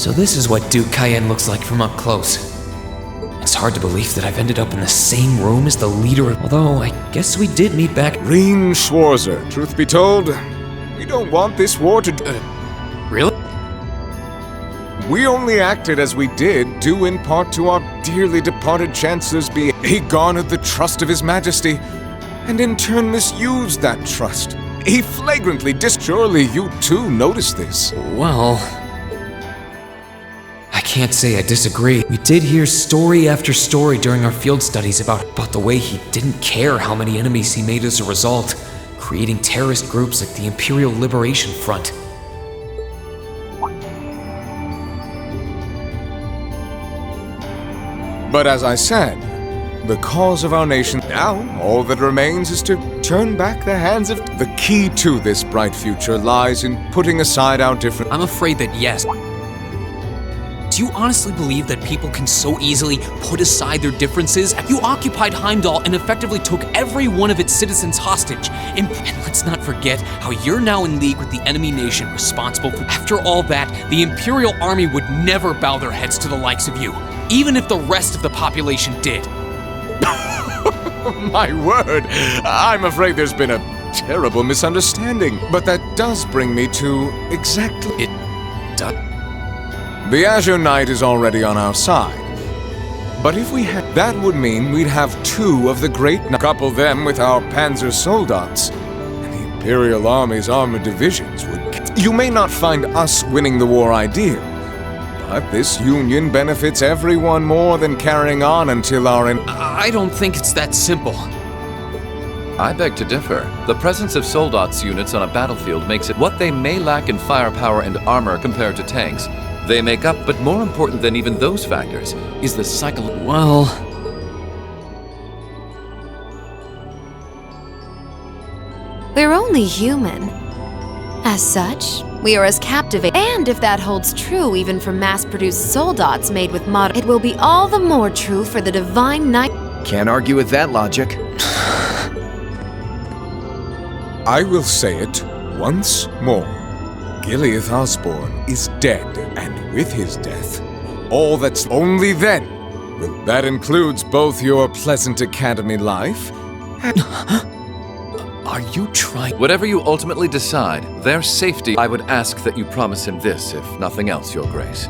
So this is what Duke Cayenne looks like from up close. It's hard to believe that I've ended up in the same room as the leader of... Although, I guess we did meet back... Rin Schwarzer, truth be told, we don't want this war to... Really? We only acted as we did, due in part to our dearly departed Chancellor's being. He garnered the trust of His Majesty, and in turn misused that trust. He flagrantly Surely you too noticed this. Well... I can't say I disagree. We did hear story after story during our field studies about the way he didn't care how many enemies he made as a result, creating terrorist groups like the Imperial Liberation Front. But as I said, the cause of our nation now, all that remains is to turn back the hands of... The key to this bright future lies in putting aside our different... I'm afraid that yes. Do you honestly believe that people can so easily put aside their differences? You occupied Heimdall and effectively took every one of its citizens hostage. And let's not forget how you're now in league with the enemy nation responsible for... After all that, the Imperial Army would never bow their heads to the likes of you, even if the rest of the population did. My word, I'm afraid there's been a terrible misunderstanding. But that does bring me to exactly... It does? The Azure Knight is already on our side. But if we had... That would mean we'd have two of the great... Couple them with our Panzer Soldats, and the Imperial Army's armored divisions would... You may not find us winning the war ideal, but this union benefits everyone more than carrying on until our... I don't think it's that simple. I beg to differ. The presence of Soldats units on a battlefield makes it what they may lack in firepower and armor compared to tanks. They make up, but more important than even those factors, is the cycle... Well... We're only human. As such, we are as captivating. And if that holds true even for mass-produced soldats made with modern... It will be all the more true for the Divine Knight... Can't argue with that logic. I will say it once more. Gileath Osborne is dead, and with his death, all that's only then. That includes both your pleasant academy life. Are you trying? Whatever you ultimately decide, their safety, I would ask that you promise him this, if nothing else, Your Grace.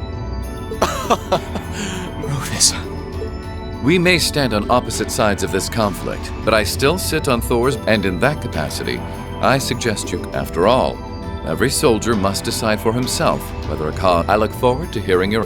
Rufus. We may stand on opposite sides of this conflict, but I still sit on Thor's, and in that capacity, I suggest you, after all, every soldier must decide for himself whether a cause... I look forward to hearing your...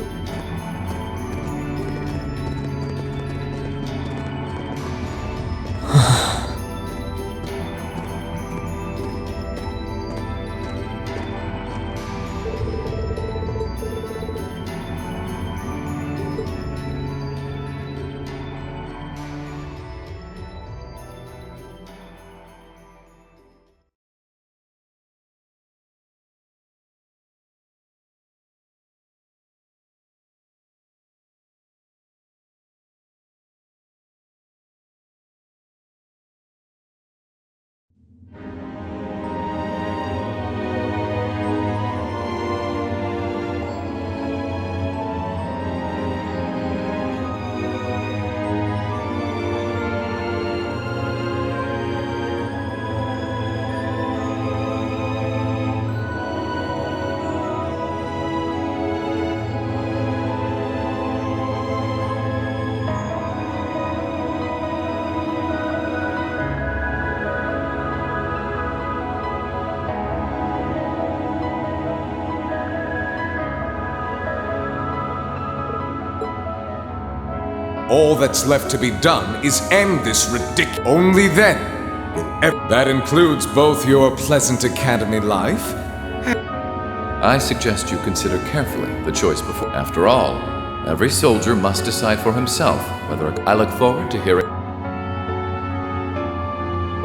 All that's left to be done is end this ridiculous... Only then. That includes both your pleasant academy life... I suggest you consider carefully the choice before... After all, every soldier must decide for himself whether... I look forward to hearing...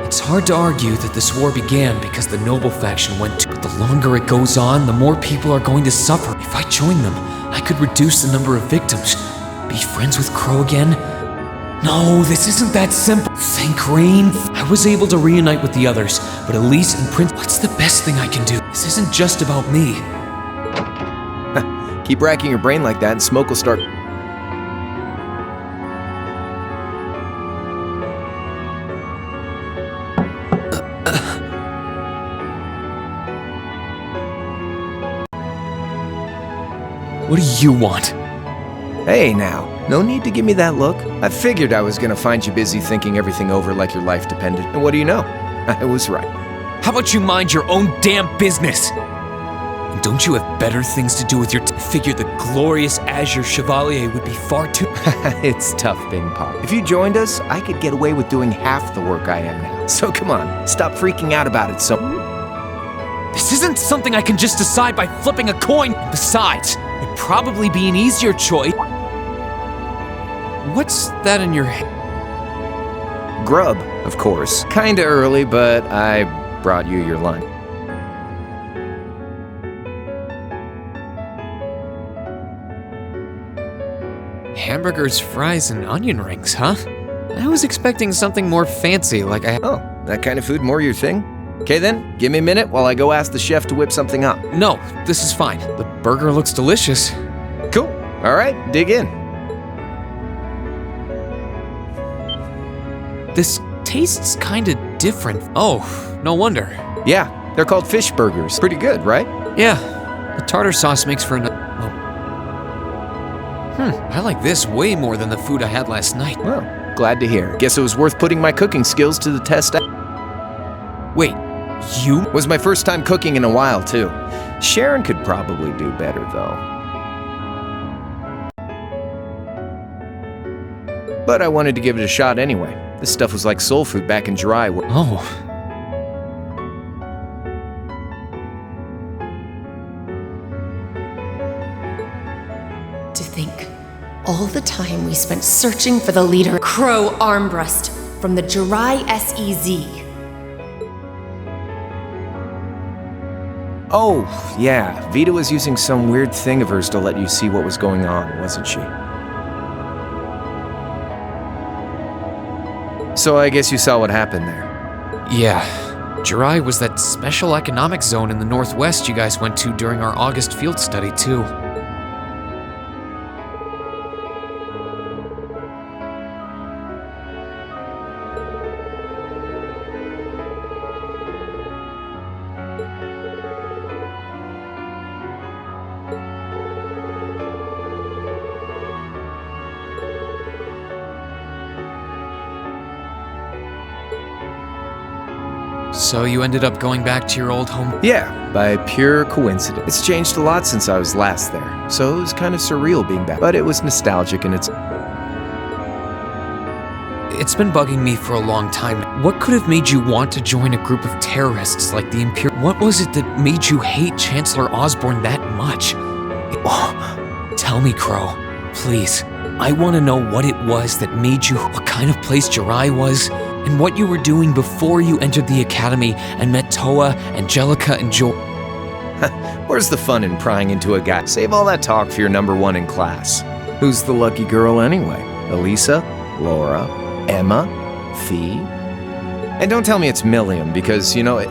It's hard to argue that this war began because the noble faction went to... But the longer it goes on, the more people are going to suffer. If I join them, I could reduce the number of victims. Be friends with Crow again? No, this isn't that simple. Think, Rain. I was able to reunite with the others, but Elise and Prince... What's the best thing I can do? This isn't just about me. Keep racking your brain like that and smoke will start... What do you want? Hey now, no need to give me that look. I figured I was gonna find you busy thinking everything over like your life depended. And what do you know? I was right. How about you mind your own damn business? And don't you have better things to do with your figure the glorious Azure Chevalier would be far too... It's tough being Pop. If you joined us, I could get away with doing half the work I am now. So come on, stop freaking out about it This isn't something I can just decide by flipping a coin. Besides, it'd probably be an easier choice. What's that in your hand? Grub, of course. Kinda early, but I brought you your lunch. Hamburgers, fries, and onion rings, huh? I was expecting something more fancy, like I... Oh, that kind of food more your thing? Okay then, give me a minute while I go ask the chef to whip something up. No, this is fine. The burger looks delicious. Cool. All right, dig in. This tastes kinda different. Oh, no wonder. Yeah, they're called fish burgers. Pretty good, right? Yeah, the tartar sauce makes for an... I like this way more than the food I had last night. Well, glad to hear. Guess it was worth putting my cooking skills to the test. Wait, you? Was my first time cooking in a while, too. Sharon could probably do better, though. But I wanted to give it a shot anyway. This stuff was like soul food back in Dry. Oh. To think, all the time we spent searching for the leader, Crow Armbrust from the Jirai SEZ. Oh, yeah. Vita was using some weird thing of hers to let you see what was going on, wasn't she? So I guess you saw what happened there. Yeah. Jirai was that special economic zone in the Northwest you guys went to during our August field study, too. So you ended up going back to your old home? Yeah, by pure coincidence. It's changed a lot since I was last there, so it was kind of surreal being back. But it was nostalgic and it's been bugging me for a long time. What could have made you want to join a group of terrorists like the Imperial? What was it that made you hate Chancellor Osborne that much? Tell me, Crow, please. I want to know what it was that made you, what kind of place Jirai was, and what you were doing before you entered the academy and met Toa, Angelica, and Jo. Where's the fun in prying into a guy? Save all that talk for your number one in class. Who's the lucky girl anyway? Elisa? Laura? Emma? Fee? And don't tell me it's Milliam, because, you know, it...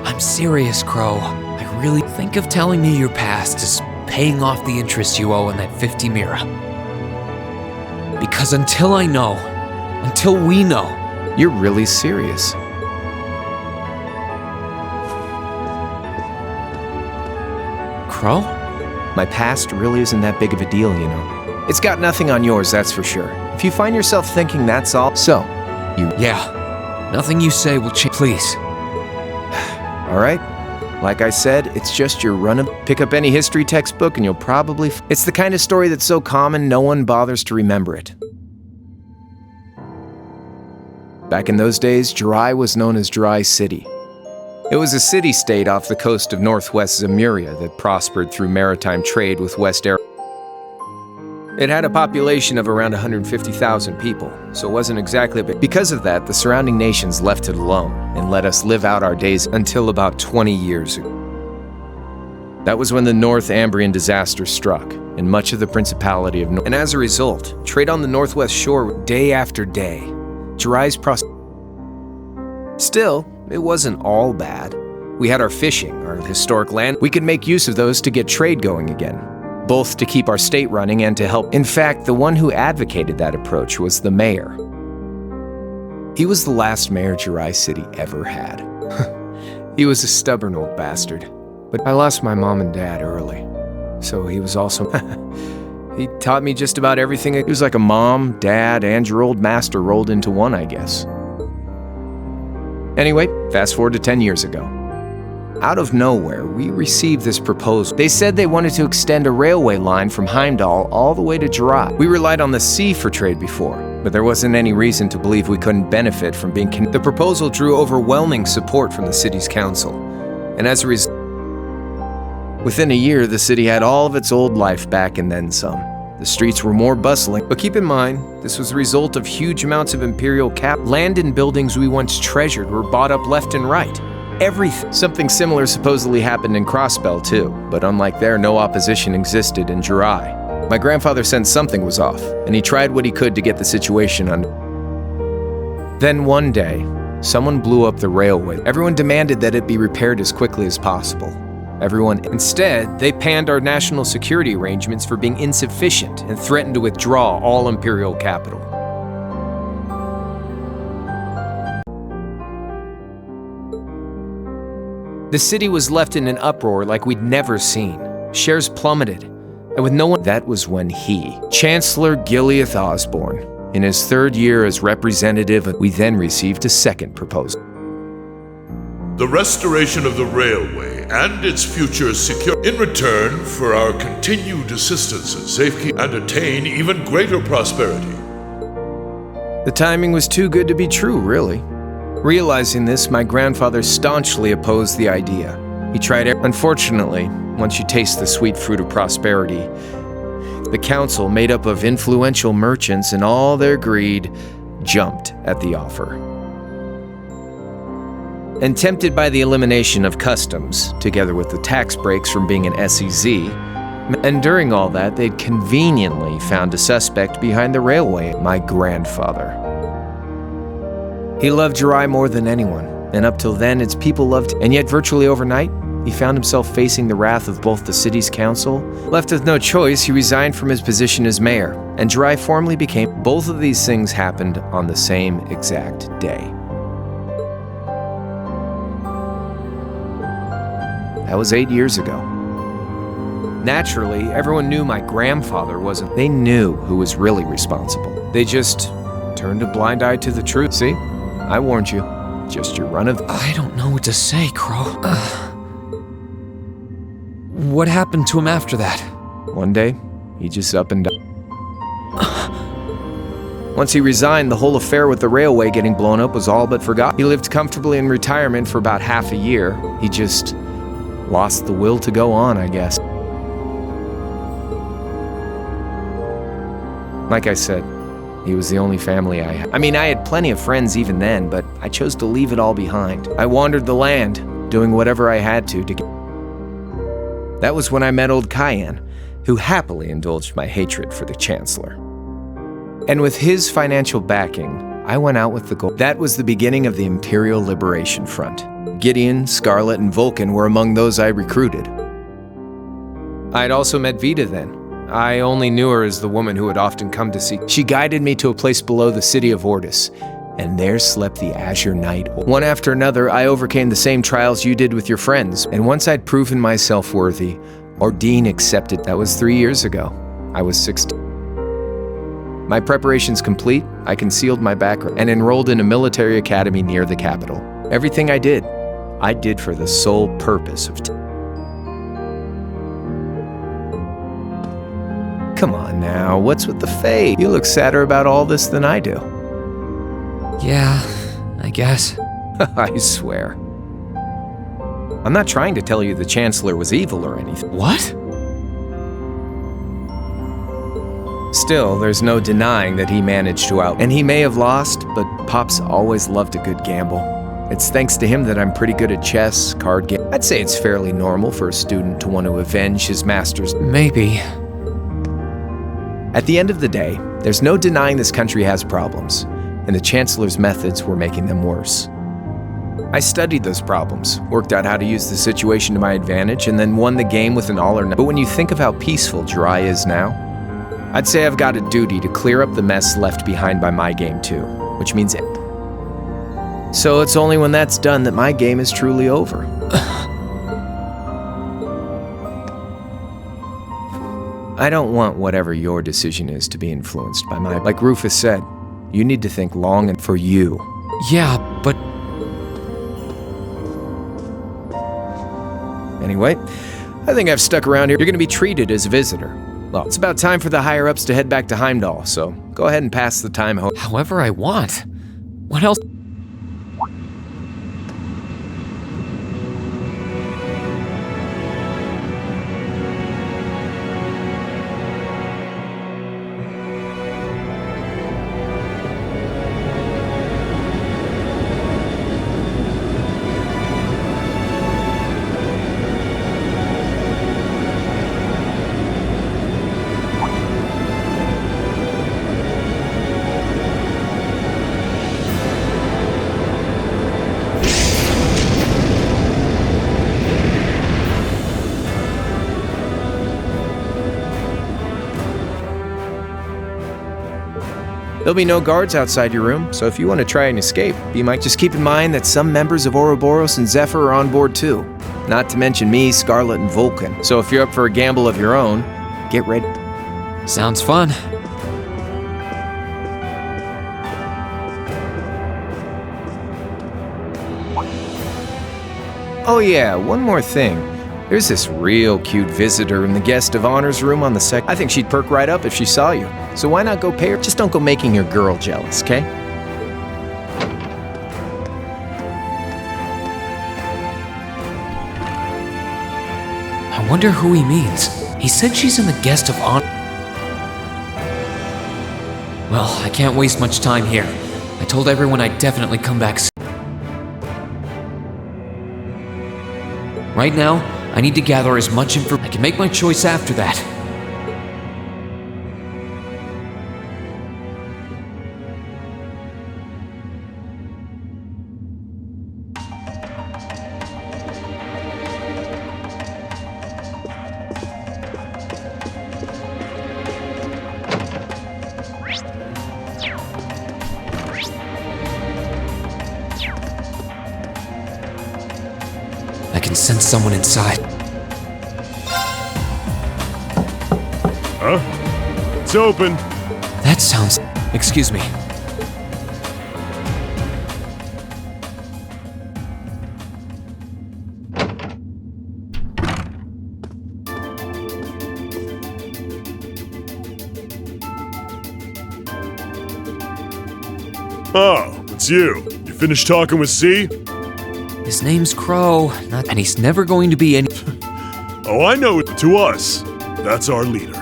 I'm serious, Crow. I really think of telling me your past is paying off the interest you owe on that 50 Mira. Because until I know, until we know... You're really serious. Crow? My past really isn't that big of a deal, you know. It's got nothing on yours, that's for sure. If you find yourself thinking that's all, so, you... Yeah, nothing you say will change. Please. All right. Like I said, it's just your pick up any history textbook and you'll probably... It's the kind of story that's so common no one bothers to remember it. Back in those days, Jirai was known as Jirai City. It was a city-state off the coast of northwest Zemuria that prospered through maritime trade with West Air. It had a population of around 150,000 people, so it wasn't exactly a big... Because of that, the surrounding nations left it alone and let us live out our days until about 20 years ago. That was when the North Ambrian disaster struck, and much of the Principality of North... And as a result, trade on the northwest shore day after day. Jirai's Still, it wasn't all bad. We had our fishing, our historic land. We could make use of those to get trade going again, both to keep our state running and to help. In fact, the one who advocated that approach was the mayor. He was the last mayor Jirai City ever had. He was a stubborn old bastard, but I lost my mom and dad early, so he was also... He taught me just about everything. He was like a mom, dad, and your old master rolled into one, I guess. Anyway, fast forward to 10 years ago. Out of nowhere, we received this proposal. They said they wanted to extend a railway line from Heimdall all the way to Jirai. We relied on the sea for trade before, but there wasn't any reason to believe we couldn't benefit from being The proposal drew overwhelming support from the city's council, and as a result, within a year, the city had all of its old life back and then some. The streets were more bustling, but keep in mind, this was the result of huge amounts of imperial cap. Land and buildings we once treasured were bought up left and right. Everything. Something similar supposedly happened in Crossbell too, but unlike there, no opposition existed in Jirai. My grandfather sensed something was off, and he tried what he could to get the situation under. Then one day, someone blew up the railway. Everyone demanded that it be repaired as quickly as possible. Instead, they panned our national security arrangements for being insufficient and threatened to withdraw all imperial capital. The city was left in an uproar like we'd never seen. Shares plummeted, and with no one... That was when he, Chancellor Gileath Osborne, in his third year as representative, we then received a second proposal. The restoration of the railway and its future security in return for our continued assistance in safekeeping and attain even greater prosperity. The timing was too good to be true, really. Realizing this, my grandfather staunchly opposed the idea. He tried it. Unfortunately, once you taste the sweet fruit of prosperity, the council, made up of influential merchants and all their greed, jumped at the offer. And tempted by the elimination of customs, together with the tax breaks from being an SEZ, and during all that, they'd conveniently found a suspect behind the railway, my grandfather. He loved Jirai more than anyone, and up till then, its people loved him. And yet, virtually overnight, he found himself facing the wrath of both the city's council. Left with no choice, he resigned from his position as mayor, and Jirai formally became... Both of these things happened on the same exact day. That was 8 years ago. Naturally, everyone knew my grandfather wasn't. They knew who was really responsible. They just turned a blind eye to the truth. See? I warned you. Just your run of... I don't know what to say, Crow. What happened to him after that? One day, he just up and down. Once he resigned, the whole affair with the railway getting blown up was all but forgotten. He lived comfortably in retirement for about half a year. He just... lost the will to go on, I guess. Like I said, he was the only family I had. I mean, I had plenty of friends even then, but I chose to leave it all behind. I wandered the land, doing whatever I had to get... That was when I met old Cayenne, who happily indulged my hatred for the Chancellor. And with his financial backing, I went out with the goal. That was the beginning of the Imperial Liberation Front. Gideon, Scarlet, and Vulcan were among those I recruited. I had also met Vita then. I only knew her as the woman who had often come to see. She guided me to a place below the city of Ordis, and there slept the Azure Knight. One after another, I overcame the same trials you did with your friends, and once I'd proven myself worthy, Ordine accepted. That was 3 years ago. I was 16. My preparations complete, I concealed my background and enrolled in a military academy near the capital. Everything I did for the sole purpose of... Come on now, what's with the fade? You look sadder about all this than I do. Yeah, I guess. I swear. I'm not trying to tell you the Chancellor was evil or anything. What? Still, there's no denying that he managed to out. And he may have lost, but Pop's always loved a good gamble. It's thanks to him that I'm pretty good at chess, card game. I'd say it's fairly normal for a student to want to avenge his master's... Maybe. At the end of the day, there's no denying this country has problems, and the Chancellor's methods were making them worse. I studied those problems, worked out how to use the situation to my advantage, and then won the game with an all or nothing. But when you think of how peaceful Jirai is now, I'd say I've got a duty to clear up the mess left behind by my game too, which means it. So it's only when that's done that my game is truly over. I don't want whatever your decision is to be influenced by mine. Like Rufus said, you need to think long and for you. Yeah, but Anyway, I think I've stuck around here. You're going to be treated as a visitor. Well, it's about time for the higher-ups to head back to Heimdall, so go ahead and pass the time home. however I want. What else? There'll be no guards outside your room, so if you want to try and escape, you might just keep in mind that some members of Ouroboros and Zephyr are on board too. Not to mention me, Scarlet, and Vulcan. So if you're up for a gamble of your own, get ready. Sounds fun. Oh yeah, one more thing. There's this real cute visitor in the guest of honors room on the second. I think she'd perk right up if she saw you. So why not go pay her? Just don't go making your girl jealous, okay? I wonder who he means. He said she's in the guest of honor. Well, I can't waste much time here. I told everyone I'd definitely come back soon. Right now, I need to gather as much information. I can make my choice after that. I can sense someone inside. Huh? It's open. That sounds... Excuse me. Oh, it's you. You finished talking with C? His name's Crow, and he's never going to be any... Oh, I know it. To us. That's our leader.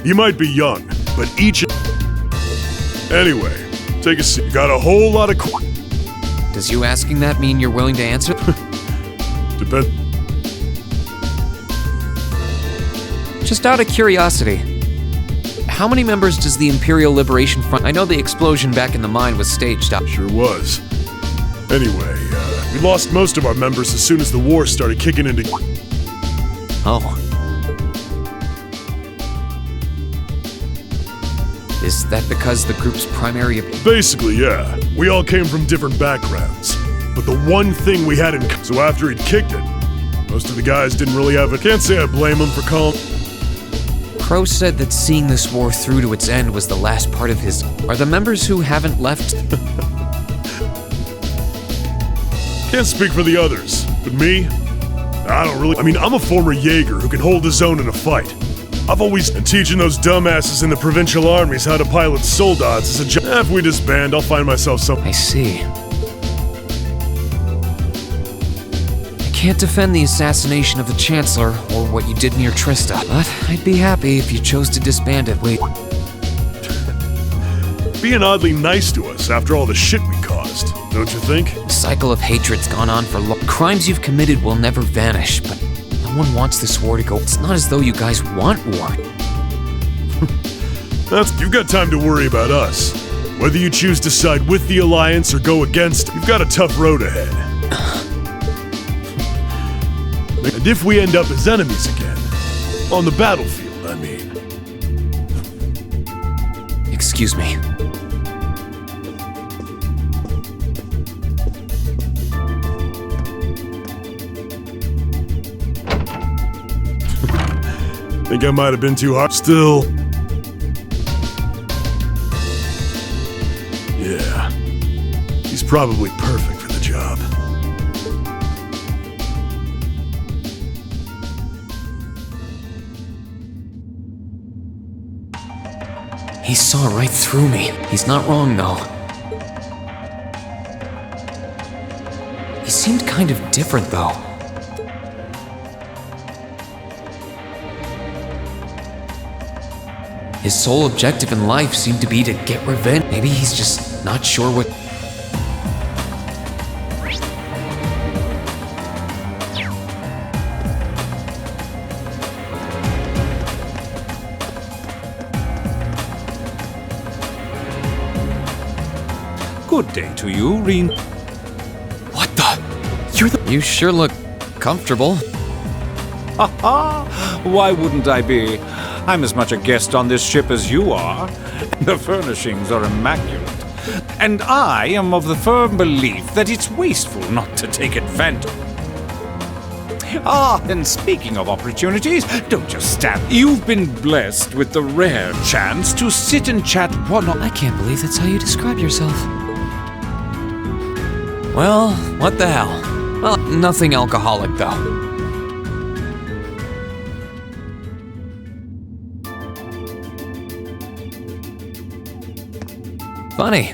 You might be young, but each... Anyway, take a seat. You got a whole lot of... Does you asking that mean you're willing to answer? Depend... Just out of curiosity, how many members does the Imperial Liberation Front... I know the explosion back in the mine was staged up. Sure was. Anyway, we lost most of our members as soon as the war started kicking into... Oh. Is that because the group's primary... Basically, yeah. We all came from different backgrounds. But the one thing we had in common... So after he'd kicked it, most of the guys didn't really have it. Can't say I blame him for calling... Crow said that seeing this war through to its end was the last part of his... Are the members who haven't left... Can't speak for the others, but me? I don't really... I mean, I'm a former Jaeger who can hold his own in a fight. I've always been teaching those dumbasses in the provincial armies how to pilot soldats as a job. If we disband, I'll find myself some... I see. I can't defend the assassination of the Chancellor or what you did near Trista, but I'd be happy if you chose to disband it. Wait. Being oddly nice to us after all the shit we caused, don't you think? The cycle of hatred's gone on for long. Crimes you've committed will never vanish, but no one wants this war to go. It's not as though you guys want war. You've got time to worry about us. Whether you choose to side with the Alliance or go against, you've got a tough road ahead. And if we end up as enemies again, on the battlefield, I mean. Excuse me. Think I might have been too hard. Still. Yeah. He's probably perfect for the job. He saw right through me. He's not wrong, though. He seemed kind of different, though. His sole objective in life seemed to be to get revenge. Maybe he's just not sure what... Good day to you, Rin. What the? You're the... You sure look comfortable. Ha ha! Why wouldn't I be? I'm as much a guest on this ship as you are. The furnishings are immaculate. And I am of the firm belief that it's wasteful not to take advantage. Ah, and speaking of opportunities, don't just stand. You've been blessed with the rare chance to sit and chat one-on-one. I can't believe that's how you describe yourself. Well, what the hell? Well, nothing alcoholic, though. Funny.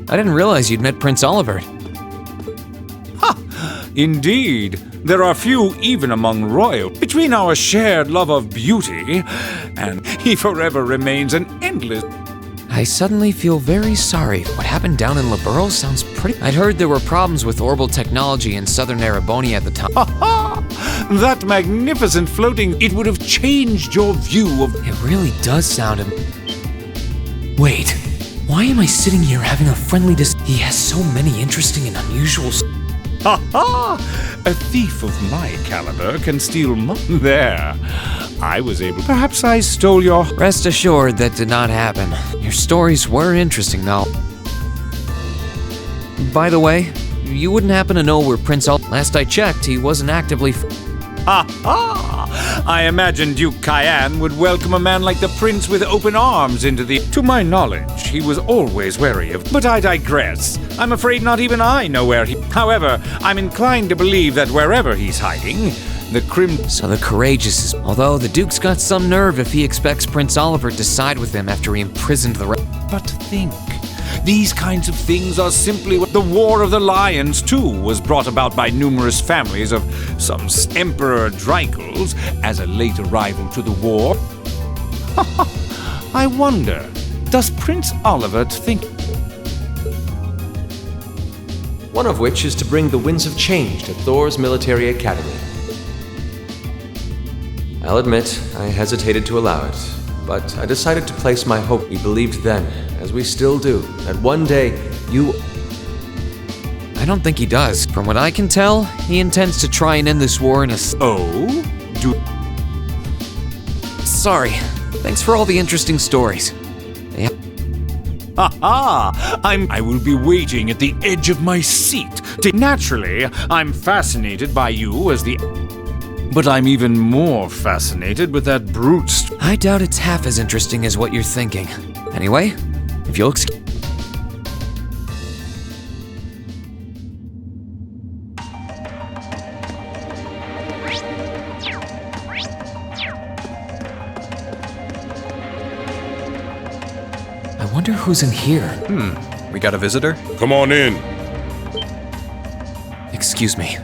I didn't realize you'd met Prince Oliver. Ha! Indeed. There are few even among royal. Between our shared love of beauty, and he forever remains an endless... I suddenly feel very sorry. What happened down in Liberal sounds pretty... I'd heard there were problems with orbital technology in southern Ereboni at the time. Ha ha! That magnificent floating... It would have changed your view of... It really does sound... Wait. Why am I sitting here having a friendly He has so many interesting and unusual... Ha ha! A thief of my caliber can steal There. I was able... Perhaps I stole your... Rest assured that did not happen. Your stories were interesting, though. By the way, you wouldn't happen to know where Prince Last I checked, he wasn't actively... Ha ha! I imagined Duke Cayenne would welcome a man like the Prince with open arms into the... To my knowledge, he was always wary of... But I digress. I'm afraid not even I know where he... However, I'm inclined to believe that wherever he's hiding, the So the courageous is... Although the Duke's got some nerve if he expects Prince Oliver to side with him after he imprisoned the... But think... These kinds of things are simply what the War of the Lions, too, was brought about by numerous families of some Emperor Dreikels as a late arrival to the war. I wonder, does Prince Oliver think... One of which is to bring the winds of change to Thor's military academy. I'll admit, I hesitated to allow it, but I decided to place my hope. We believed then, as we still do, that one day you... I don't think he does. From what I can tell, he intends to try and end this war in a... Oh? Sorry. Thanks for all the interesting stories. Yeah. Ha-ha! I will be waiting at the edge of my seat. Naturally, I'm fascinated by you as the... But I'm even more fascinated with that brute... I doubt it's half as interesting as what you're thinking. Anyway, if you'll excuse... I wonder who's in here. We got a visitor? Come on in. Excuse me.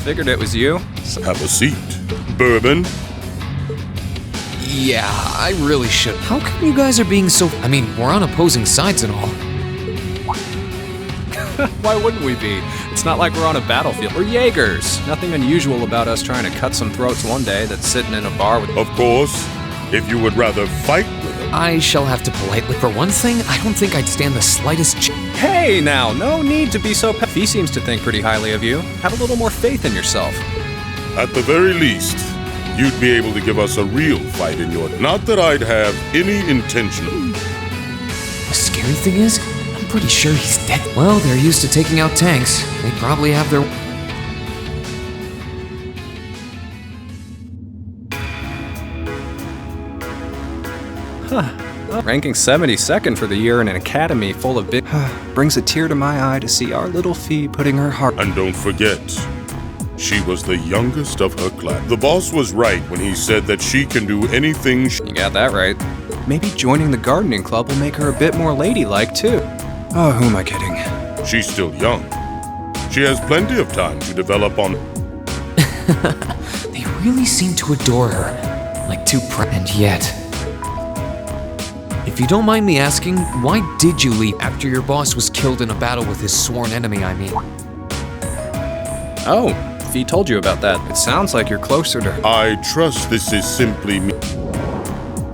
Figured it was you. Have a seat. Bourbon? Yeah, I really should. How come you guys are being so... I mean, we're on opposing sides and all. Why wouldn't we be? It's It's not like we're on a battlefield. We're Jaegers. Nothing unusual about us trying to cut some throats one day that's sitting in a bar with... Of course, if you would rather fight with him. I shall have to politely. For one thing, I don't think I'd stand the slightest Hey now, no need to be so he seems to think pretty highly of you. Have a little more faith in yourself. At the very least, you'd be able to give us a real fight in your... Not that I'd have any intention. The scary thing is, I'm pretty sure he's dead. Well, they're used to taking out tanks. They probably have their... Ranking 72nd for the year in an academy full of big... Brings a tear to my eye to see our little Fee putting her heart... And don't forget, she was the youngest of her class. The boss was right when he said that she can do anything You got that right. Maybe joining the gardening club will make her a bit more ladylike, too. Oh, who am I kidding? She's still young. She has plenty of time to develop on... They really seem to adore her. Like two and yet... If you don't mind me asking, why did you leave after your boss was killed in a battle with his sworn enemy, I mean? Oh, Fee told you about that. It sounds like you're closer to her. I trust this is simply me.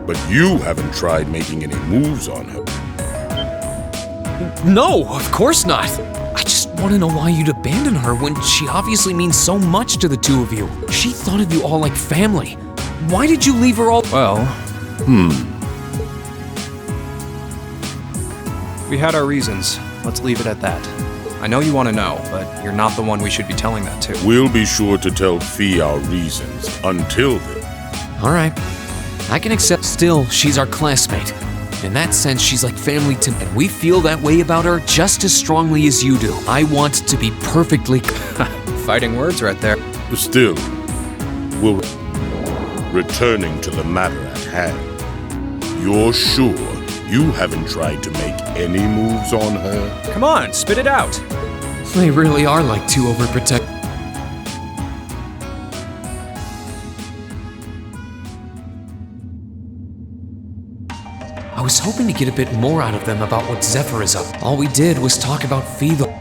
But you haven't tried making any moves on her. No, of course not. I just want to know why you'd abandon her when she obviously means so much to the two of you. She thought of you all like family. Why did you leave her all... Well... We had our reasons. Let's leave it at that. I know you want to know, but you're not the one we should be telling that to. We'll be sure to tell Fee our reasons. Until then... All right. I can accept. Still, she's our classmate. In that sense, she's like family to me. And we feel that way about her just as strongly as you do. I want to be perfectly... Fighting words right there. Still, returning to the matter at hand. You're sure you haven't tried to make any moves on her? Come on, spit it out. They really are like two overprotect... I was hoping to get a bit more out of them about what Zephyr is up. All we did was talk about Fee though.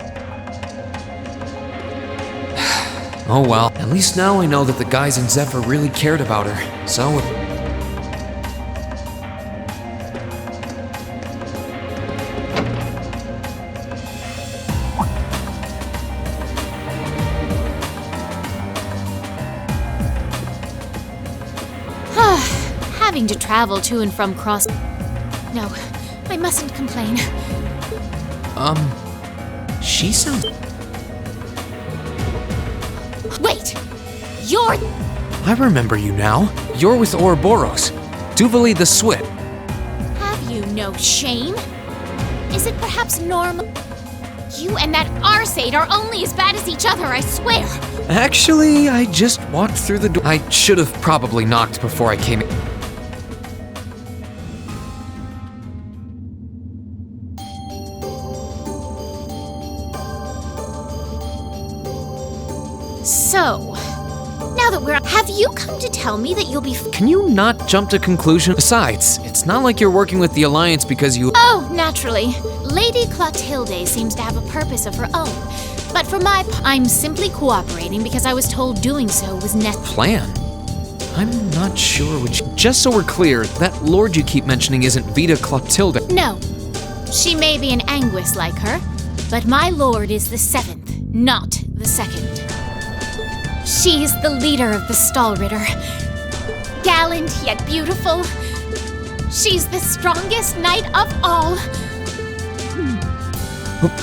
Oh well, at least now I know that the guys in Zephyr really cared about her. So... Having to travel to and from cross... No, I mustn't complain. She sounds... Wait! You're... I remember you now. You're with Ouroboros. Duvali the Swit. Have you no shame? Is it perhaps normal? You and that Arseid are only as bad as each other, I swear! Actually, I just walked through the door. I should have probably knocked before I came in. So, now that we're... Have you come to tell me that you'll be... Can you not jump to conclusion? Besides, it's not like you're working with the Alliance because you... Oh, naturally. Lady Clotilde seems to have a purpose of her own. But for my I'm simply cooperating because I was told doing so was Plan? I'm not sure which... Just so we're clear, that lord you keep mentioning isn't Vita Clotilde. No. She may be an Anguis like her, but my lord is the 7th, not the 2nd. She's the leader of the Stallritter. Gallant yet beautiful. She's the strongest knight of all.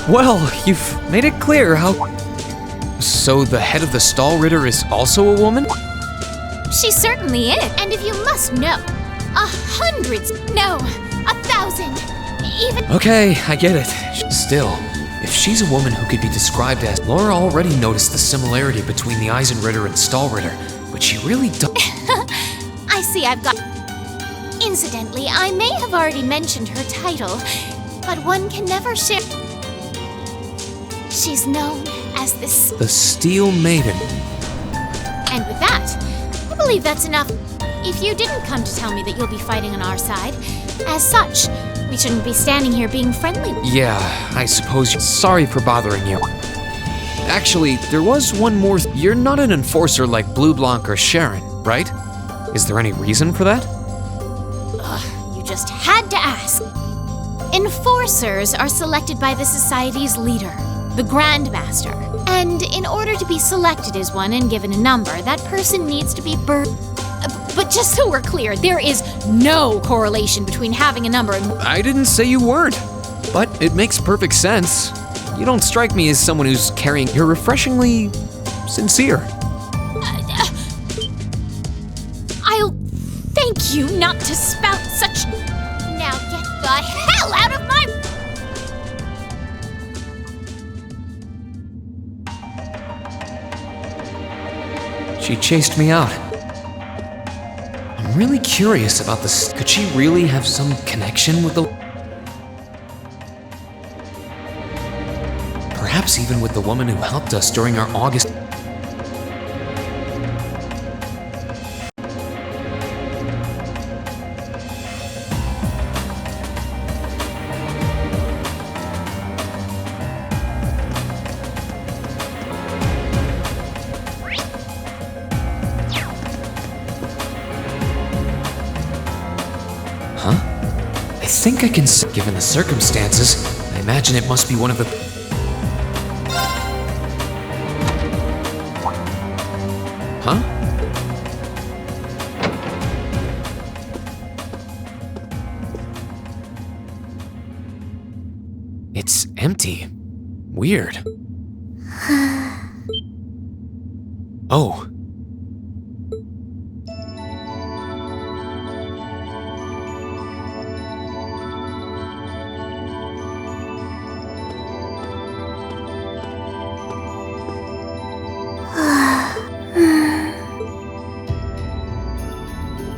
Well, you've made it clear how... So the head of the Stallritter is also a woman? She certainly is. And if you must know, 100s, no, 1,000, even... Okay, I get it. Still, if she's a woman who could be described as... Laura already noticed the similarity between the Eisenritter and Stallritter, but she really does... I see I've got... Incidentally, I may have already mentioned her title, but one can never share... She's known as the Steel Maiden. And with that, I believe that's enough. If you didn't come to tell me that you'll be fighting on our side, as such, we shouldn't be standing here being friendly. Yeah, I suppose. Sorry for bothering you. Actually, there was one more. You're not an enforcer like Blue Blanc or Sharon, right? Is there any reason for that? You just had to ask. Enforcers are selected by the society's leader, the Grandmaster. And in order to be selected as one and given a number, that person needs to be But just so we're clear, there is no correlation between having a number and... I didn't say you weren't, but it makes perfect sense. You don't strike me as someone who's carrying... You're refreshingly sincere. I'll thank you not to spout such... Now get the hell out of my... She chased me out. I'm really curious about this. Could she really have some connection with the... Perhaps even with the woman who helped us during our August... I think I can... Given the circumstances, I imagine it must be one of the... Huh? It's empty. Weird. Oh.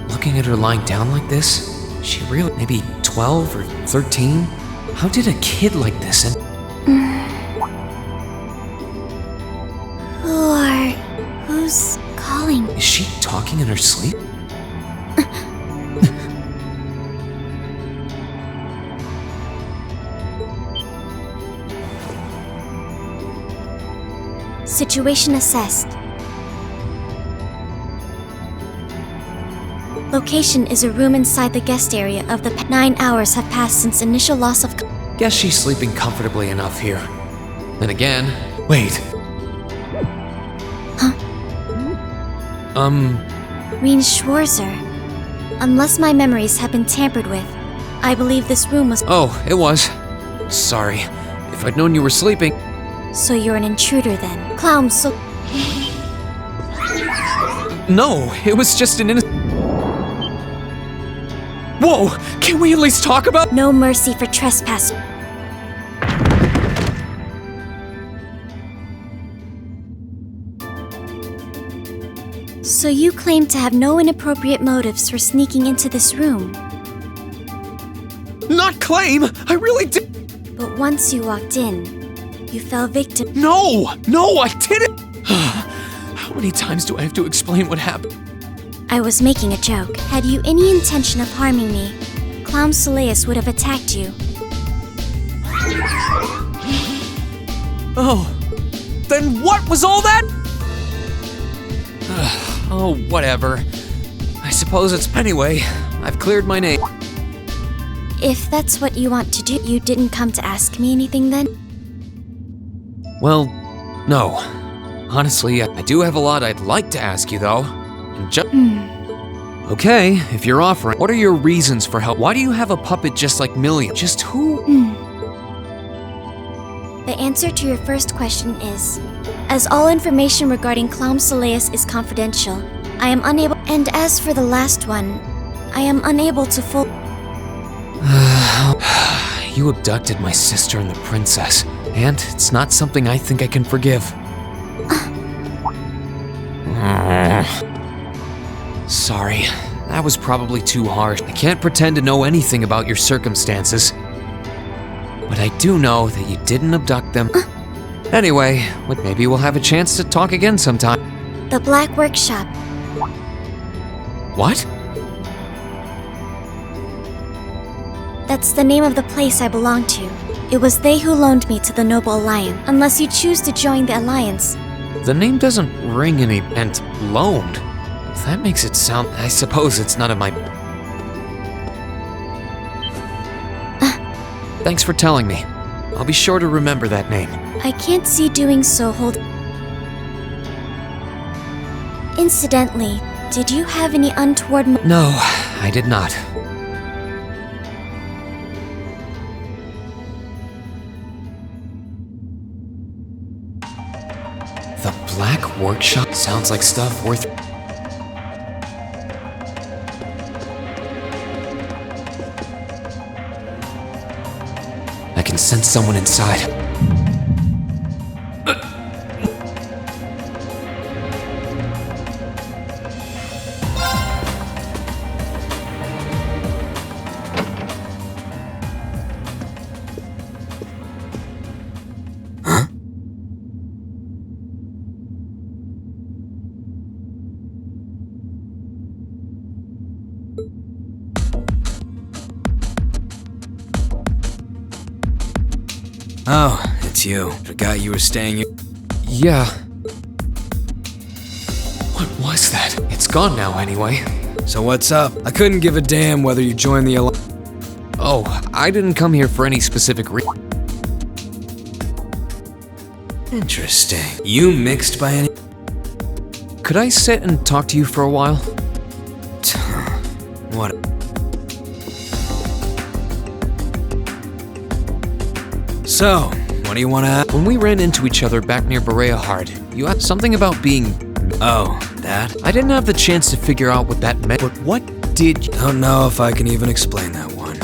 Looking at her lying down like this, she really maybe 12 or 13? How did a kid like this and... Who's calling? Is she talking in her sleep? Situation assessed. Location is a room inside the guest area of the 9 hours have passed since initial loss of... Guess she's sleeping comfortably enough here. Then again... Wait. Huh? Rин Schwarzer. Unless my memories have been tampered with, I believe this room was... Oh, it was. Sorry. If I'd known you were sleeping... So you're an intruder then. Clown, so... No, it was just an innocent... Whoa! Can we at least talk about... No mercy for trespass. So you claim to have no inappropriate motives for sneaking into this room. Not claim! I really did... But once you walked in, you fell victim... No! No, I didn't! How many times do I have to explain what happened? I was making a joke. Had you any intention of harming me, Clown Soleus would have attacked you. Oh, then what was all that? Oh, whatever. I suppose it's... Anyway, I've cleared my name. If that's what you want to do, you didn't come to ask me anything then? Well, no. Honestly, I do have a lot I'd like to ask you, though. Okay, if you're offering, what are your reasons for help? Why do you have a puppet just like Million? Just who? The answer to your first question is, as all information regarding Clown Soleus is confidential, I am unable... And as for the last one, I am unable to full... You abducted my sister and the princess, and it's not something I think I can forgive. Sorry, that was probably too harsh. I can't pretend to know anything about your circumstances. But I do know that you didn't abduct them. Anyway, maybe we'll have a chance to talk again sometime. The Black Workshop. What? That's the name of the place I belong to. It was they who loaned me to the Noble Alliance. Unless you choose to join the Alliance. The name doesn't ring any... and loaned? That makes it sound... I suppose it's none of my... Thanks for telling me. I'll be sure to remember that name. I can't see doing so. Hold... Incidentally, did you have any untoward... No, I did not. The Black Workshop sounds like stuff worth... I can sense someone inside. Oh, it's you. Forgot you were staying here. Yeah. What was that? It's gone now anyway. So what's up? I couldn't give a damn whether you joined the Alliance. Oh, I didn't come here for any specific reason. Interesting. You mixed by any... Could I sit and talk to you for a while? What? So, what do you want to ask? When we ran into each other back near Berea Hard, you asked something about being... Oh, that? I didn't have the chance to figure out what that meant, but what did you... Don't know if I can even explain that one.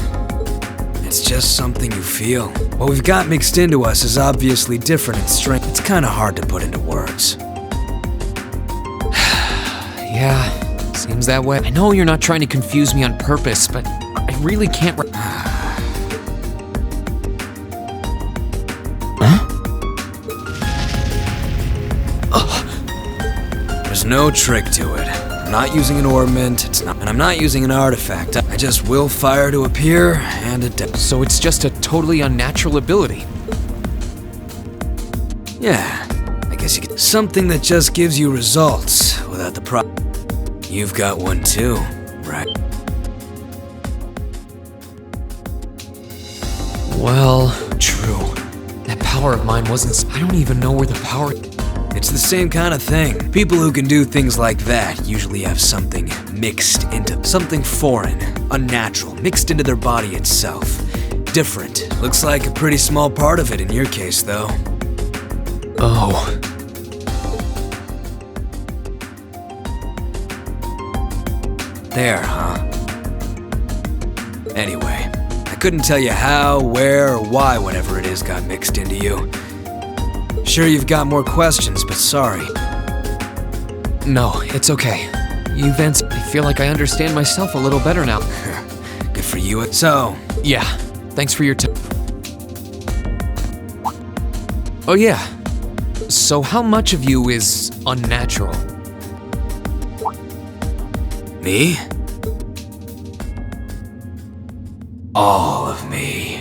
It's just something you feel. What we've got mixed into us is obviously different in strength. It's kind of hard to put into words. Yeah, seems that way. I know you're not trying to confuse me on purpose, but I really can't... There's no trick to it. I'm not using an ornament, and I'm not using an artifact. I just will fire to appear and a death. So it's just a totally unnatural ability. Yeah, I guess you could. Something that just gives you results without the You've got one too, right? Well, true. That power of mine wasn't... I don't even know where the power... It's the same kind of thing. People who can do things like that usually have something mixed into... Something foreign, unnatural, mixed into their body itself. Different. Looks like a pretty small part of it in your case, though. Oh. There, huh? Anyway, I couldn't tell you how, where, or why whatever it is got mixed into you. Sure you've got more questions, but sorry. No, it's okay. You've answered. I feel like I understand myself a little better now. Good for you. So... Yeah, thanks for your time. Oh yeah. So how much of you is unnatural? Me? All of me.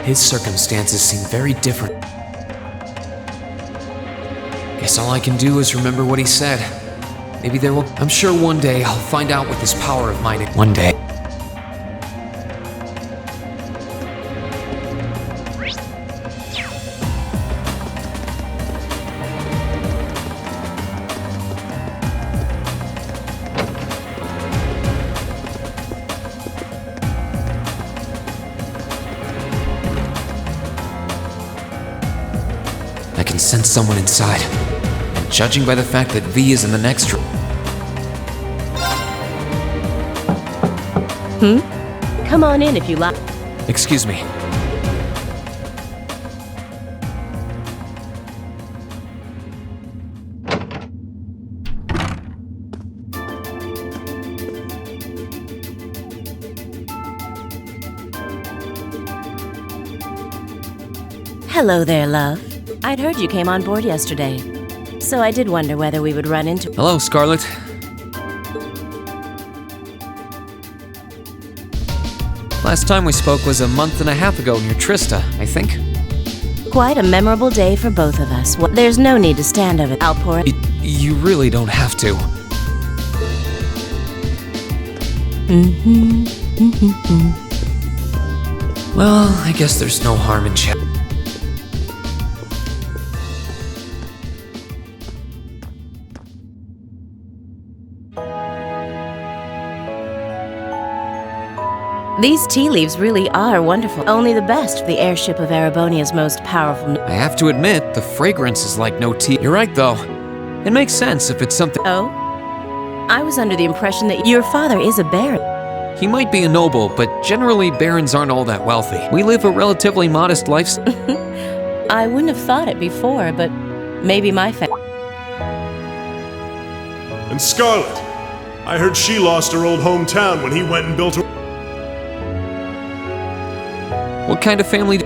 His circumstances seem very different. Guess all I can do is remember what he said. Maybe there will... I'm sure one day I'll find out what this power of mine is. One day. I can sense someone inside. And judging by the fact that V is in the next room... Come on in if you like. Excuse me. Hello there, love. I'd heard you came on board yesterday, so I did wonder whether we would run into... Hello, Scarlet. Last time we spoke was a month and a half ago near Trista, I think. Quite a memorable day for both of us. There's no need to stand over. I'll pour it. You really don't have to. Well, I guess there's no harm in chat. These tea leaves really are wonderful. Only the best for the airship of Erebonia's most powerful. I have to admit, the fragrance is like no tea. You're right, though. It makes sense if it's something. Oh? I was under the impression that your father is a baron. He might be a noble, but generally barons aren't all that wealthy. We live a relatively modest lifestyle. I wouldn't have thought it before, but maybe my family. And Scarlet, I heard she lost her old hometown when he went and built her. What kind of family?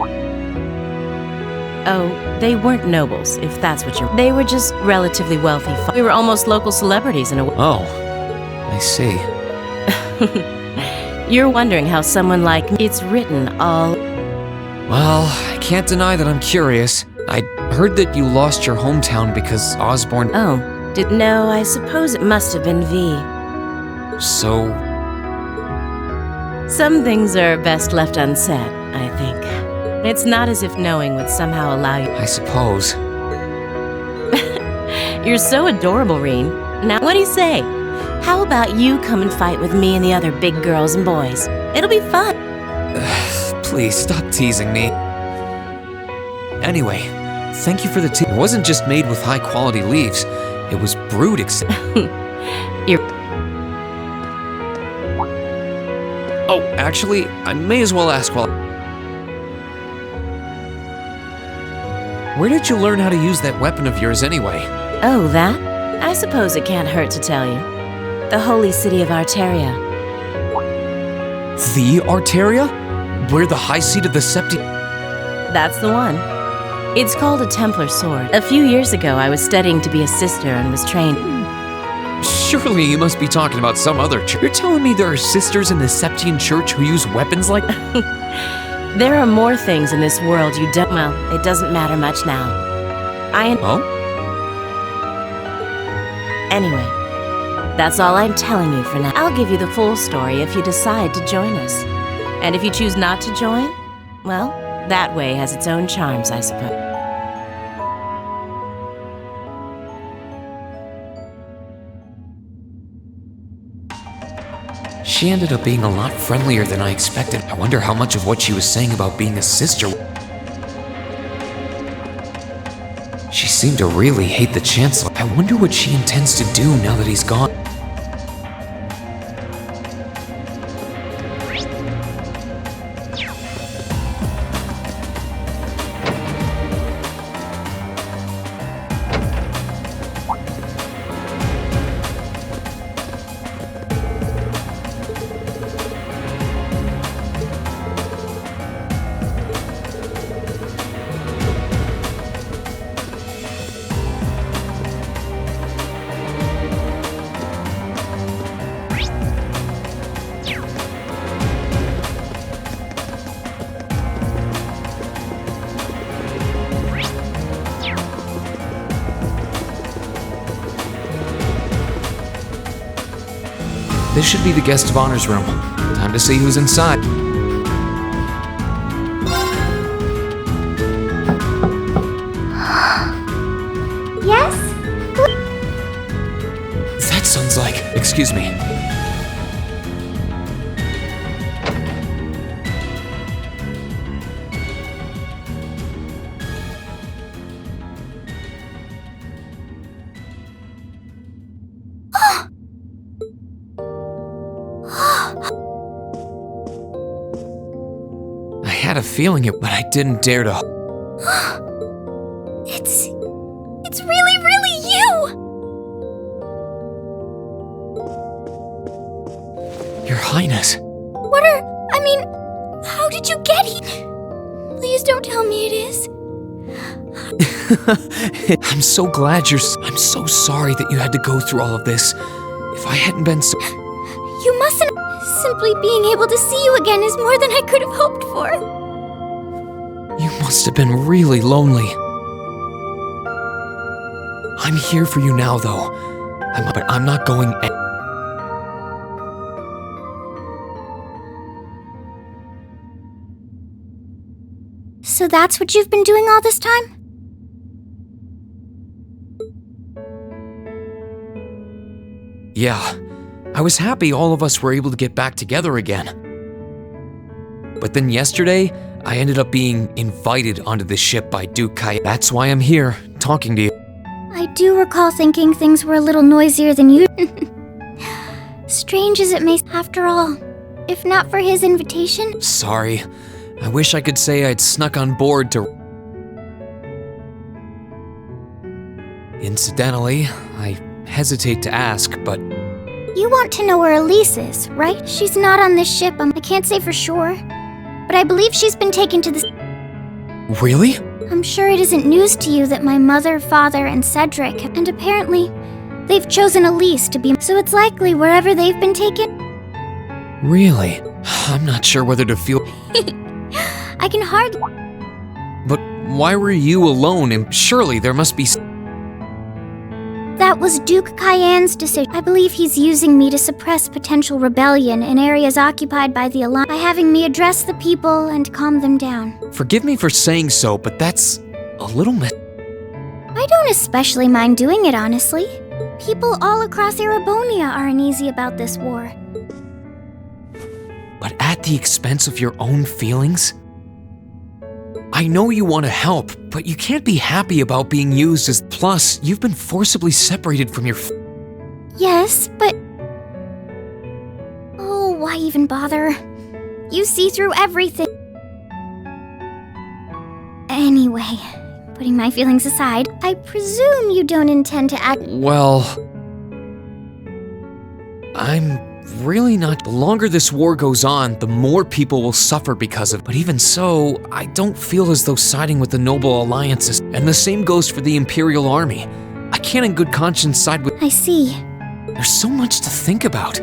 Oh, they weren't nobles, if that's what you're. They were just relatively wealthy. We were almost local celebrities in a way. Oh, I see. You're wondering how someone like me. It's written all. Well, I can't deny that I'm curious. I heard that you lost your hometown because Osborne. Oh, no, I suppose it must have been V. So. Some things are best left unsaid, I think. It's not as if knowing would somehow allow you. I suppose. You're so adorable, Reen. Now, what do you say? How about you come and fight with me and the other big girls and boys? It'll be fun. Please stop teasing me. Anyway, thank you for the tea. It wasn't just made with high-quality leaves. It was brewed You're... Oh, actually, I may as well ask while... Where did you learn how to use that weapon of yours anyway? Oh, that? I suppose it can't hurt to tell you. The holy city of Arteria. The Arteria? Where the high seat of the Septi... That's the one. It's called a Templar sword. A few years ago, I was studying to be a sister and was trained. Surely you must be talking about some other church. You're telling me there are sisters in the Septian church who use weapons like... There are more things in this world you don't... Well, it doesn't matter much now. Oh? Anyway, that's all I'm telling you for now. I'll give you the full story if you decide to join us. And if you choose not to join, well, that way has its own charms, I suppose. She ended up being a lot friendlier than I expected. I wonder how much of what she was saying about being a sister... She seemed to really hate the Chancellor. I wonder what she intends to do now that he's gone. This should be the guest of honor's room. Time to see who's inside. Yes? That sounds like... Excuse me. I had a feeling it, but I didn't dare to... It's really you! Your Highness. How did you get here? Please don't tell me it is. I'm so glad you're... I'm so sorry that you had to go through all of this. If I hadn't been so... You mustn't... Simply being able to see you again is more than I could have hoped for. You must have been really lonely. I'm here for you now, though. But I'm not going. So that's what you've been doing all this time? Yeah, I was happy all of us were able to get back together again. But then yesterday, I ended up being invited onto the ship by Duke Kai. That's why I'm here, talking to you. I do recall thinking things were a little noisier than you. Strange as it may, after all, if not for his invitation. Sorry. I wish I could say I'd snuck on board to... Incidentally, I hesitate to ask, but... You want to know where Elise is, right? She's not on this ship, I can't say for sure. But I believe she's been taken to the... Really? I'm sure it isn't news to you that my mother, father, and Cedric, and apparently, they've chosen Elise to be... So it's likely wherever they've been taken... Really? I'm not sure whether to feel... I can hardly... But why were you alone? And surely there must be... That was Duke Cayenne's decision. I believe he's using me to suppress potential rebellion in areas occupied by the Alliance by having me address the people and calm them down. Forgive me for saying so, but that's a little I don't especially mind doing it, honestly. People all across Erebonia are uneasy about this war. But at the expense of your own feelings? I know you want to help, but you can't be happy about being used as... Plus, you've been forcibly separated from your... Yes, but... Oh, why even bother? You see through everything. Anyway, putting my feelings aside, I presume you don't intend to act... Well... I'm really not... The longer this war goes on, the more people will suffer because of it. But even so, I don't feel as though siding with the noble alliances. And the same goes for the Imperial Army. I can't in good conscience side with... I see. There's so much to think about.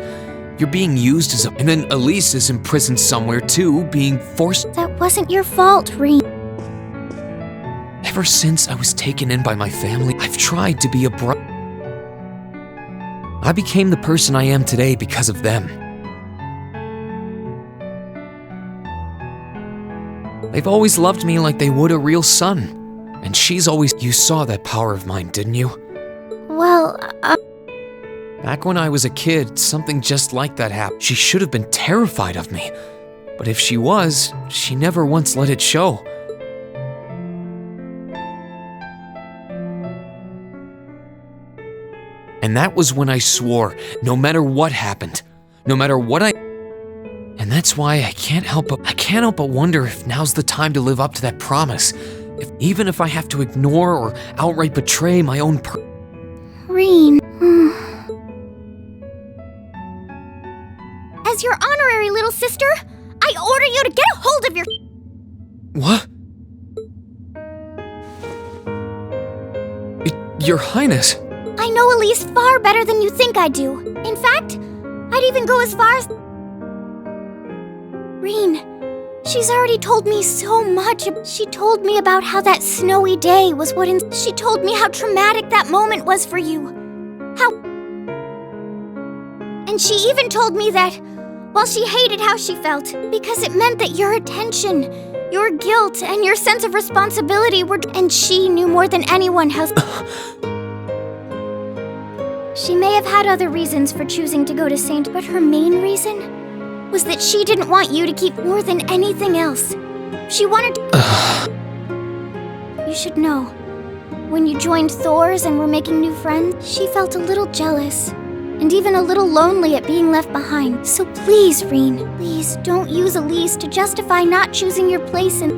You're being used as a... And then Elise is imprisoned somewhere too, being forced... That wasn't your fault, Reen. Ever since I was taken in by my family, I've tried to be a brother. I became the person I am today because of them. They've always loved me like they would a real son. And she's always... You saw that power of mine, didn't you? Well, Back when I was a kid, something just like that happened. She should have been terrified of me. But if she was, she never once let it show. And that was when I swore, no matter what happened, no matter what I... And that's why I can't help but wonder if now's the time to live up to that promise. Even if I have to ignore or outright betray my own Reen. As your honorary little sister, I order you to get a hold of your... What? Your Highness. I know Elise far better than you think I do. In fact, I'd even go as far as... Reen, she's already told me so much. She told me about how that snowy day was what... She told me how traumatic that moment was for you. And she even told me that, while she hated how she felt, because it meant that your attention, your guilt, and your sense of responsibility were... And she knew more than anyone how... She may have had other reasons for choosing to go to Saint, but her main reason was that she didn't want you to keep more than anything else. She wanted to... You should know, when you joined Thor's and were making new friends, she felt a little jealous, and even a little lonely at being left behind. So please, Reen, please don't use Elise to justify not choosing your place in...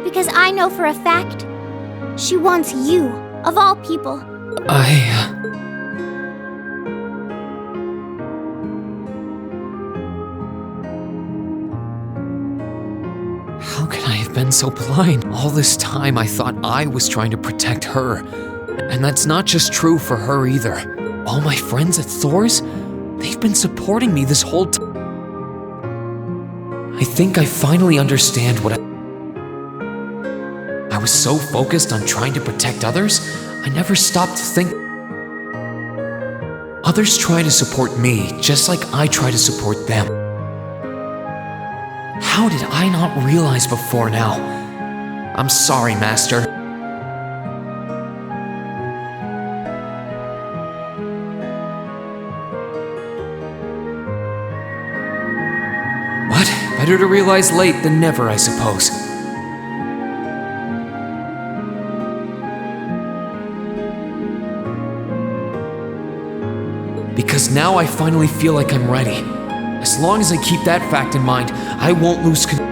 Because I know for a fact, she wants you, of all people. How could I have been so blind? All this time I thought I was trying to protect her. And that's not just true for her either. All my friends at Thor's, They've been supporting me this whole time. I think I finally understand what I was so focused on trying to protect others, I never stopped to think. Others try to support me just like I try to support them. How did I not realize before now? I'm sorry, Master. What? Better to realize late than never, I suppose. Because now I finally feel like I'm ready. As long as I keep that fact in mind, I won't lose control.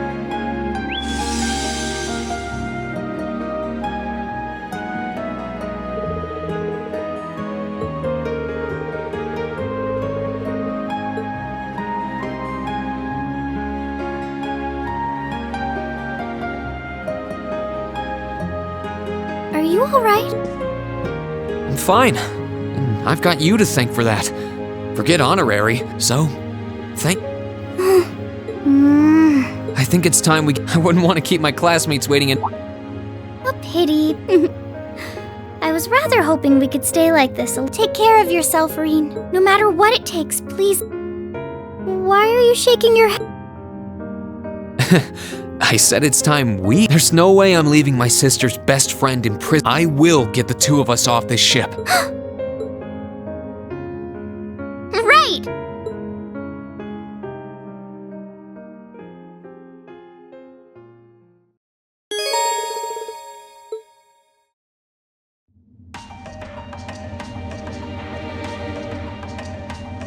Are you alright? I'm fine. And I've got you to thank for that. Forget honorary, so thank. I think it's time I wouldn't want to keep my classmates waiting in. A pity. I was rather hoping we could stay like this. Take care of yourself, Reen. No matter what it takes, please. Why are you shaking your head? I said it's time There's no way I'm leaving my sister's best friend in prison. I will get the two of us off this ship. Right!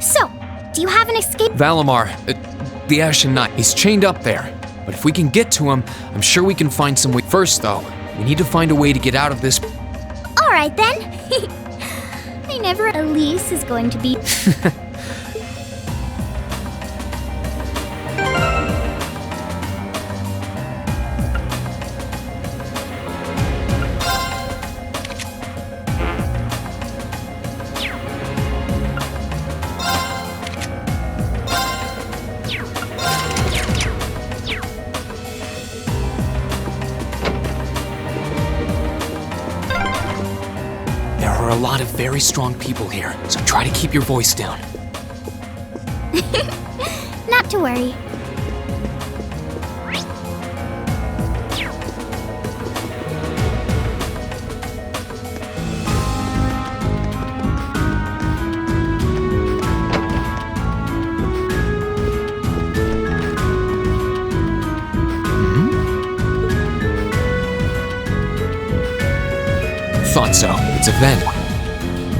So, do you have an escape? Valimar, the Ashen Knight, he's chained up there. But if we can get to him, I'm sure we can find some way. First, though, we need to find a way to get out of this. Alright then. I never. Elise is going to be. A lot of very strong people here, so try to keep your voice down. Not to worry. Thought so. It's a vent.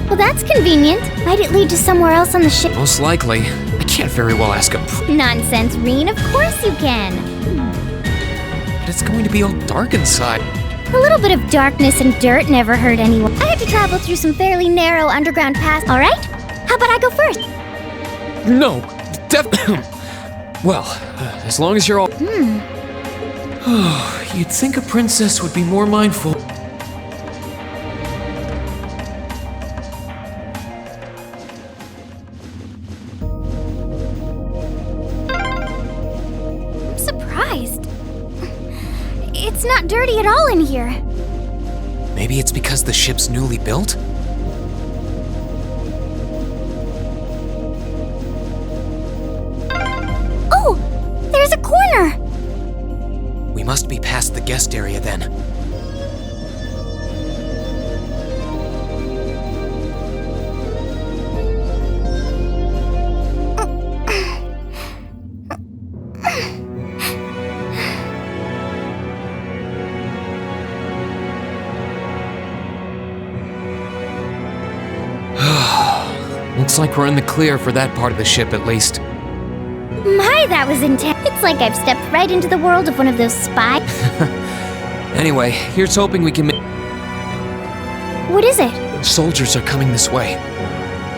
Well, that's convenient. Might it lead to somewhere else on the ship? Most likely. I can't very well ask him. Nonsense, Reen. Of course you can. But it's going to be all dark inside. A little bit of darkness and dirt never hurt anyone. I had to travel through some fairly narrow underground paths. All right? How about I go first? No. Well, as long as you're all... You'd think a princess would be more mindful. It's not dirty at all in here. Maybe it's because the ship's newly built? Oh! There's a corner! We must be past the guest area then. Looks like we're in the clear for that part of the ship, at least. My, that was intense. It's like I've stepped right into the world of one of those spies. Anyway, here's hoping we can What is it? Soldiers are coming this way.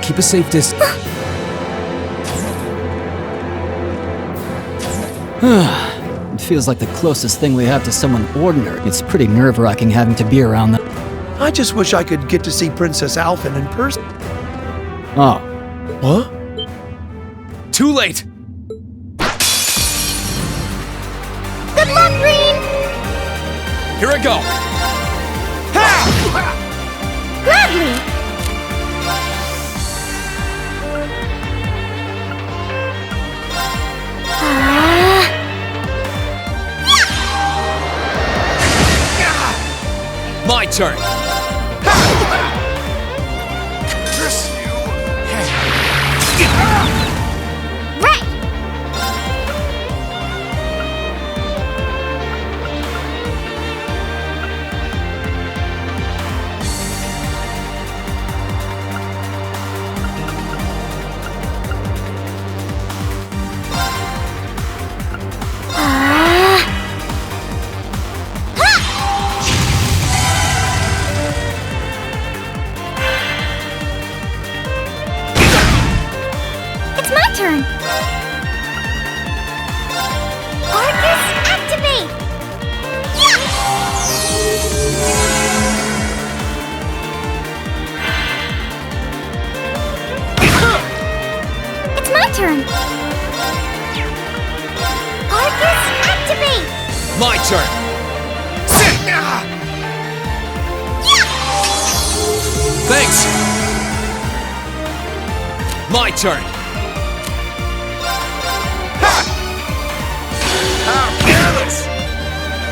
Keep a safe distance. It feels like the closest thing we have to someone ordinary. It's pretty nerve-wracking having to be around them. I just wish I could get to see Princess Alphen in person. Oh. What? Too late! Good luck, Green! Here I go! Gladly! My turn! Right! It's my turn! Arcus, activate! It's my turn! Arcus, activate! My turn! Thanks! My turn!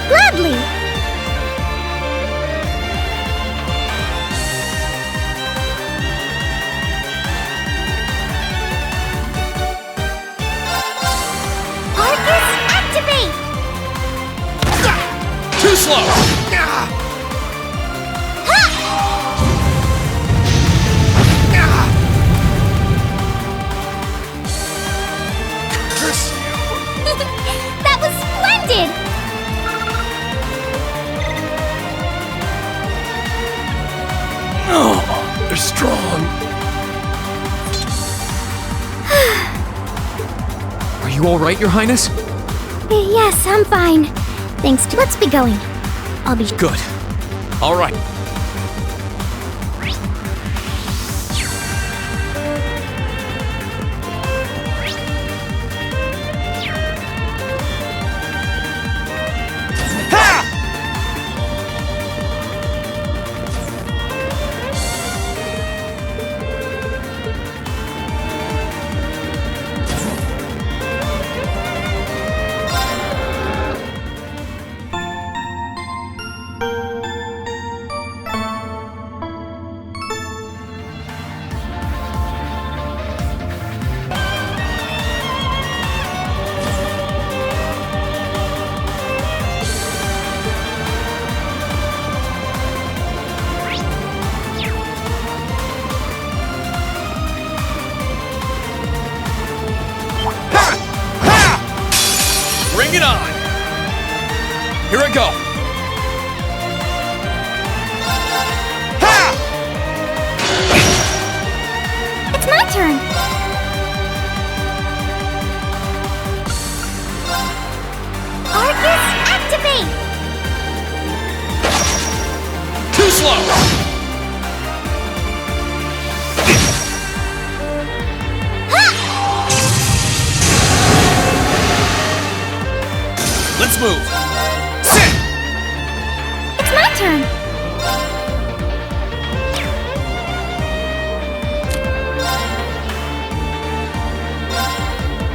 Gladly! Arcus, activate! Too slow! That was splendid! Oh, they're strong. Are you all right, Your Highness? Yes, I'm fine. Thanks to. Let's be going. I'll be. Good. All right. Bring it on! Here I go! It's my turn! Arcus, activate! Too slow! Let's move! Sit! It's my turn!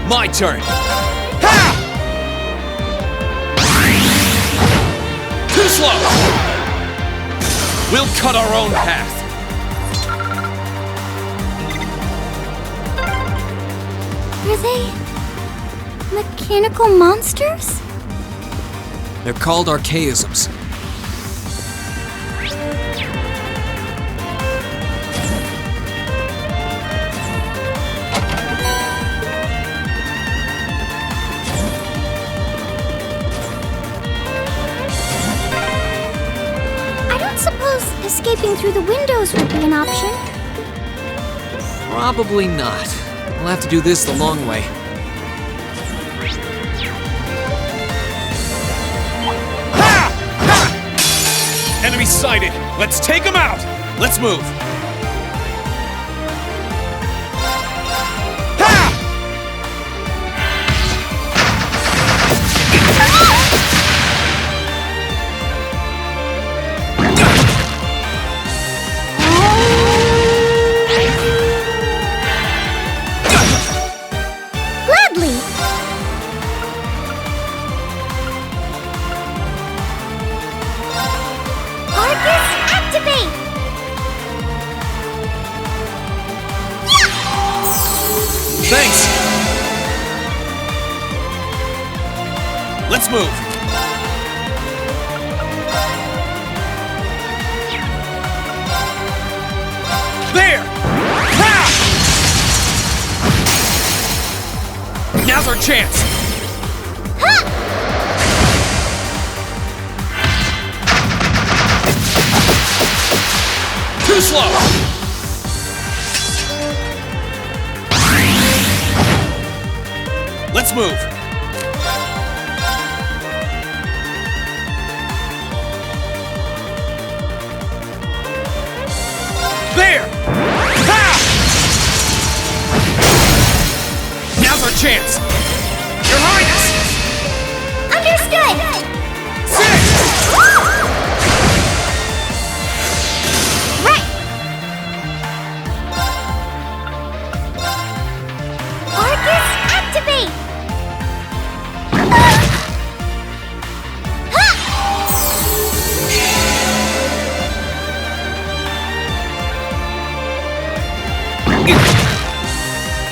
My turn! Too slow! We'll cut our own path! Are they mechanical monsters? They're called archaisms. I don't suppose escaping through the windows would be an option. Probably not. We'll have to do this the long way. Enemy sighted! Let's take him out! Let's move! Let's move. There! Ha! Now's our chance. Too slow! Let's move! There! Ha! Now's our chance! Your Highness! Understood! Sit! Right! Arcus, activate!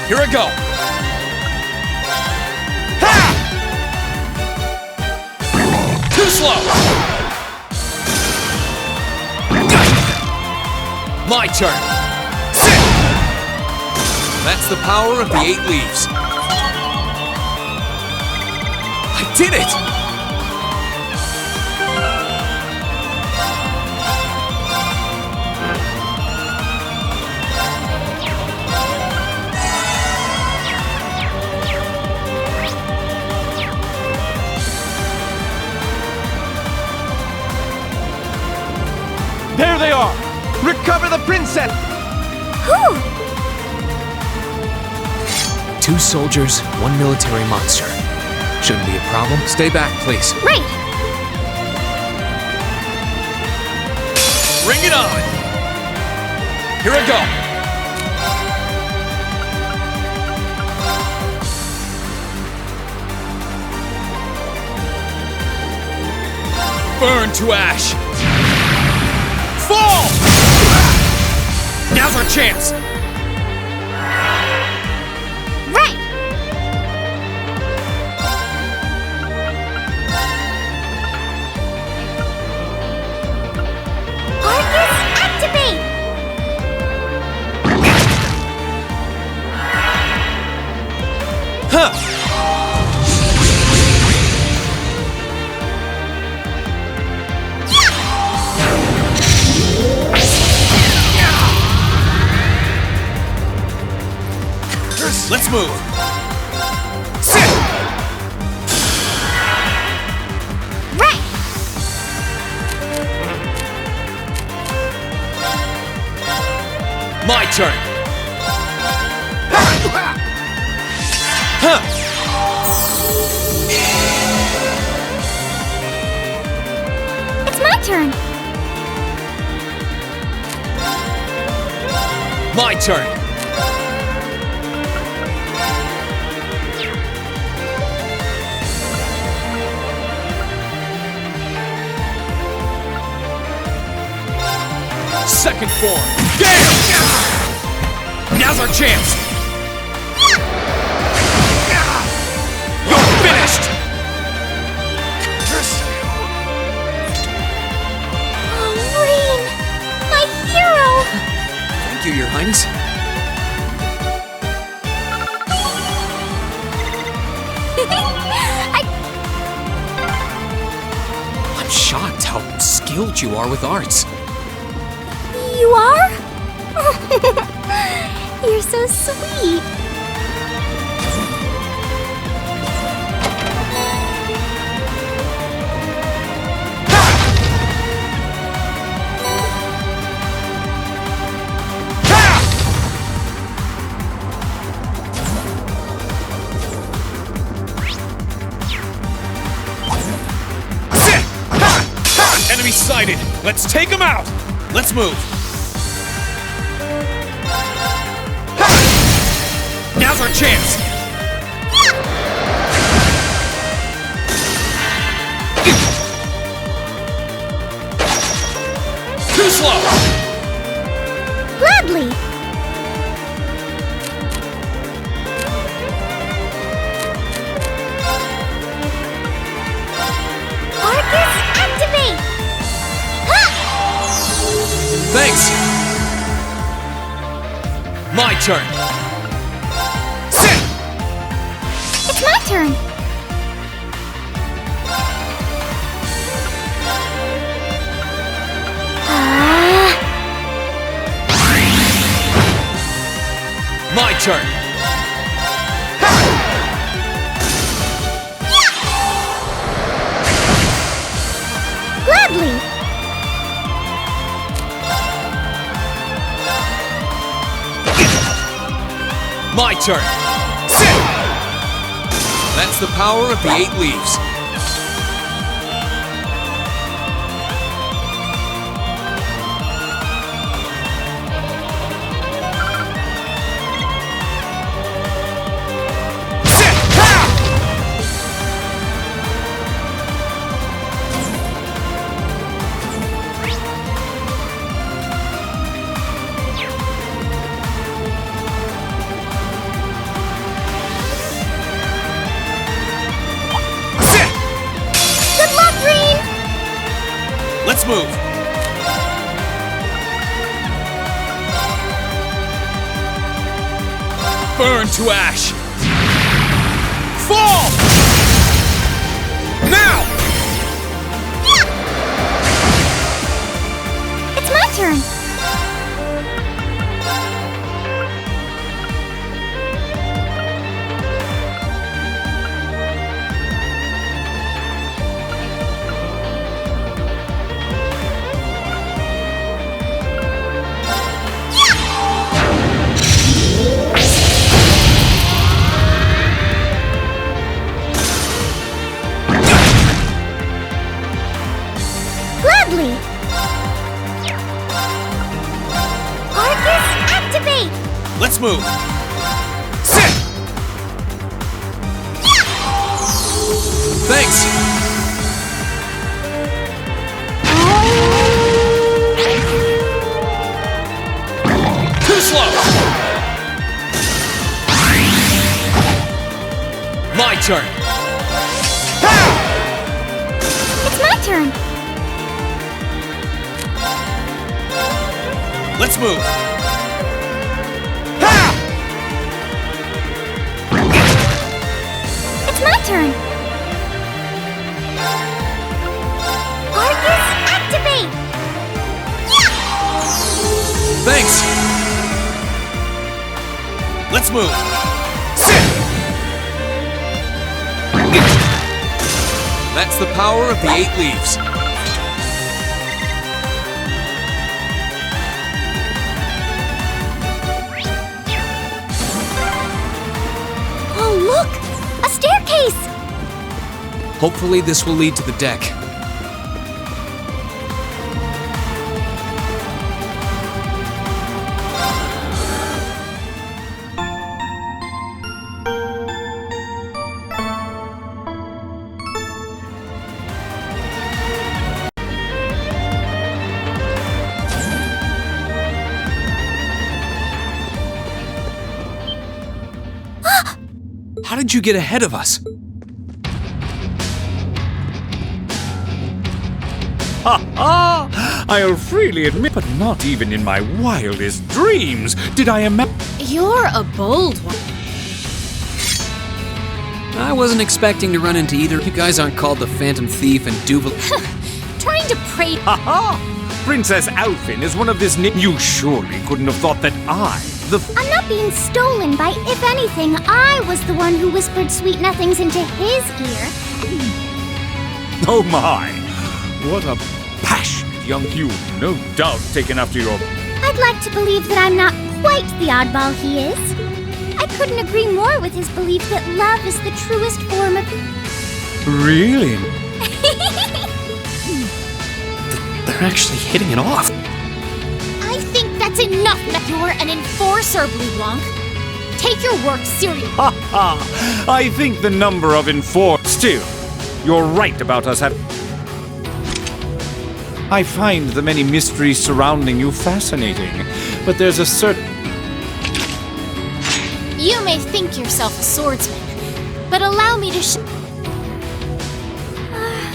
Here I go! Ha! Too slow! My turn! Sit! That's the power of the 8 leaves. I did it! There they are! Recover the princess! Whew! 2 soldiers, 1 military monster. Shouldn't be a problem. Stay back, please. Right! Bring it on! Here I go! Burn to ash! Fall! Now's our chance! Right! Arcus, activate! Huh! Let's move. Sit! Right! My turn. Huh! It's my turn! My turn. Second form. Damn! Now's our chance. You're finished. Oh, Reen! My hero! Thank you, Your Highness. I'm shocked how skilled you are with arts. You are? You're so sweet. Enemy sighted. Let's take him out. Let's move. Now's our chance! Too slow! Gladly! Thanks! My turn! Sit! It's my turn! My turn! Gladly! My turn! Sit! That's the power of the 8 leaves. Let's move! Burn to ash! Fall! Now! It's my turn! Let's move! Sit! Thanks! Too slow! My turn! It's my turn! Let's move! It's my turn! Arcus, activate! Thanks! Let's move! Sit! That's the power of the 8 leaves. Oh, look! A staircase! Hopefully this will lead to the deck. How did you get ahead of us? Ha! I'll freely admit, but not even in my wildest dreams did I imagine. You're a bold one. I wasn't expecting to run into either. You guys aren't called the Phantom Thief and Duval. Trying to pray. Ha! Princess Alfin is one of this You surely couldn't have thought that I'm not being stolen by, if anything, I was the one who whispered sweet nothings into his ear. Oh my! What a passionate young you, no doubt taken after your... I'd like to believe that I'm not quite the oddball he is. I couldn't agree more with his belief that love is the truest form of... Really? They're actually hitting it off. I think that's enough. You're an enforcer, Blue Blanc. Take your work seriously. Ha ha! I think the number of Still, you're right about us having... I find the many mysteries surrounding you fascinating, but there's a certain... You may think yourself a swordsman, but allow me to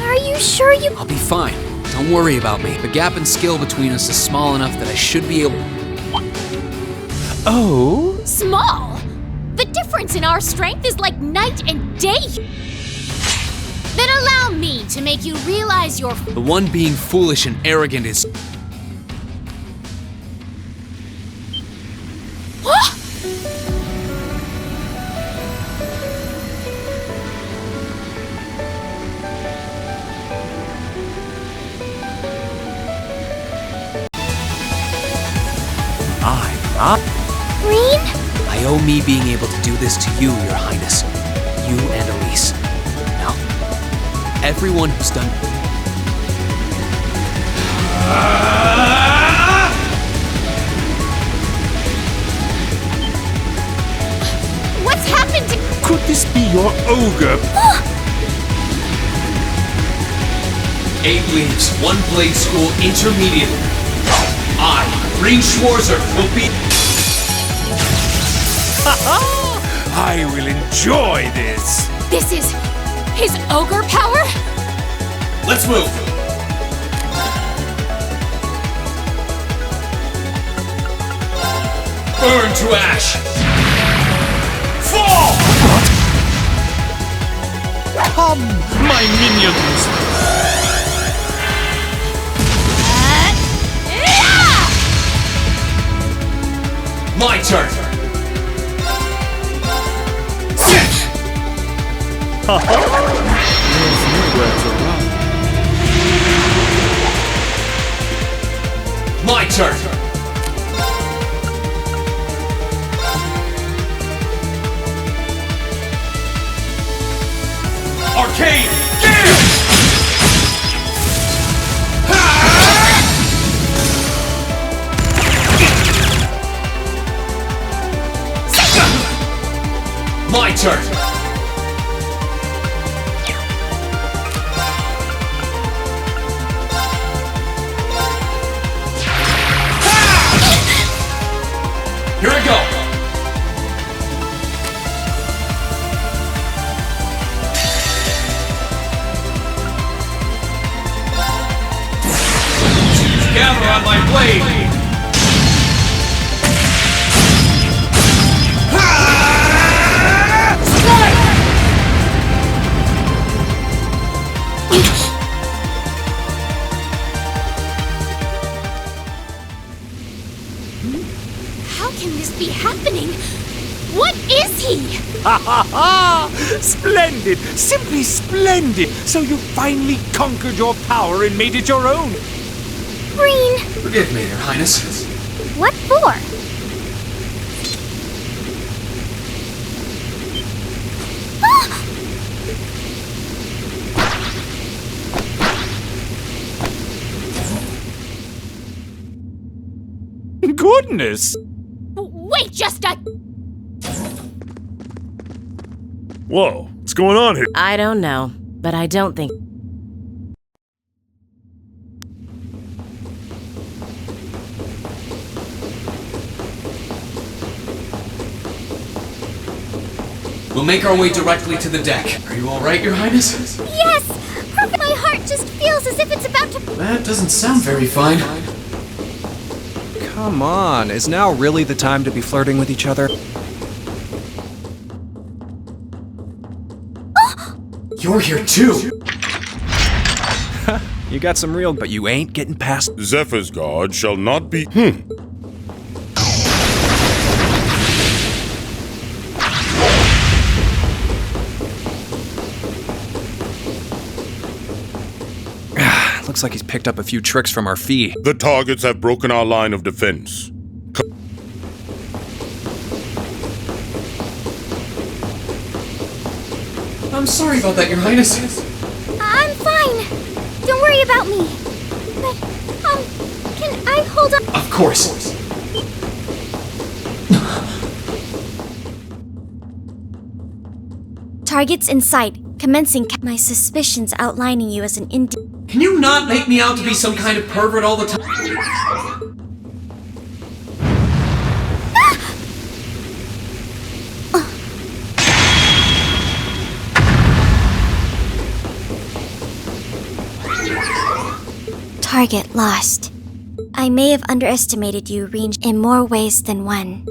Are you sure you... I'll be fine. Don't worry about me. The gap in skill between us is small enough that I should be able... Oh? Small? The difference in our strength is like night and day. Then allow me to make you realize your... The one being foolish and arrogant is... Reen? I owe me being able to do this to you, Your Highness. You and Elise. Now, everyone who's done... What's happened to... Could this be your ogre? 8 leaves, 1 blade school intermediate. I, Rин Schwartzer, will be... I will enjoy this. This is... his ogre power? Let's move. Burn to ash. Fall! Come, my minions. My turn. My turn. Arcane Gear! My turn. Here I go! Gather on my blade! How can this be happening? What is he? Ha ha ha! Splendid! Simply splendid! So you finally conquered your power and made it your own! Reen! Forgive me, Your Highness. What for? Goodness! Wait just a... Whoa, what's going on here? I don't know, but I don't think... We'll make our way directly to the deck. Are you all right, Your Highness? Yes! Perfect! My heart just feels as if it's about to... That doesn't sound very fine. Come on, is now really the time to be flirting with each other? You're here too! You got some real, but you ain't getting past... Zephyr's guard shall not be... Looks like he's picked up a few tricks from our fee. The targets have broken our line of defense. I'm sorry about that, Your Highness. I'm fine. Don't worry about me. But, can I hold on? Of course. Targets in sight. Commencing my suspicions outlining you as an Can you not make me out to be some kind of pervert all the time? target lost. I may have underestimated you, Reen, in more ways than one.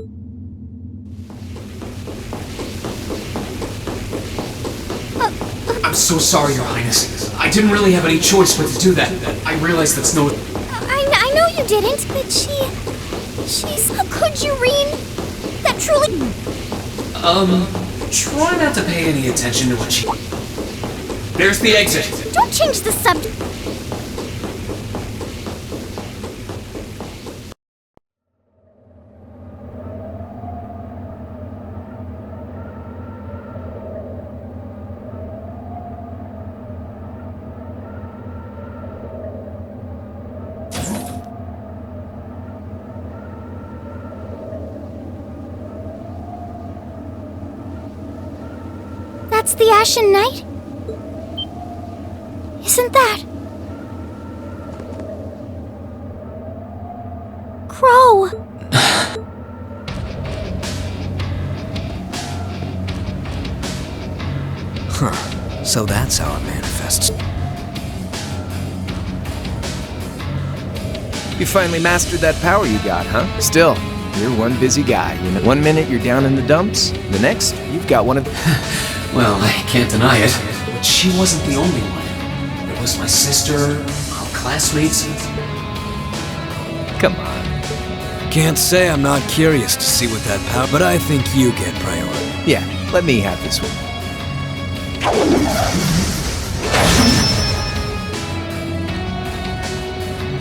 I'm so sorry, Your Highness. I didn't really have any choice but to do that. I realized that's no... I know you didn't, but she's... How could you, Reen? That truly... Try not to pay any attention to what she... There's the exit. Don't change the subject. That's the Ashen Knight? Isn't that... Crow? Huh. So that's how it manifests. You finally mastered that power you got, huh? Still, you're one busy guy. You know, 1 minute you're down in the dumps, the next you've got one of Well, I can't deny it, but she wasn't the only one. There was my sister, our classmates. Come on. Can't say I'm not curious to see what that power, but I think you get priority. Yeah, let me have this one.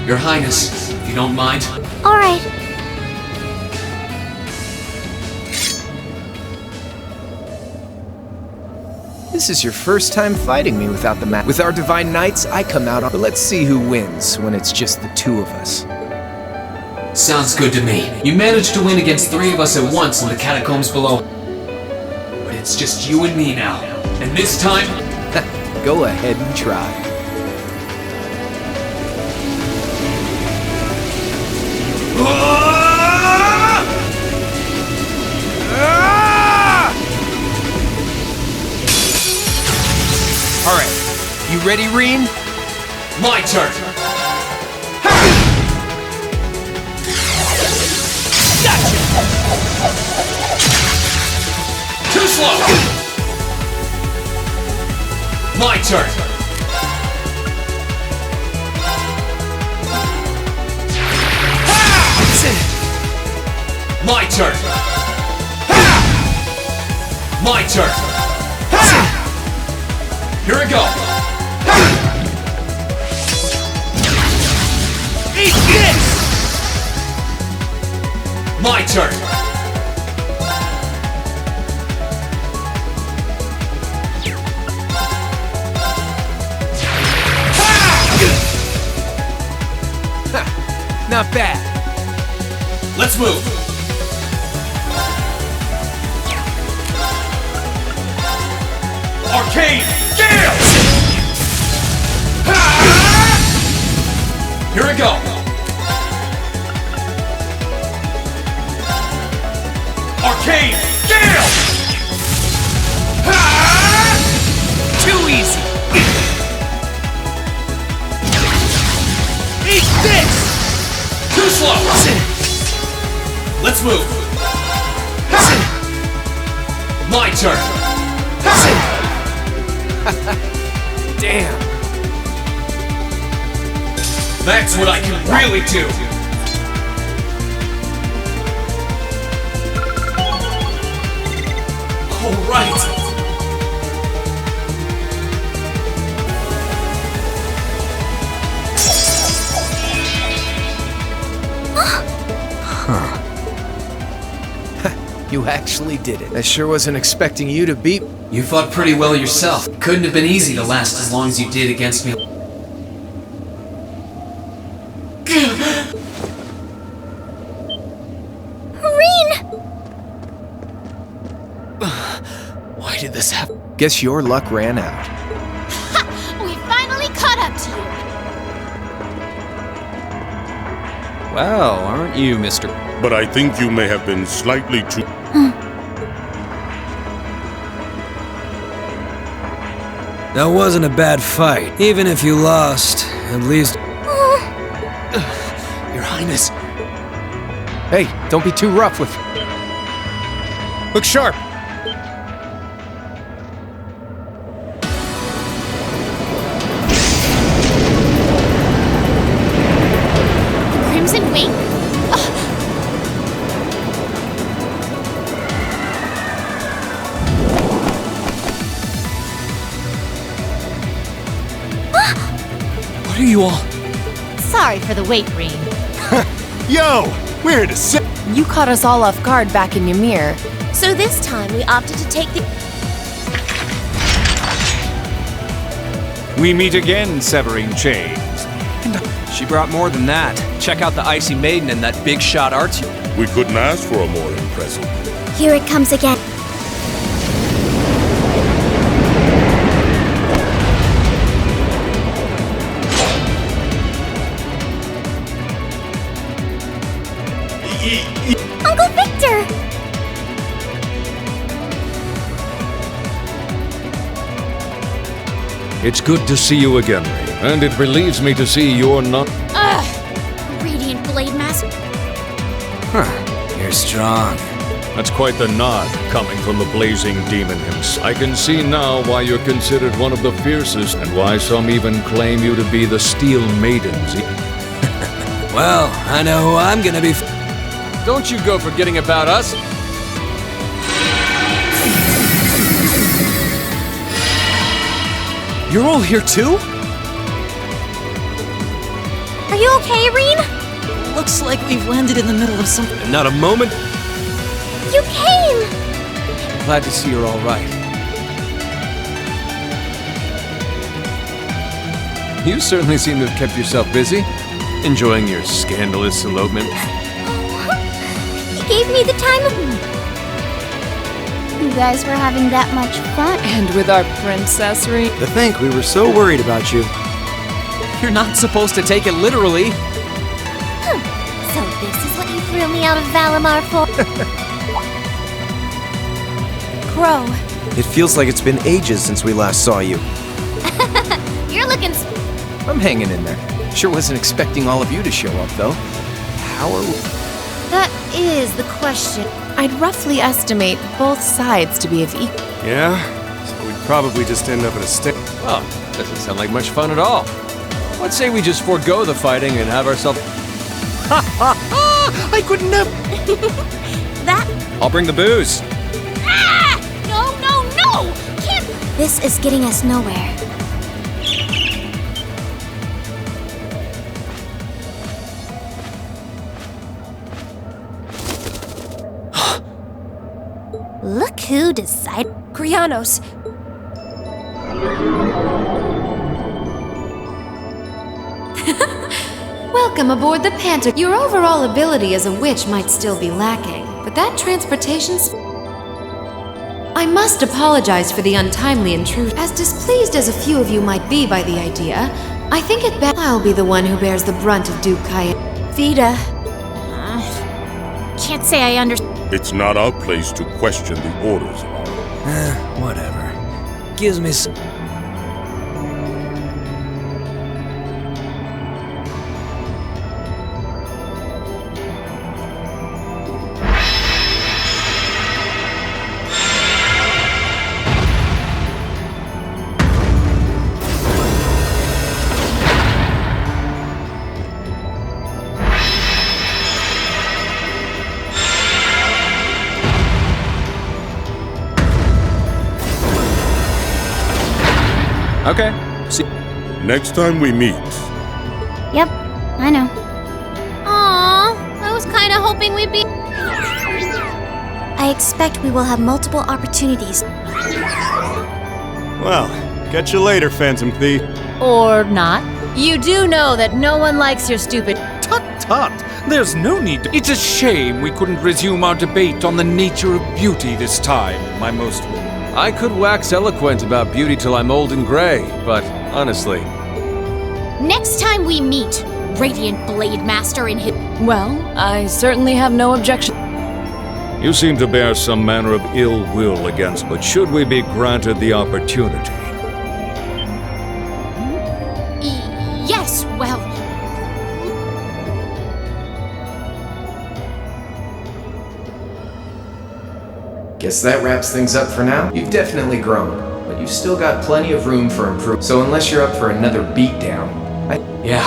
Your Highness, if you don't mind. All right. This is your first time fighting me without the map. With our divine knights, I come out on... But let's see who wins when it's just the two of us. Sounds good to me. You managed to win against 3 of us at once in the catacombs below. But it's just you and me now. And this time... Go ahead and try. Alright, you ready, Reen? My turn! Gotcha! Too slow! My turn! My turn! My turn! Here we go! Eat this! My turn! Not bad. Let's move! Arcane Gale! Here we go! Arcane Gale! Too easy! Eat this! Too slow! Let's move! My turn! Damn! That's what I can really do! All right! You actually did it. I sure wasn't expecting you to beat... You fought pretty well yourself. Couldn't have been easy to last as long as you did against me. Reen! Why did this happen? Guess your luck ran out. Ha! We finally caught up to you! Well, aren't you, Mr. But I think you may have been slightly too... That wasn't a bad fight. Even if you lost, at least... Your Highness. Hey, don't be too rough with... Look sharp! Crimson Wing? What are you all? Sorry for the wait, Reen. Yo! We're to sit. You caught us all off guard back in Imir. So this time we opted to take the... We meet again, severing chains. She brought more than that. Check out the Icy Maiden and that big shot arts. We couldn't ask for a more impressive. Here it comes again. Uncle Victor! It's good to see you again, Ray, and it relieves me to see you're not... Ugh! Radiant Blade Master. Huh. You're strong. That's quite the nod, coming from the blazing demon himself. I can see now why you're considered one of the fiercest, and why some even claim you to be the Steel Maidens. Well, I know who I'm gonna be. Don't you go forgetting about us. You're all here too? Are you okay, Reen? Looks like we've landed in the middle of something. Not a moment. You came! Glad to see you're all right. You certainly seem to have kept yourself busy, enjoying your scandalous elopement. He gave me the time of... You guys were having that much fun. And with our princess, Reen. To think we were so worried about you. You're not supposed to take it literally. So this is what you threw me out of Valimar for? Crow. It feels like it's been ages since we last saw you. You're looking... I'm hanging in there. Sure wasn't expecting all of you to show up, though. How are we... That is the question. I'd roughly estimate both sides to be of equal. Yeah? So we'd probably just end up in a state. Oh, doesn't sound like much fun at all. Let's say we just forego the fighting and have ourselves... Ha ha ha! I couldn't have... That... I'll bring the booze. Ah! No, no, no! Can't... This is getting us nowhere. Look who decided... Krianos! Welcome aboard the Panther. Your overall ability as a witch might still be lacking, but that transportation's... I must apologize for the untimely intrusion. As displeased as a few of you might be by the idea, I think it best I'll be the one who bears the brunt of Duke Cayenne. Vida. Can't say I understand. It's not our place to question the orders. Whatever. Gives me some... Okay. See. Next time we meet. Yep, I know. Aww, I was kind of hoping we'd be... I expect we will have multiple opportunities. Well, catch you later, Phantom Thief. Or not. You do know that no one likes your stupid... Tut tut! There's no need to... It's a shame we couldn't resume our debate on the nature of beauty this time, my most... I could wax eloquent about beauty till I'm old and gray, but honestly... Next time we meet, Radiant Blade Master in his... Well, I certainly have no objection. You seem to bear some manner of ill will against, but should we be granted the opportunity? Yes, well... Guess that wraps things up for now. You've definitely grown, but you've still got plenty of room for improvement. So unless you're up for another beatdown, Yeah,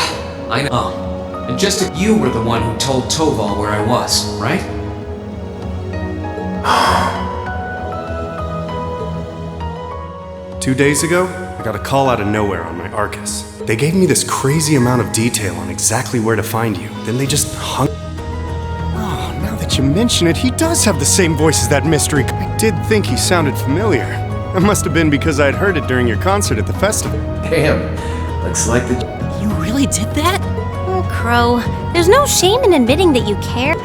I know. And just if you were the one who told Topval where I was, right? 2 days ago, I got a call out of nowhere on my Arcus. They gave me this crazy amount of detail on exactly where to find you. Then they just hung... Oh, now that you mention it, he does have the same voice as that mystery. I did think he sounded familiar. That must have been because I'd heard it during your concert at the festival. Damn, looks like the... You really did that? Oh, Crow, there's no shame in admitting that you care.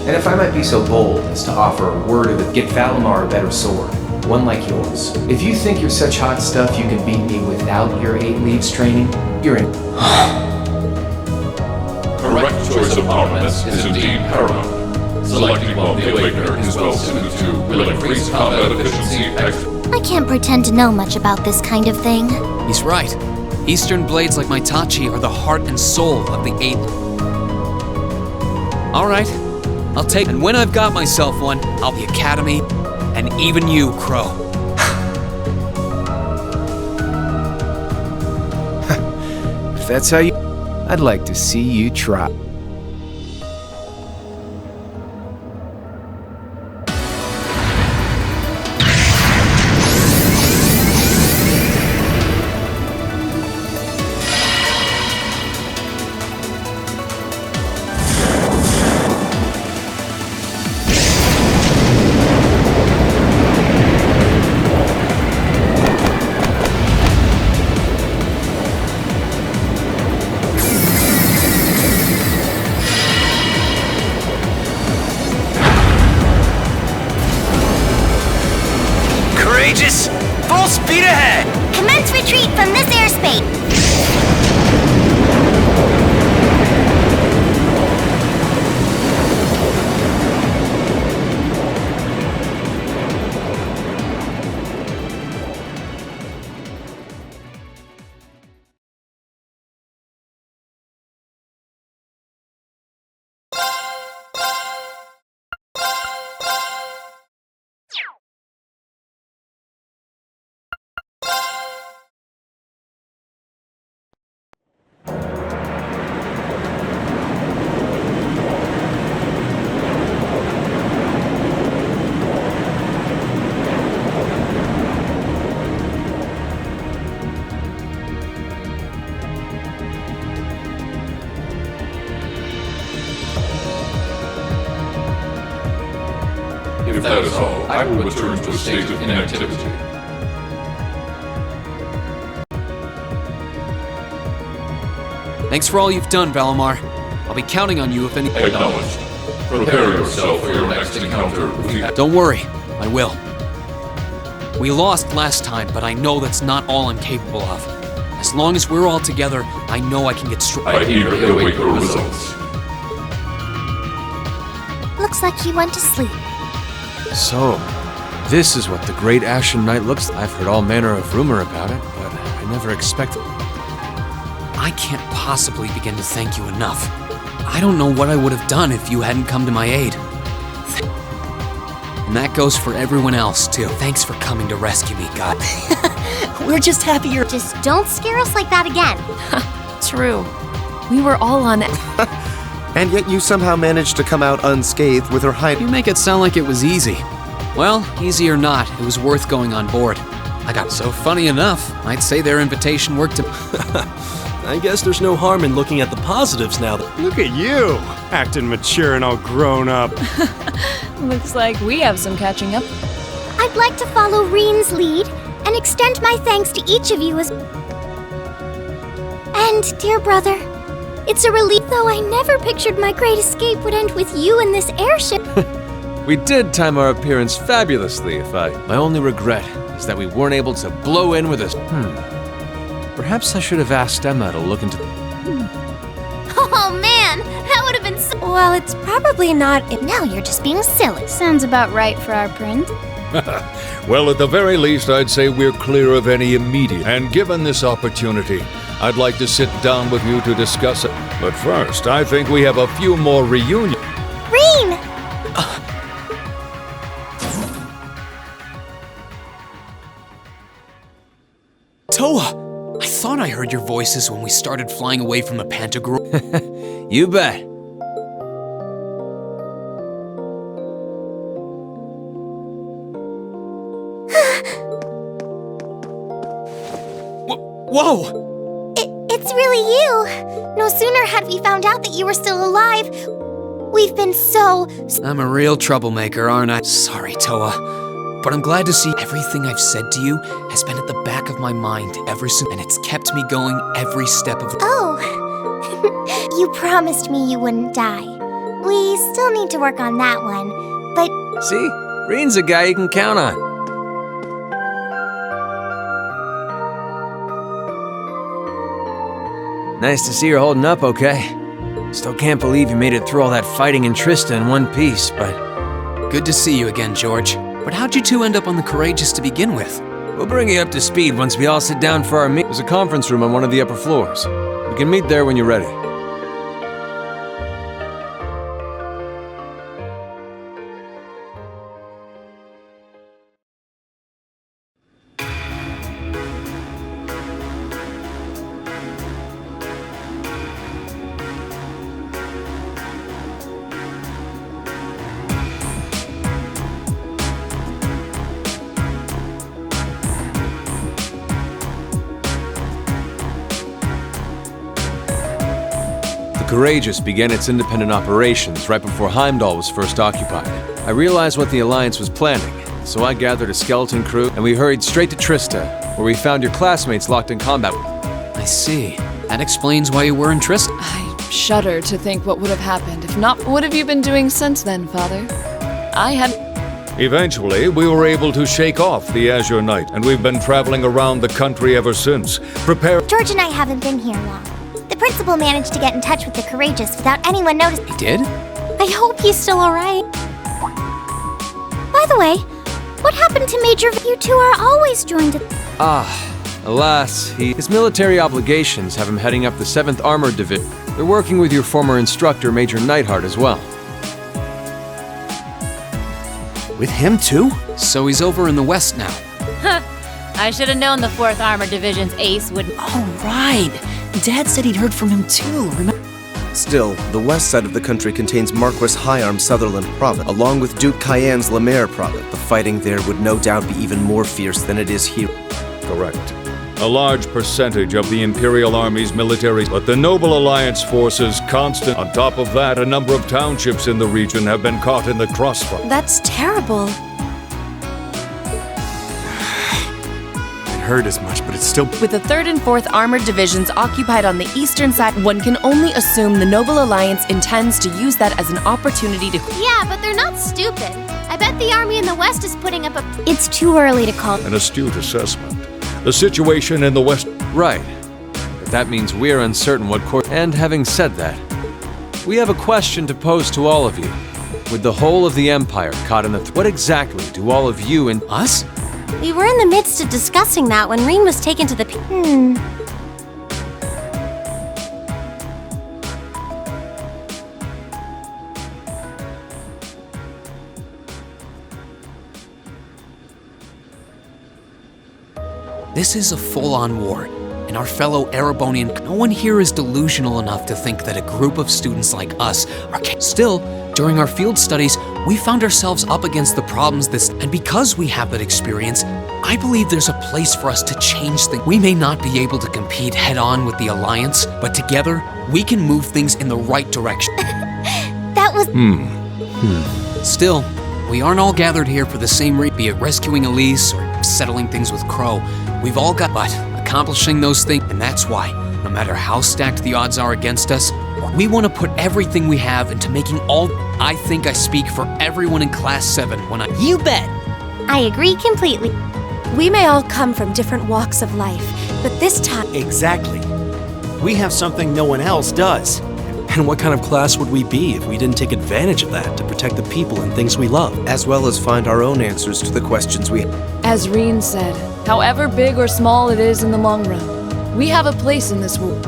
And if I might be so bold as to offer a word of it, get Valimar a better sword, one like yours. If you think you're such hot stuff you can beat me without your 8 leaves training, you're in. Correct choice of armaments is indeed paramount. Selecting one the Awakener is well suited to will increase combat efficiency. I can't pretend to know much about this kind of thing. He's right. Eastern blades like my Tachi are the heart and soul of the 8th. Alright, I'll take, and when I've got myself one, I'll be Academy, and even you, Crow. If that's how you... I'd like to see you try. Full speed ahead! Commence retreat from this airspace! If that is all, I will return to a state of inactivity. Thanks for all you've done, Valimar. I'll be counting on you if any... Acknowledged. Prepare yourself for your next encounter with the... Don't worry, I will. We lost last time, but I know that's not all I'm capable of. As long as we're all together, I know I can get strong. I eagerly await your results. Looks like he went to sleep. So, this is what the Great Ashen Night looks like. I've heard all manner of rumor about it, but I never expected... I can't possibly begin to thank you enough. I don't know what I would have done if you hadn't come to my aid. And that goes for everyone else, too. Thanks for coming to rescue me, God. We're just happy you're... Just don't scare us like that again. True. We were all on it. And yet you somehow managed to come out unscathed with her hide. You make it sound like it was easy. Well, easy or not, it was worth going on board. I got so funny enough, I'd say their invitation worked to... I guess there's no harm in looking at the positives now. Look at you, acting mature and all grown up. Looks like we have some catching up. I'd like to follow Rin's lead and extend my thanks to each of you as... And, dear brother, it's a relief, though I never pictured my great escape would end with you in this airship. We did time our appearance fabulously, My only regret is that we weren't able to blow in with us. Perhaps I should have asked Emma to look into... Oh man, that would have been so... Well, it's probably not... Now you're just being silly. Sounds about right for our prince. Well, at the very least, I'd say we're clear of any immediate. And given this opportunity, I'd like to sit down with you to discuss it. But first, I think we have a few more reunions. Rin! Toa! I thought I heard your voices when we started flying away from the Pantagruel. You bet. Whoa! It's really you! No sooner had we found out that you were still alive. We've been so... I'm a real troublemaker, aren't I? Sorry, Toa. But I'm glad to see everything I've said to you has been at the back of my mind ever since, and it's kept me going every step of the... Oh! You promised me you wouldn't die. We still need to work on that one, but... See? Rin's a guy you can count on. Nice to see you're holding up okay. Still can't believe you made it through all that fighting in Tristan in one piece, but... Good to see you again, George. But how'd you two end up on the Courageous to begin with? We'll bring you up to speed once we all sit down for our meet. There's a conference room on one of the upper floors. We can meet there when you're ready. The Courageous began its independent operations right before Heimdall was first occupied. I realized what the Alliance was planning, so I gathered a skeleton crew and we hurried straight to Trista, where we found your classmates locked in combat. I see. That explains why you were in Trista. I shudder to think what would have happened. If not, what have you been doing since then, Father? I had... Eventually, we were able to shake off the Azure Night, and we've been traveling around the country ever since. George and I haven't been here long. The principal managed to get in touch with the Courageous without anyone noticing. He did? I hope he's still alright. By the way, what happened to Major V? You two are always joined at... Alas, his military obligations have him heading up the 7th Armored Division. They're working with your former instructor, Major Neidhart, as well. With him too? So he's over in the west now. Huh. I should have known the 4th Armored Division's ace would... Oh, right. Dad said he'd heard from him too, remember? Still, the west side of the country contains Marquis Hyarm Sutherland Province, along with Duke Cayenne's Lemaire Province. The fighting there would no doubt be even more fierce than it is here. Correct. A large percentage of the Imperial Army's military, but the Noble Alliance forces constant. On top of that, a number of townships in the region have been caught in the crossfire. That's terrible. Heard as much, but it's still... With the 3rd and 4th Armored Divisions occupied on the eastern side, one can only assume the Noble Alliance intends to use that as an opportunity to... Yeah, but they're not stupid. I bet the army in the west is putting up a... It's too early to call... An astute assessment. The situation in the west... Right. But that means we're uncertain what course... And having said that, we have a question to pose to all of you. With the whole of the Empire caught in the... What exactly do all of you and... Us? We were in the midst of discussing that when Rin was taken to the... This is a full-on war, and our fellow Erebonian... No one here is delusional enough to think that a group of students like us are... Still, during our field studies, we found ourselves up against the problems this... And because we have that experience, I believe there's a place for us to change things. We may not be able to compete head-on with the Alliance, but together, we can move things in the right direction. That was... Still, we aren't all gathered here for the same reason, be it rescuing Elise or settling things with Crow. We've all got... But accomplishing those things, and that's why, no matter how stacked the odds are against us, we want to put everything we have into making all... I think I speak for everyone in Class 7 when I... You bet! I agree completely. We may all come from different walks of life, but this time... Exactly. We have something no one else does. And what kind of class would we be if we didn't take advantage of that to protect the people and things we love? As well as find our own answers to the questions we... As Rin said, however big or small it is in the long run, we have a place in this world.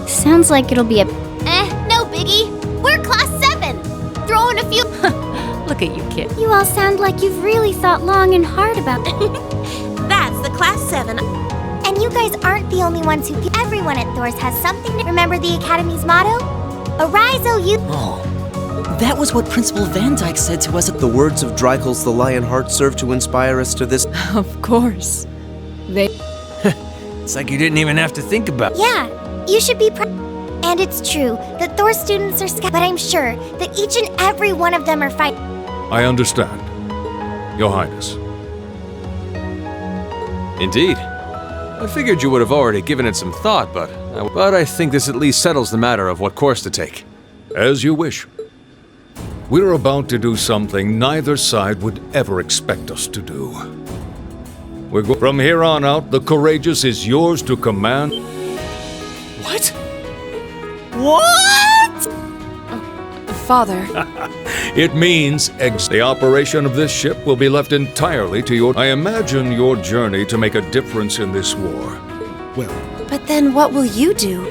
Sounds like it'll be a No biggie. We're class 7. Throw in a few. Look at you, kid. You all sound like you've really thought long and hard about That's the class 7. And you guys aren't the only ones who... Everyone at Thor's has something to... Remember the Academy's motto? Arise, O you... Oh, that was what Principal Van Dyke said to us at... The words of Drykel's the Lionheart serve to inspire us to this... Of course. They... It's like you didn't even have to think about it. Yeah, you should be proud. And it's true that Thor's students are but I'm sure that each and every one of them are fighting. I understand, Your Highness. Indeed. I figured you would have already given it some thought, but I think this at least settles the matter of what course to take. As you wish. We're about to do something neither side would ever expect us to do. From here on out, the Courageous is yours to command. What? What? Father. It means the operation of this ship will be left entirely to your... I imagine your journey to make a difference in this war. Well... But then what will you do?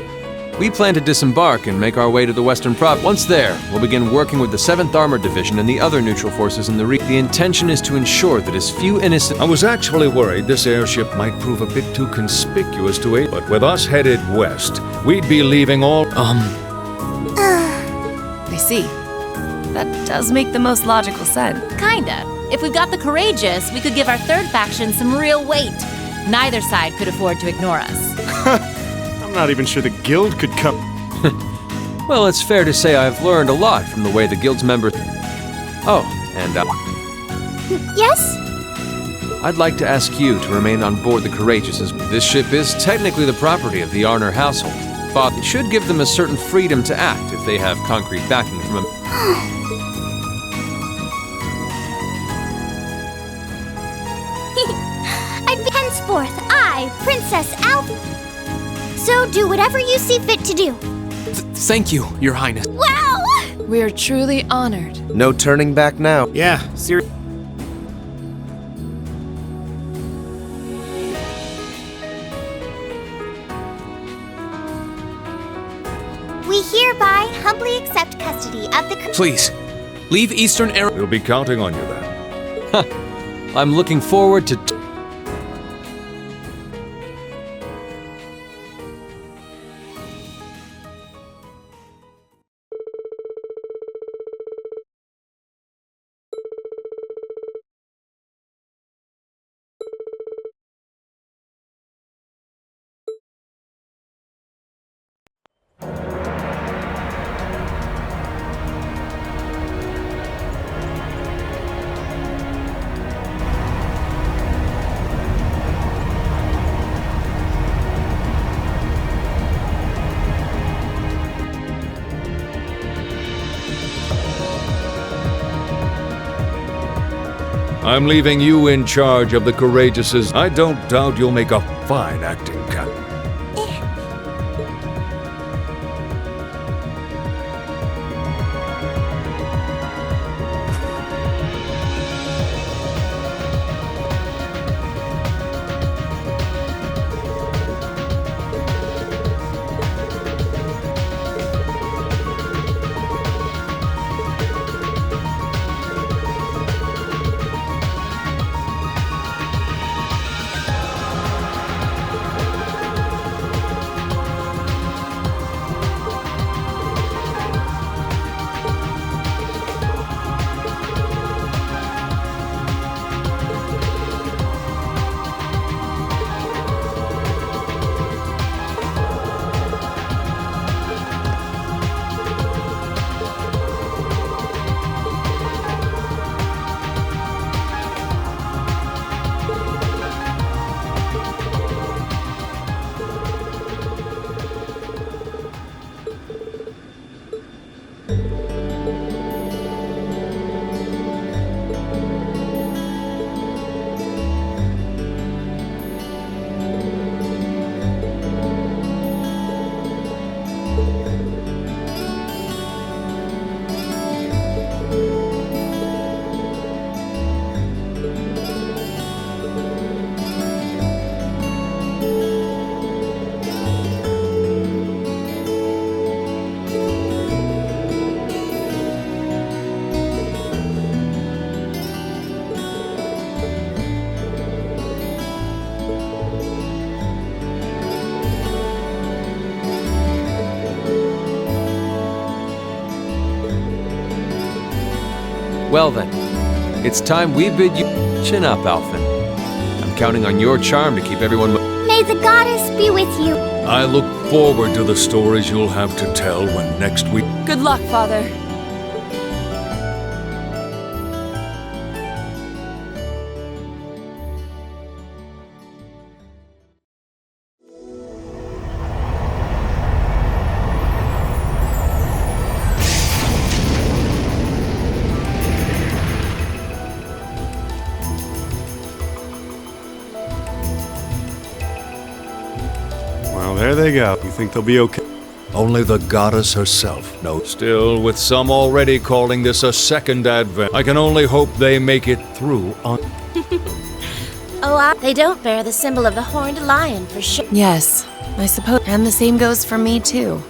We plan to disembark and make our way to the Western Province. Once there, we'll begin working with the 7th Armored Division and the other neutral forces in the region. The intention is to ensure that as few innocent... I was actually worried this airship might prove a bit too conspicuous to aid, but with us headed west, we'd be leaving all... I see. That does make the most logical sense. Kinda. If we've got the Courageous, we could give our third faction some real weight. Neither side could afford to ignore us. I'm not even sure the guild could come. Well, it's fair to say I've learned a lot from the way the guild's members... Oh, and Yes? I'd like to ask you to remain on board the Courageous, as this ship is technically the property of the Arner household. It should give them a certain freedom to act if they have concrete backing from a... Henceforth, I, Princess Alf... So do whatever you see fit to do. Thank you, Your Highness. Wow! We are truly honored. No turning back now. Yeah, seriously. We hereby humbly accept custody of the... Please, leave Eastern Air... We'll be counting on you then. I'm looking forward to... I'm leaving you in charge of the Courageouses. I don't doubt you'll make a fine acting captain. Well then, it's time we bid you chin up, Alphen. I'm counting on your charm to keep everyone... May the goddess be with you. I look forward to the stories you'll have to tell when next week... Good luck, Father. Well, there they go. You think they'll be okay? Only the goddess herself knows. Still, with some already calling this a second advent, I can only hope they make it through on... They don't bear the symbol of the horned lion for sure. Yes, I suppose. And the same goes for me, too.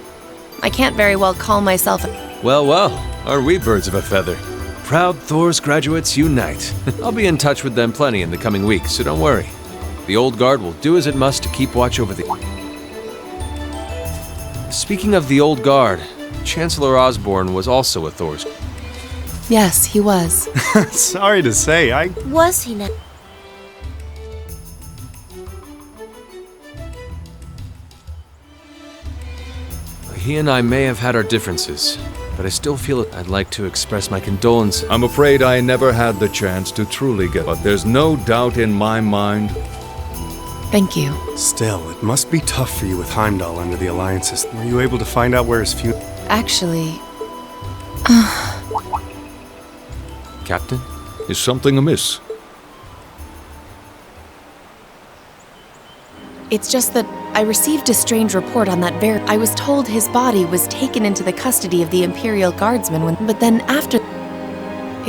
I can't very well call myself a... Well, well, are we birds of a feather? Proud Thor's graduates unite. I'll be in touch with them plenty in the coming weeks, so don't worry. The old guard will do as it must to keep watch over the... Speaking of the old guard, Chancellor Osborne was also a Thor's... Yes, he was. Sorry to say, Was he not? He and I may have had our differences, but I still feel I'd like to express my condolences. I'm afraid I never had the chance to truly get... But there's no doubt in my mind... Thank you. Still, it must be tough for you with Heimdall under the alliances. Were you able to find out where his funeral... Actually... Captain? Is something amiss? It's just that I received a strange report on that I was told his body was taken into the custody of the Imperial Guardsmen but then after...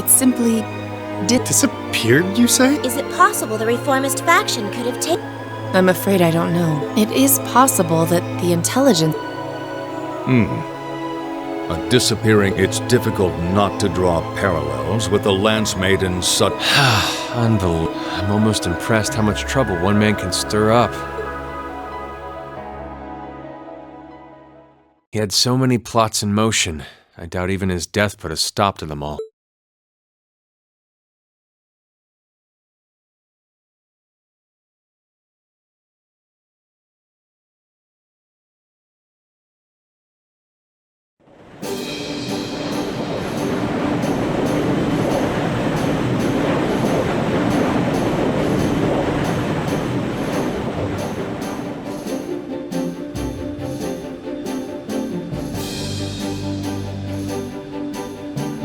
It simply... Disappeared, you say? Is it possible the reformist faction could have taken... I'm afraid I don't know. It is possible that the intelligence... A disappearing... It's difficult not to draw parallels with the Lance Maiden's such... Unbelievable. I'm almost impressed how much trouble one man can stir up. He had so many plots in motion, I doubt even his death put a stop to them all.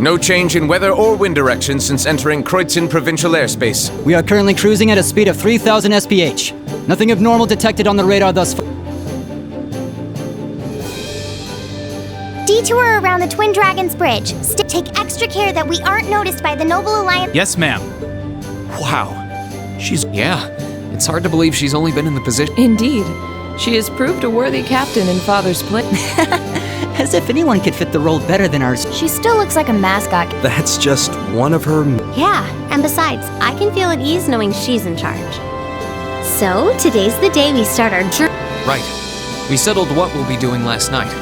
No change in weather or wind direction since entering Kreutzen provincial airspace. We are currently cruising at a speed of 3,000 SPH. Nothing abnormal detected on the radar thus far. Detour around the Twin Dragons Bridge. Take extra care that we aren't noticed by the Noble Alliance. Yes, ma'am. Wow. Yeah. It's hard to believe she's only been in the position. Indeed. She has proved a worthy captain in Father's place. As if anyone could fit the role better than ours. She still looks like a mascot. That's just one of her... Yeah, and besides, I can feel at ease knowing she's in charge. So, today's the day we start our journey. Right. We settled what we'll be doing last night.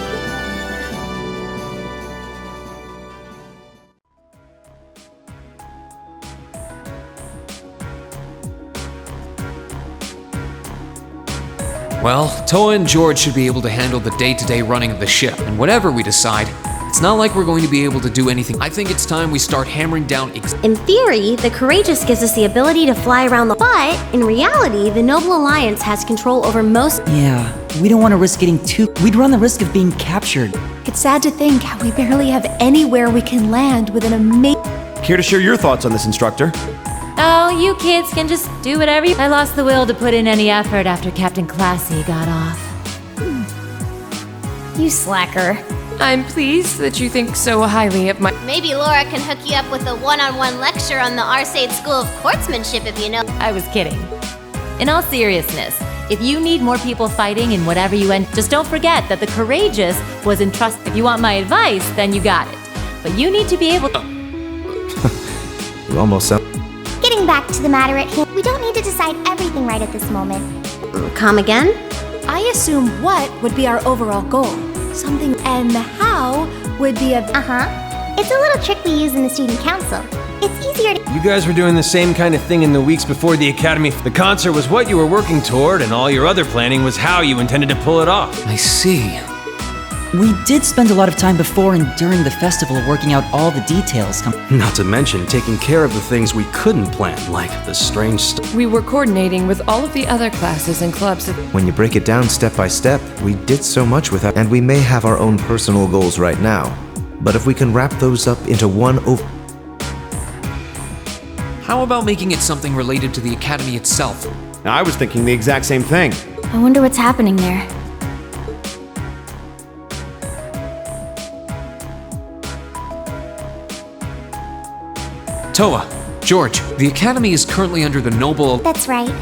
Well, Toa and George should be able to handle the day-to-day running of the ship, and whatever we decide, it's not like we're going to be able to do anything. I think it's time we start hammering down In theory, the Courageous gives us the ability to fly around the... But, in reality, the Noble Alliance has control over most... Yeah, we don't want to risk getting too... We'd run the risk of being captured. It's sad to think how we barely have anywhere we can land with an amazing... Care to share your thoughts on this, instructor? Oh, you kids can just do whatever you... I lost the will to put in any effort after Captain Classy got off. You slacker. I'm pleased that you think so highly of my... Maybe Laura can hook you up with a one-on-one lecture on the Arcade School of Courtsmanship if you know... I was kidding. In all seriousness, if you need more people fighting in whatever you end, just don't forget that the Courageous was entrusted. If you want my advice, then you got it. But you need to be able to... You almost sound... Getting back to the matter at hand, we don't need to decide everything right at this moment. Come again? I assume what would be our overall goal. Something, and the how would be a... It's a little trick we use in the student council. It's easier to— You guys were doing the same kind of thing in the weeks before the academy. The concert was what you were working toward, and all your other planning was how you intended to pull it off. I see. We did spend a lot of time before and during the festival working out all the details. Not to mention taking care of the things we couldn't plan, like the strange stuff. We were coordinating with all of the other classes and clubs. When you break it down step by step, we did so much with that, and we may have our own personal goals right now. But if we can wrap those up into one How about making it something related to the academy itself? Now, I was thinking the exact same thing. I wonder what's happening there. Toa, George, the academy is currently under the noble... That's right.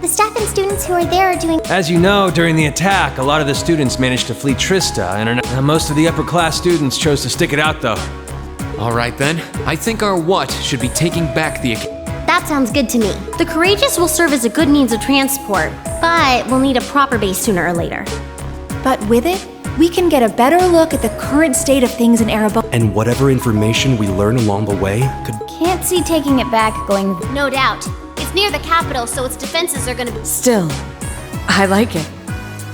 The staff and students who are there are doing— As you know, during the attack, a lot of the students managed to flee Trista, and most of the upper class students chose to stick it out, though. All right then, I think our what should be taking back the... That sounds good to me. The Courageous will serve as a good means of transport, but we'll need a proper base sooner or later. But with it, we can get a better look at the current state of things in Erebor. And whatever information we learn along the way could... Can't see taking it back going— No doubt. It's near the capital, so its defenses are gonna be— Still, I like it.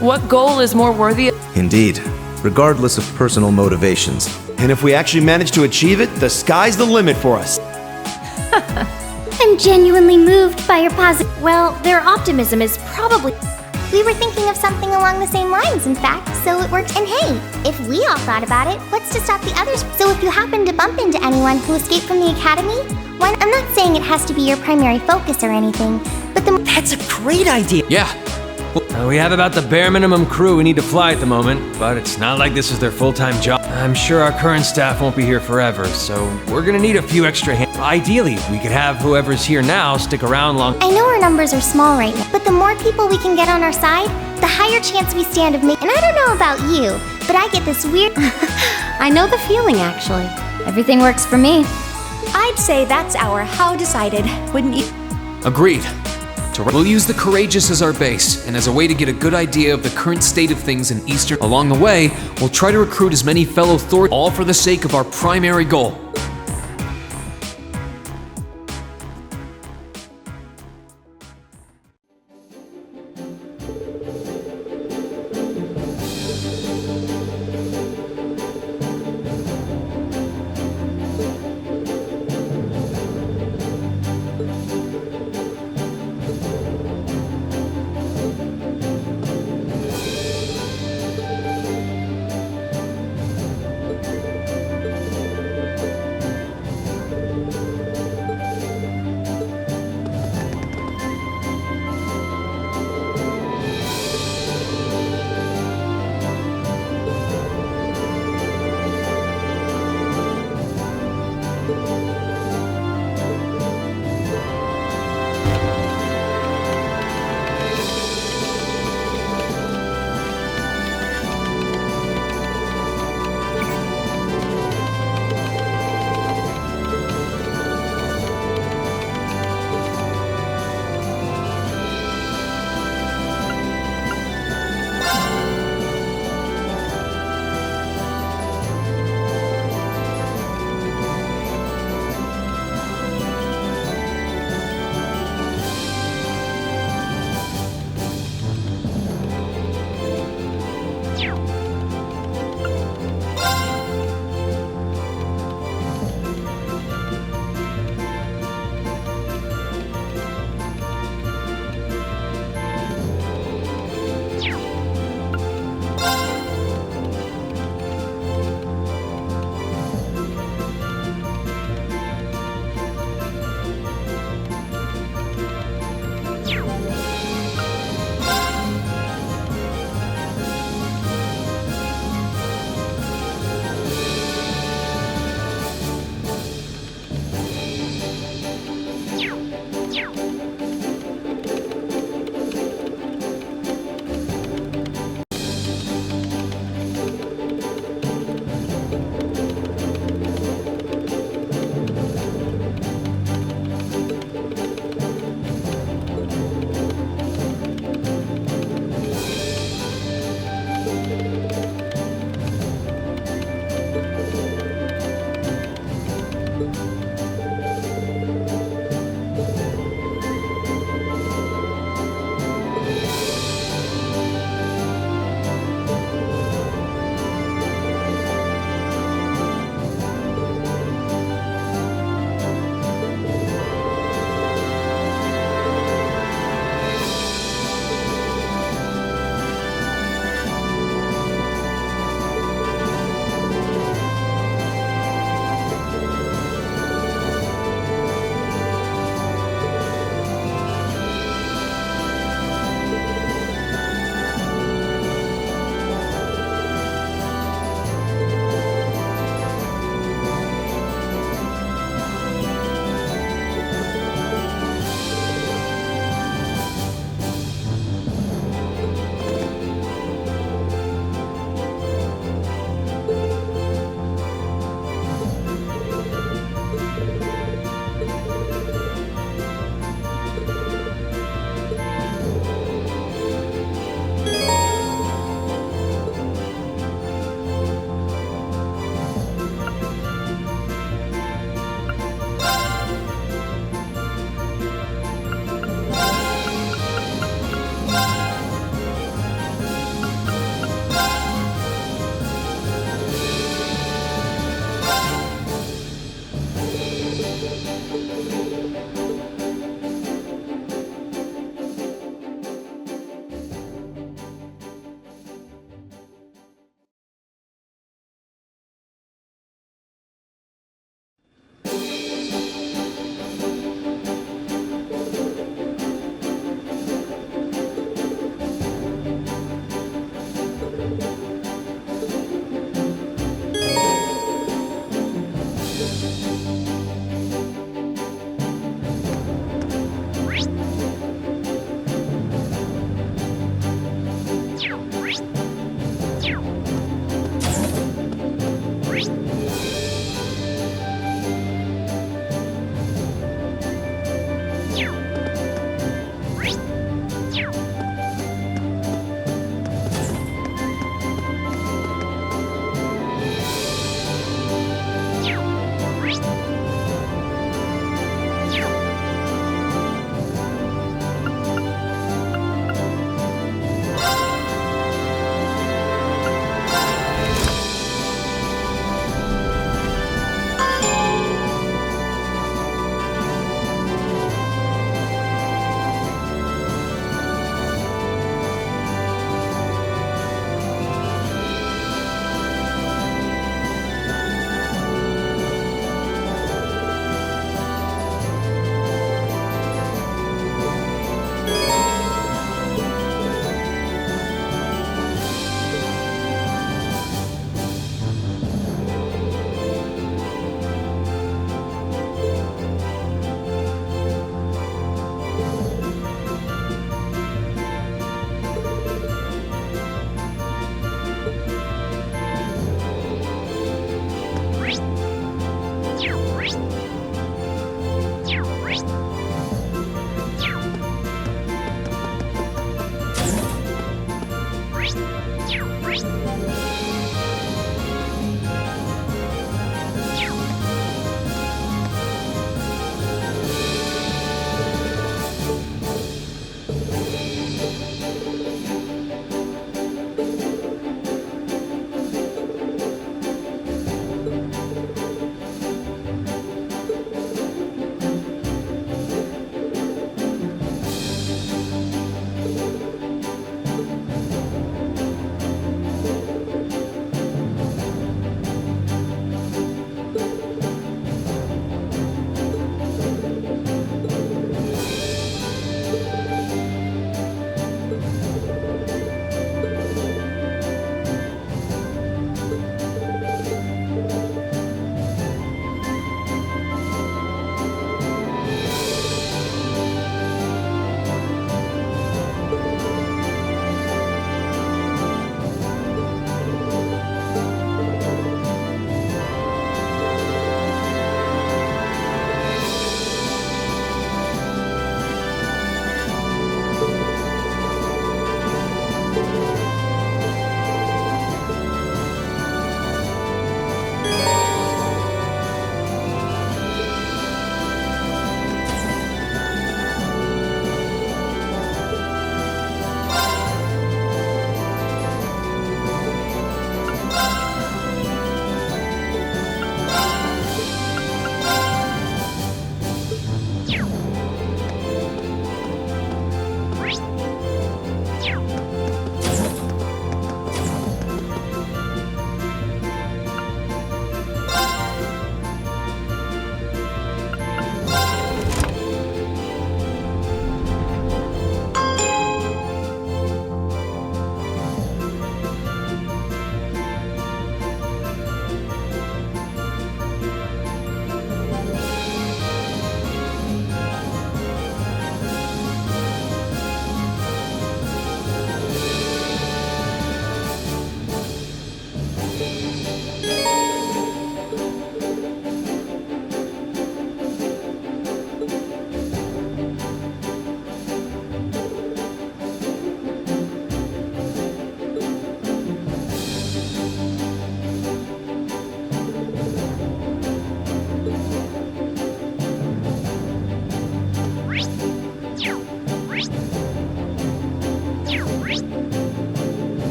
What goal is more worthy of— Indeed, regardless of personal motivations. And if we actually manage to achieve it, the sky's the limit for us. I'm genuinely moved by your positive— Well, their optimism is probably— We were thinking of something along the same lines, in fact, so it works. And hey, if we all thought about it, what's to stop the others? So if you happen to bump into anyone who escaped from the academy, I'm not saying it has to be your primary focus or anything, but the— That's a great idea! Yeah. We have about the bare minimum crew we need to fly at the moment, but it's not like this is their full-time job. I'm sure our current staff won't be here forever, so we're gonna need a few extra hands. Ideally, we could have whoever's here now stick around long— I know our numbers are small right now, but the more people we can get on our side, the higher chance we stand of making— And I don't know about you, but I get this weird— I know the feeling, actually. Everything works for me. I'd say that's our how decided, wouldn't you? Agreed. We'll use the Courageous as our base, and as a way to get a good idea of the current state of things in Eastern. Along the way, we'll try to recruit as many fellow Thor, all for the sake of our primary goal.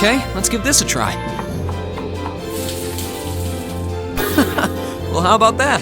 Okay, let's give this a try. Well, how about that?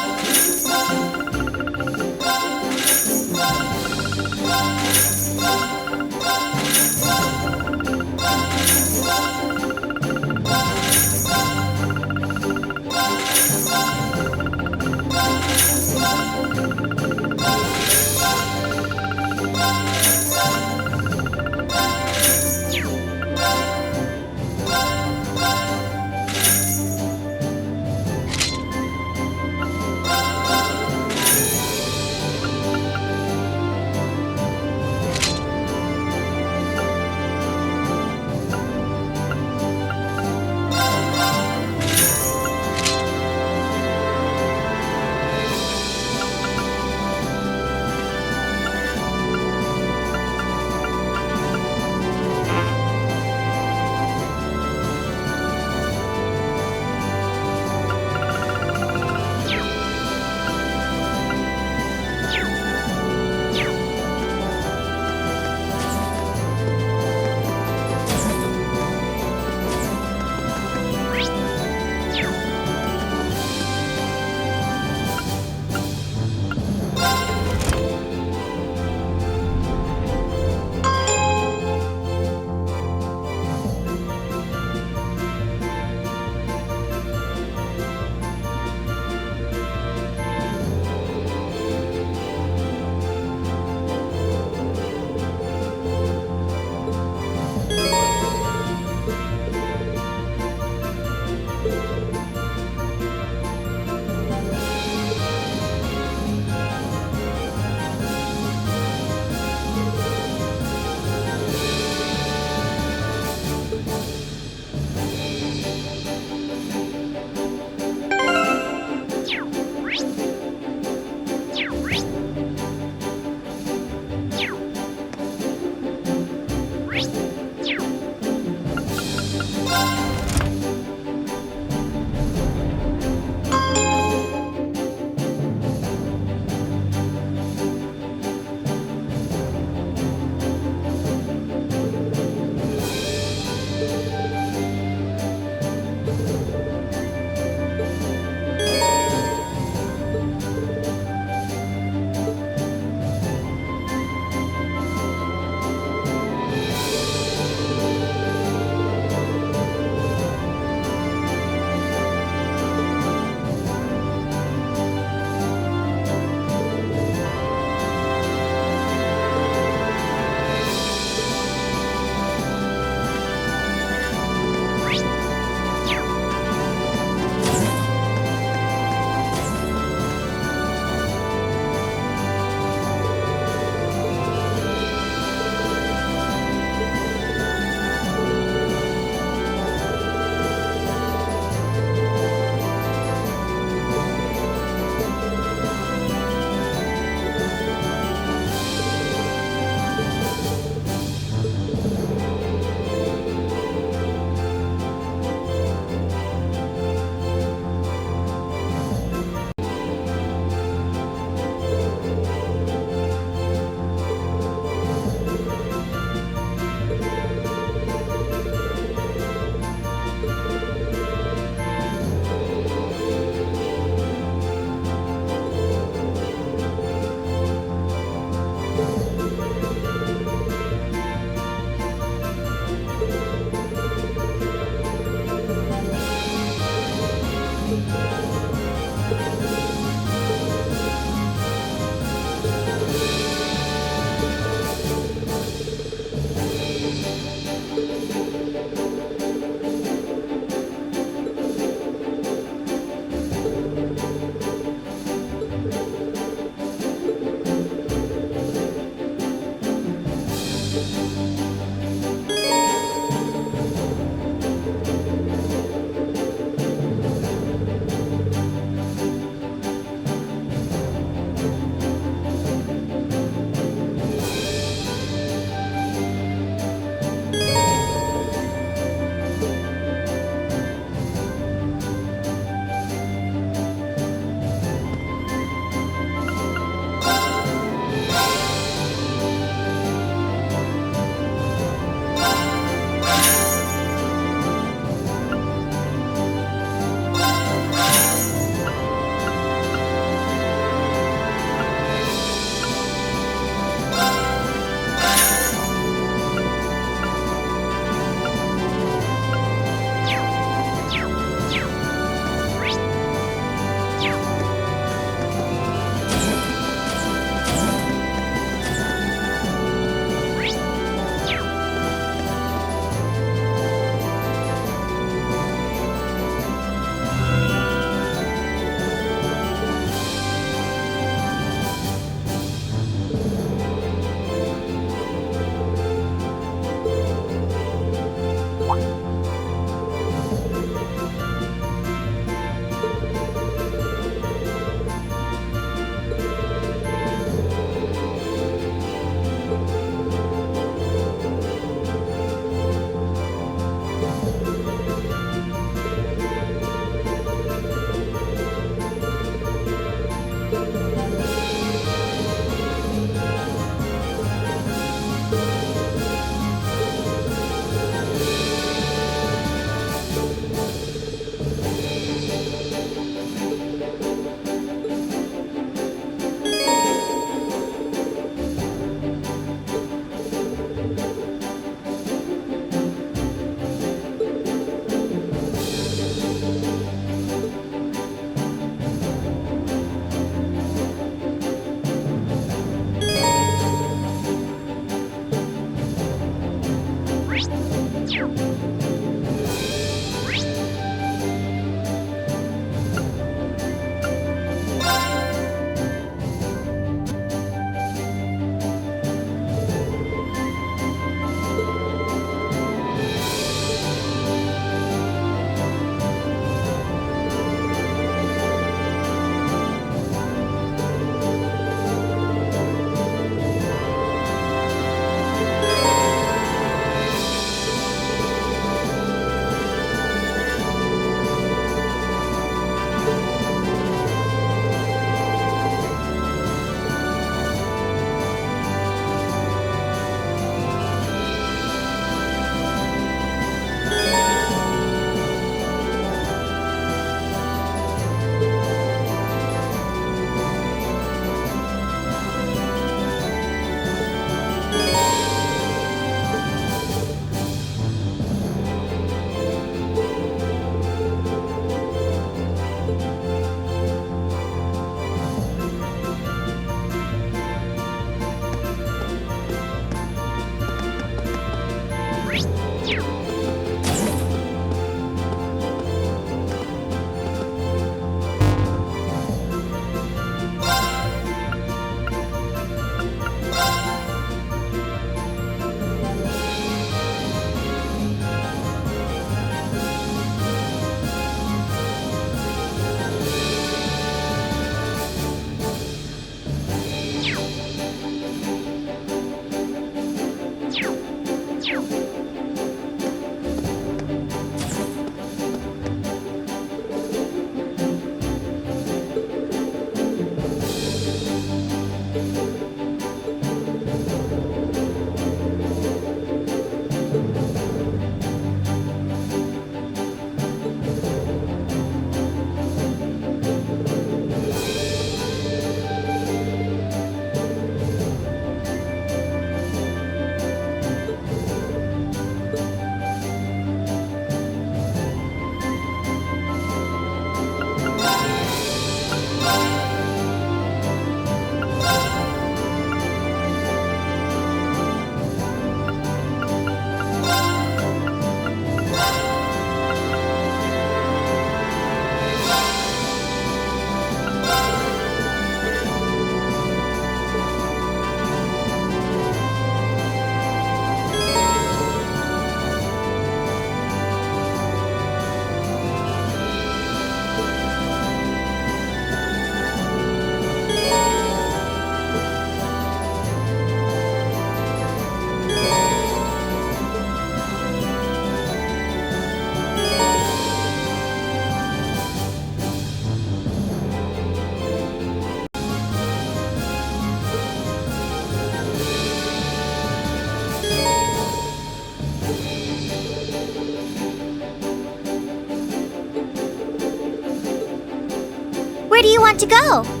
Where do you want to go?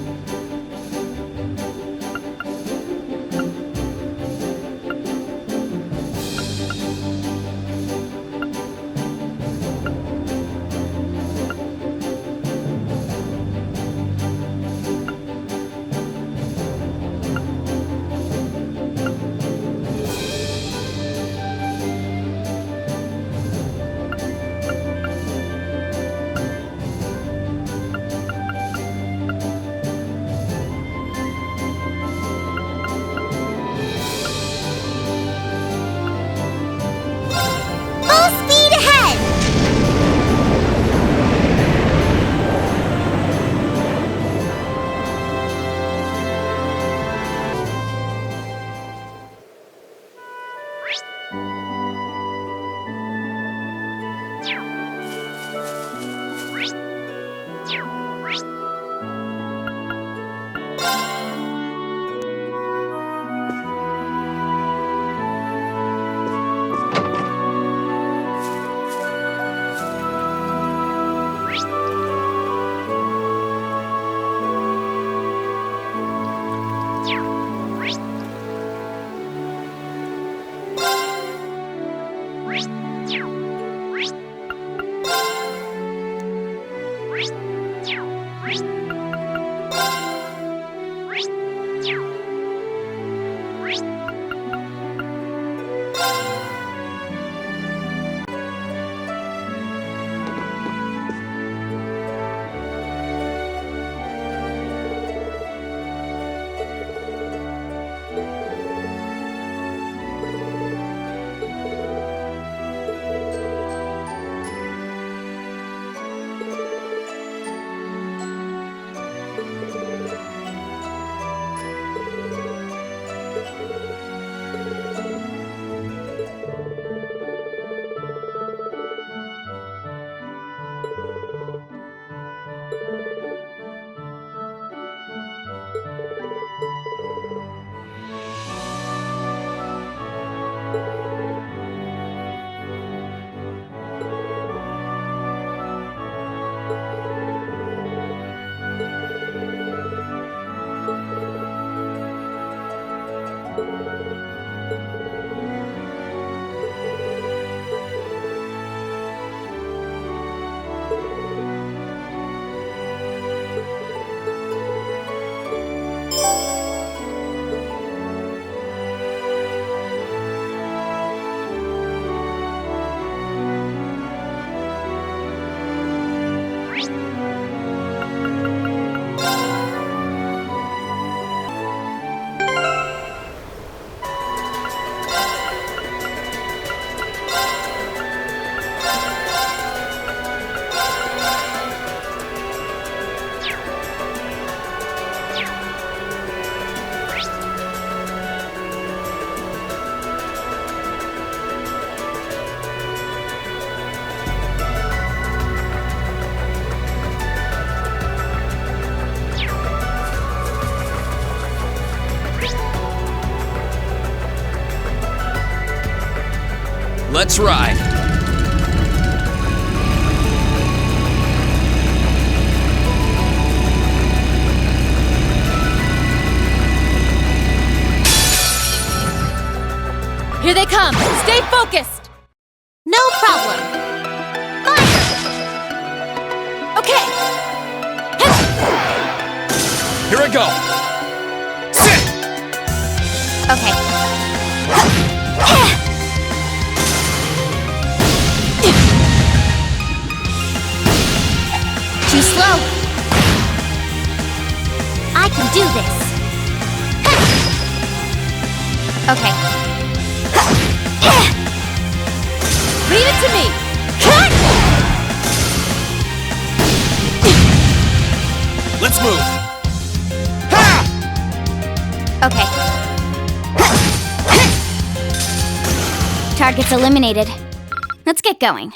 Let's ride. Here they come! Stay focused! No problem. Fire! Okay. Here I go! Sit! Okay. Too slow. I can do this. Okay. Leave it to me! Let's move! Okay. Targets eliminated. Let's get going.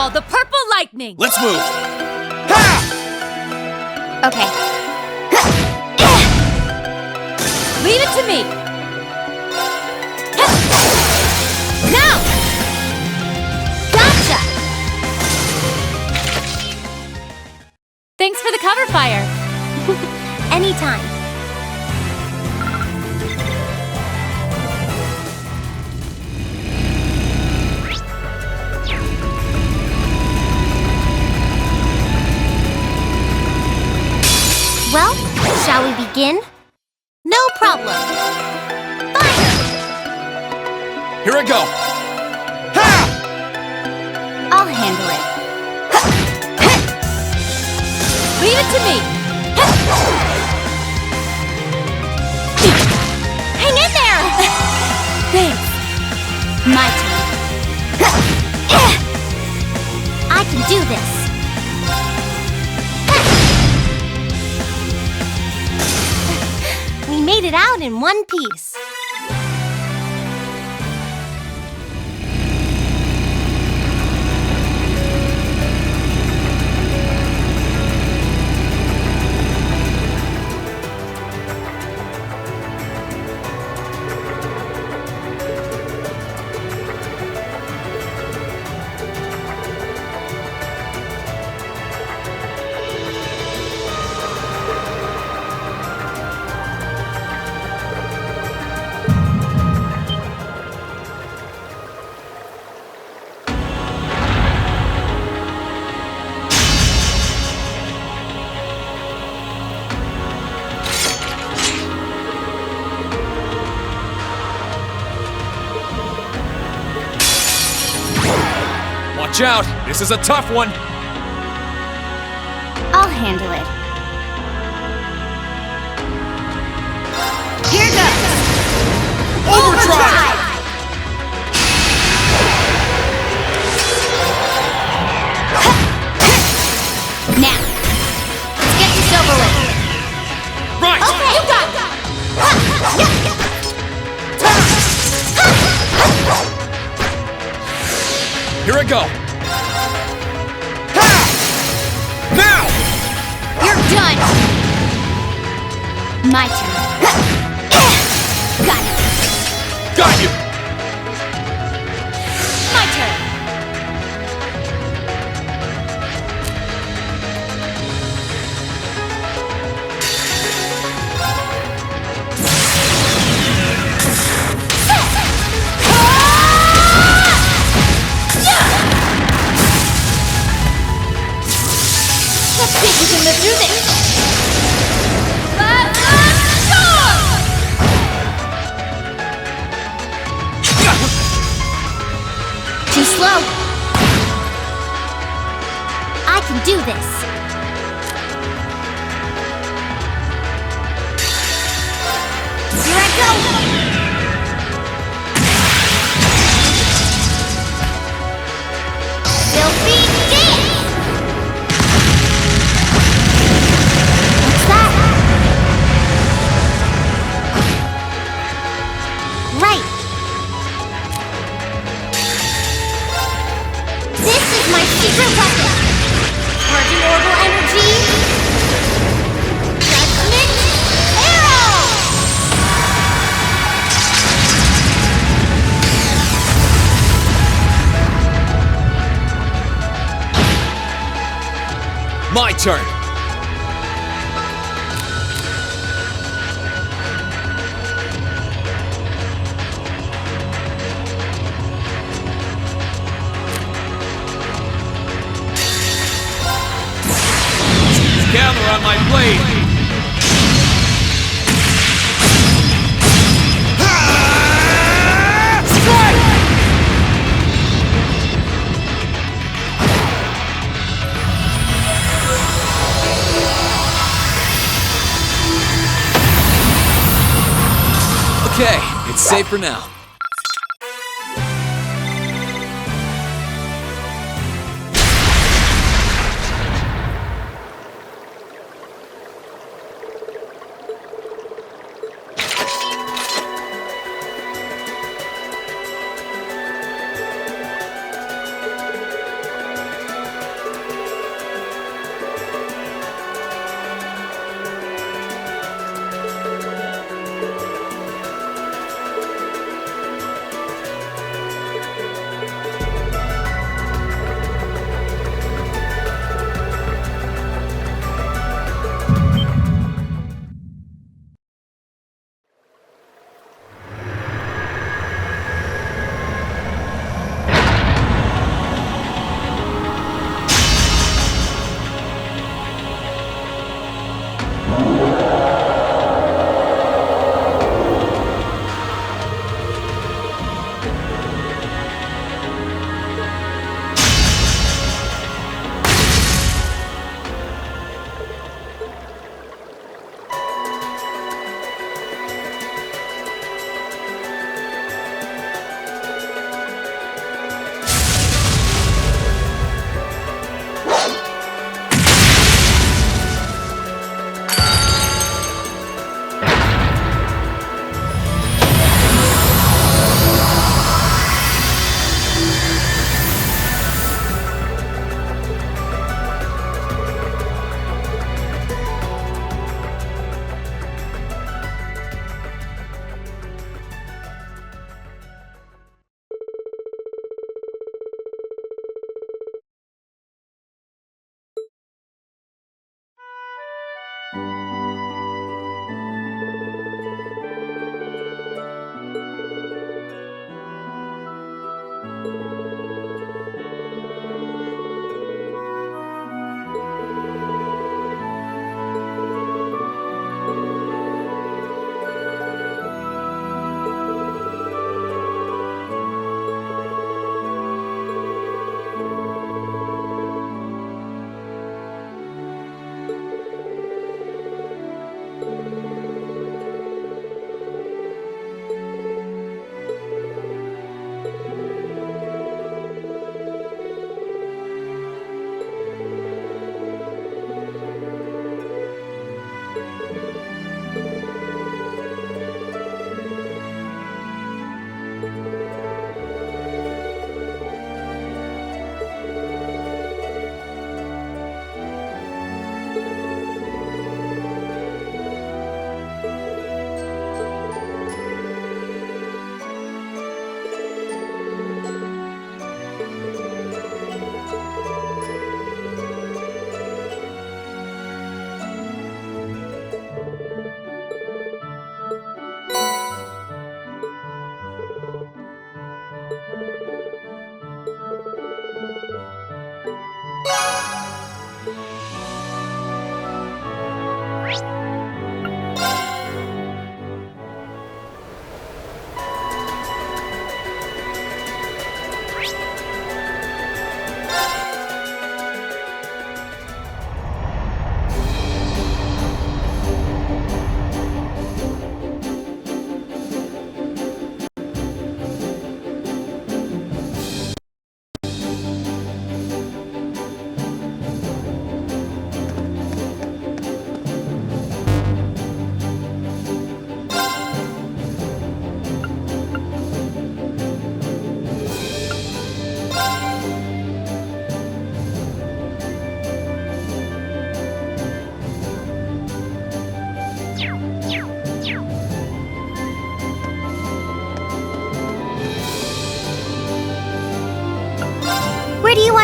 call the Purple Lightning! Let's move! Okay. Leave it to me! Now! Gotcha! Thanks for the cover fire! Anytime. Well, shall we begin? No problem. Fire! Here I go! I'll handle it. Leave it to me! Hang in there! Thanks! My turn. I can do this. We made it out in one piece. Watch out! This is a tough one! I'll handle it. Here goes! Overdrive! Now, let's get this over with. Right! Okay, you got it! Here I go! Now! You're done! My turn. Got it! Got you! My turn! Let's see if we can live through this! Let's Too slow. I can do this. Here I go. Filthy dance. What's that? Right. This is my secret weapon! Charging orbital energy! Judgment Arrow! My turn! Gather on my blade! Strike! Okay, it's safe for now.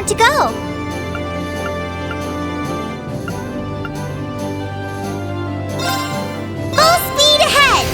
want to go? Full speed ahead!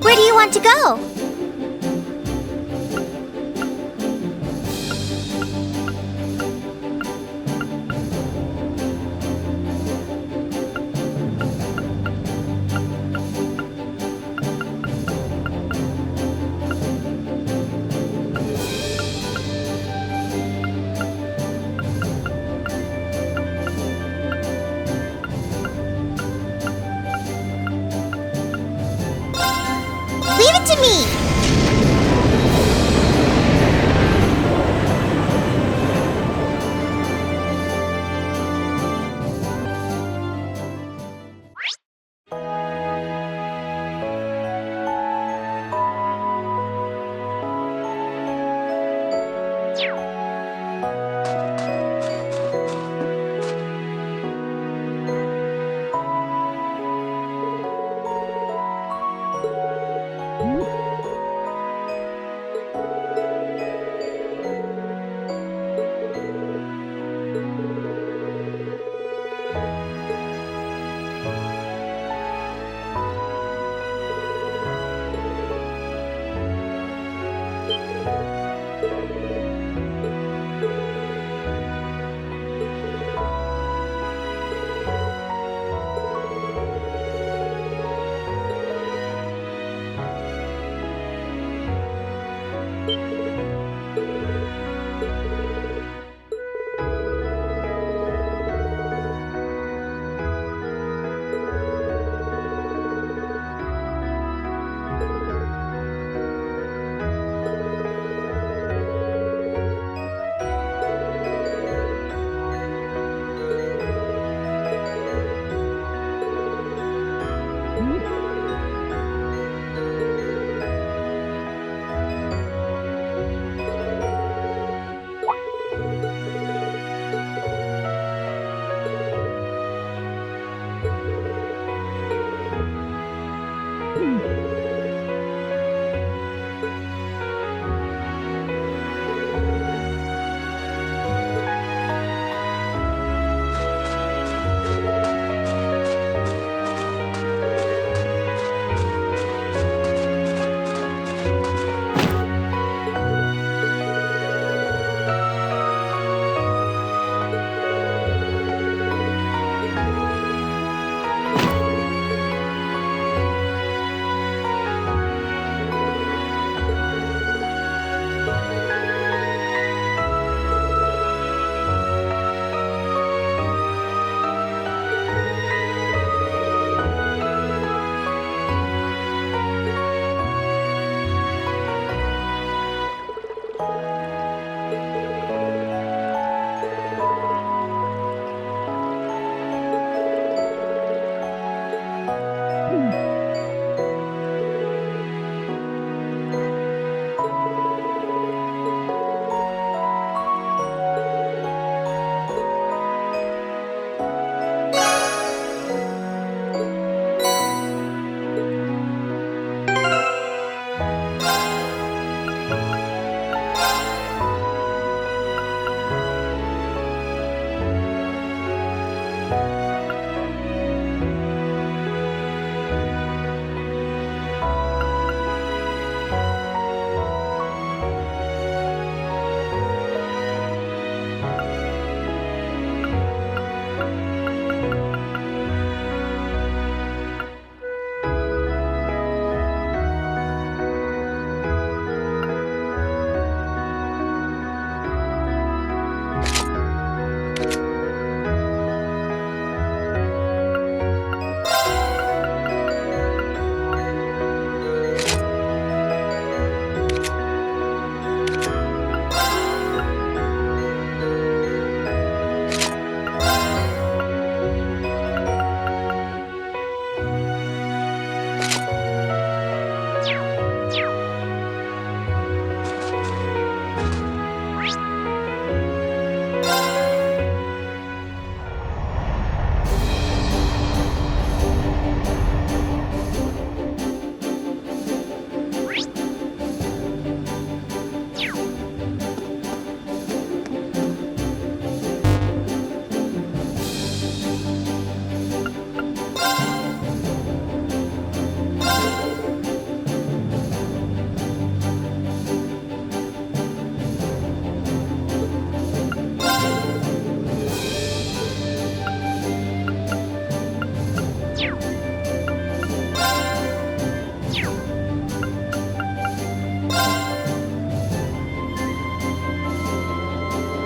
Where do you want to go? Leave it to me!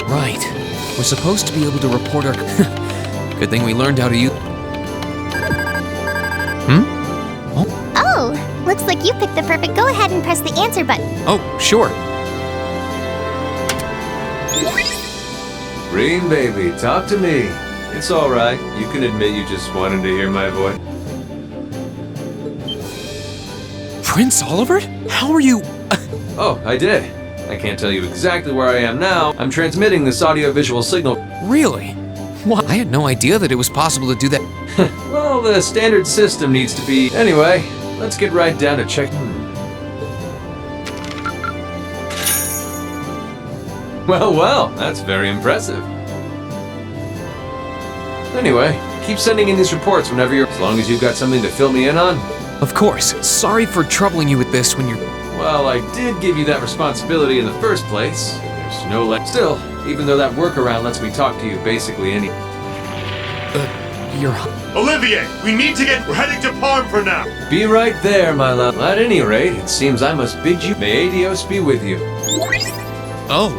Right. We're supposed to be able to report our... Good thing we learned how to use... Oh, looks like you picked the perfect. Go ahead and press the answer button. Oh, sure. Rin, baby, talk to me. It's alright. You can admit you just wanted to hear my voice. Prince Oliver? How are you... Oh, I did. I can't tell you exactly where I am now. I'm transmitting this audio-visual signal. Really? What? I had no idea that it was possible to do that. Well, the standard system needs to be... Anyway, let's get right down to check... Well, that's very impressive. Anyway, keep sending in these reports whenever you're... As long as you've got something to fill me in on. Of course. Sorry for troubling you with this when you're... Well, I did give you that responsibility in the first place. There's no Still, even though that workaround lets me talk to you basically any... You're... Olivier, we need to get... We're heading to Parm for now. Be right there, my love. At any rate, it seems I must bid you... May Adios be with you. Oh.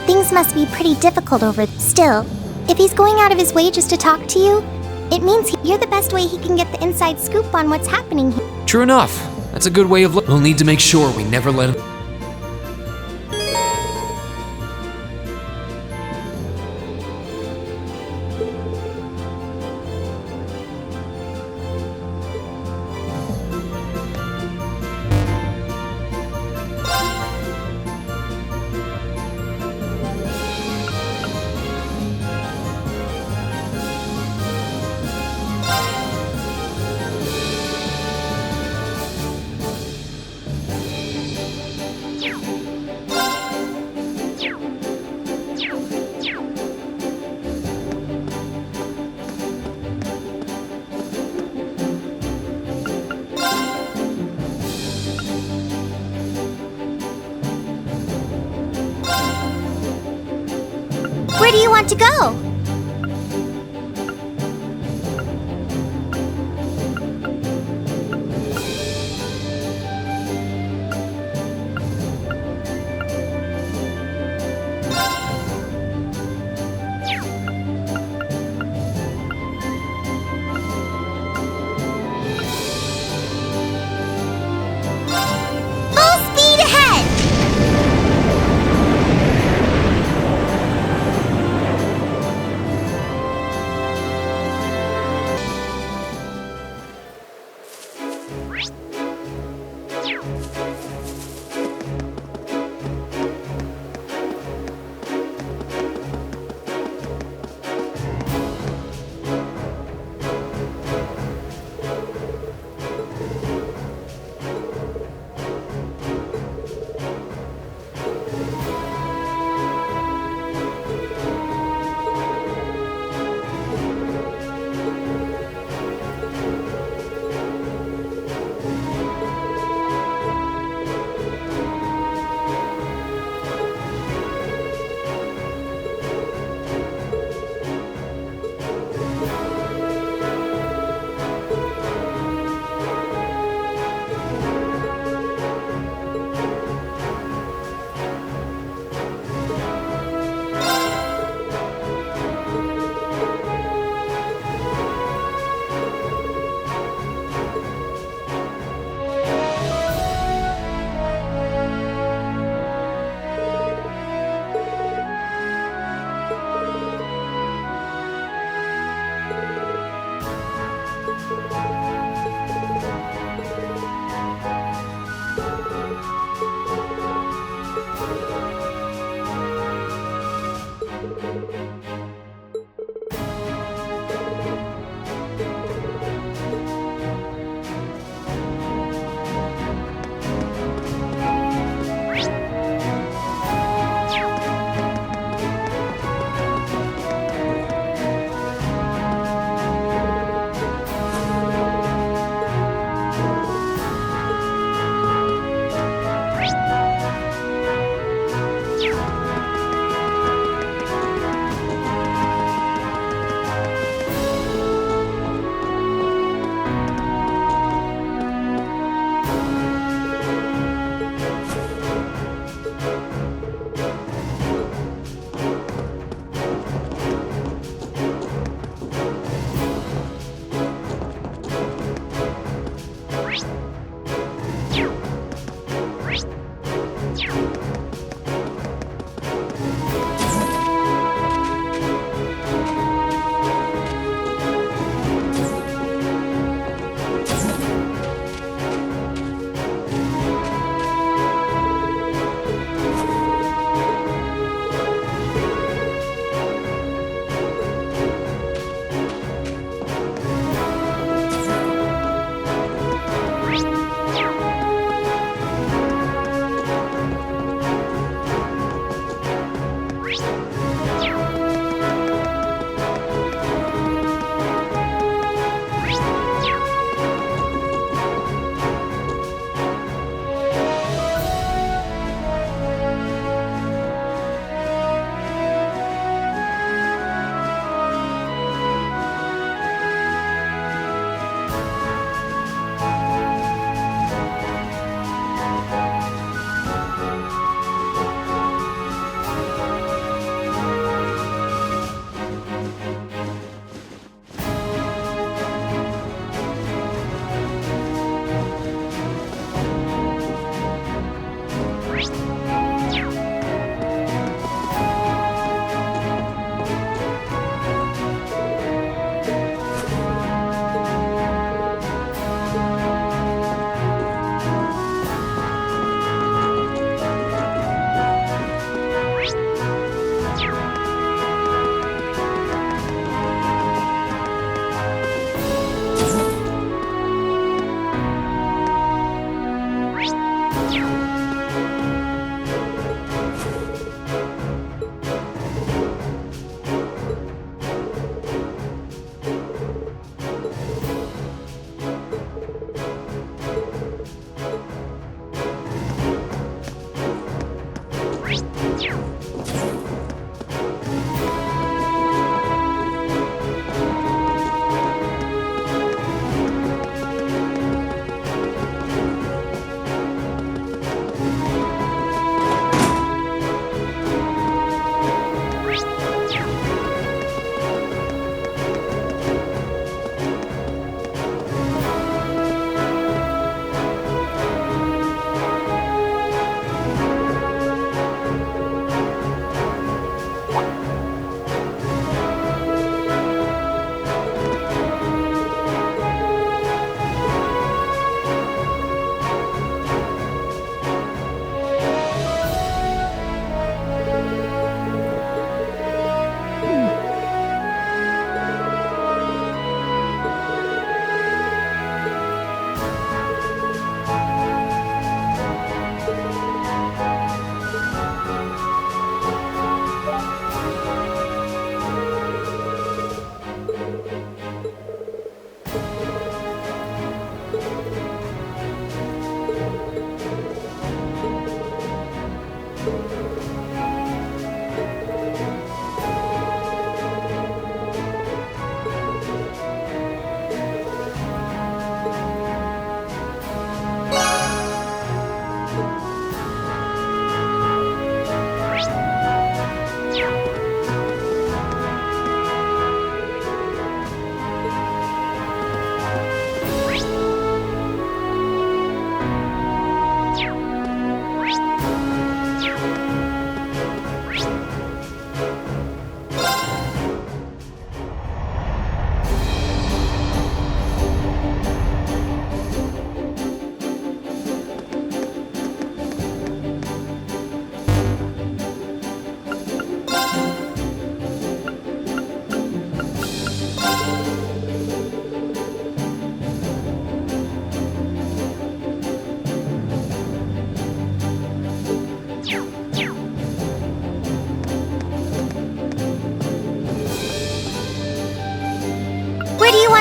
Things must be pretty difficult over... Still, if he's going out of his way just to talk to you, it means you're the best way he can get the inside scoop on what's happening here. True enough. That's a good way of... We'll need to make sure we never let him... Where do you want to go?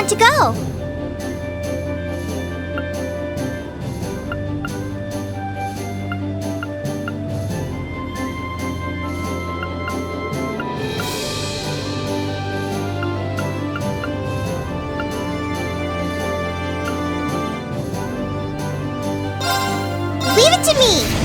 want to go? Leave it to me!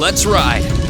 Let's ride.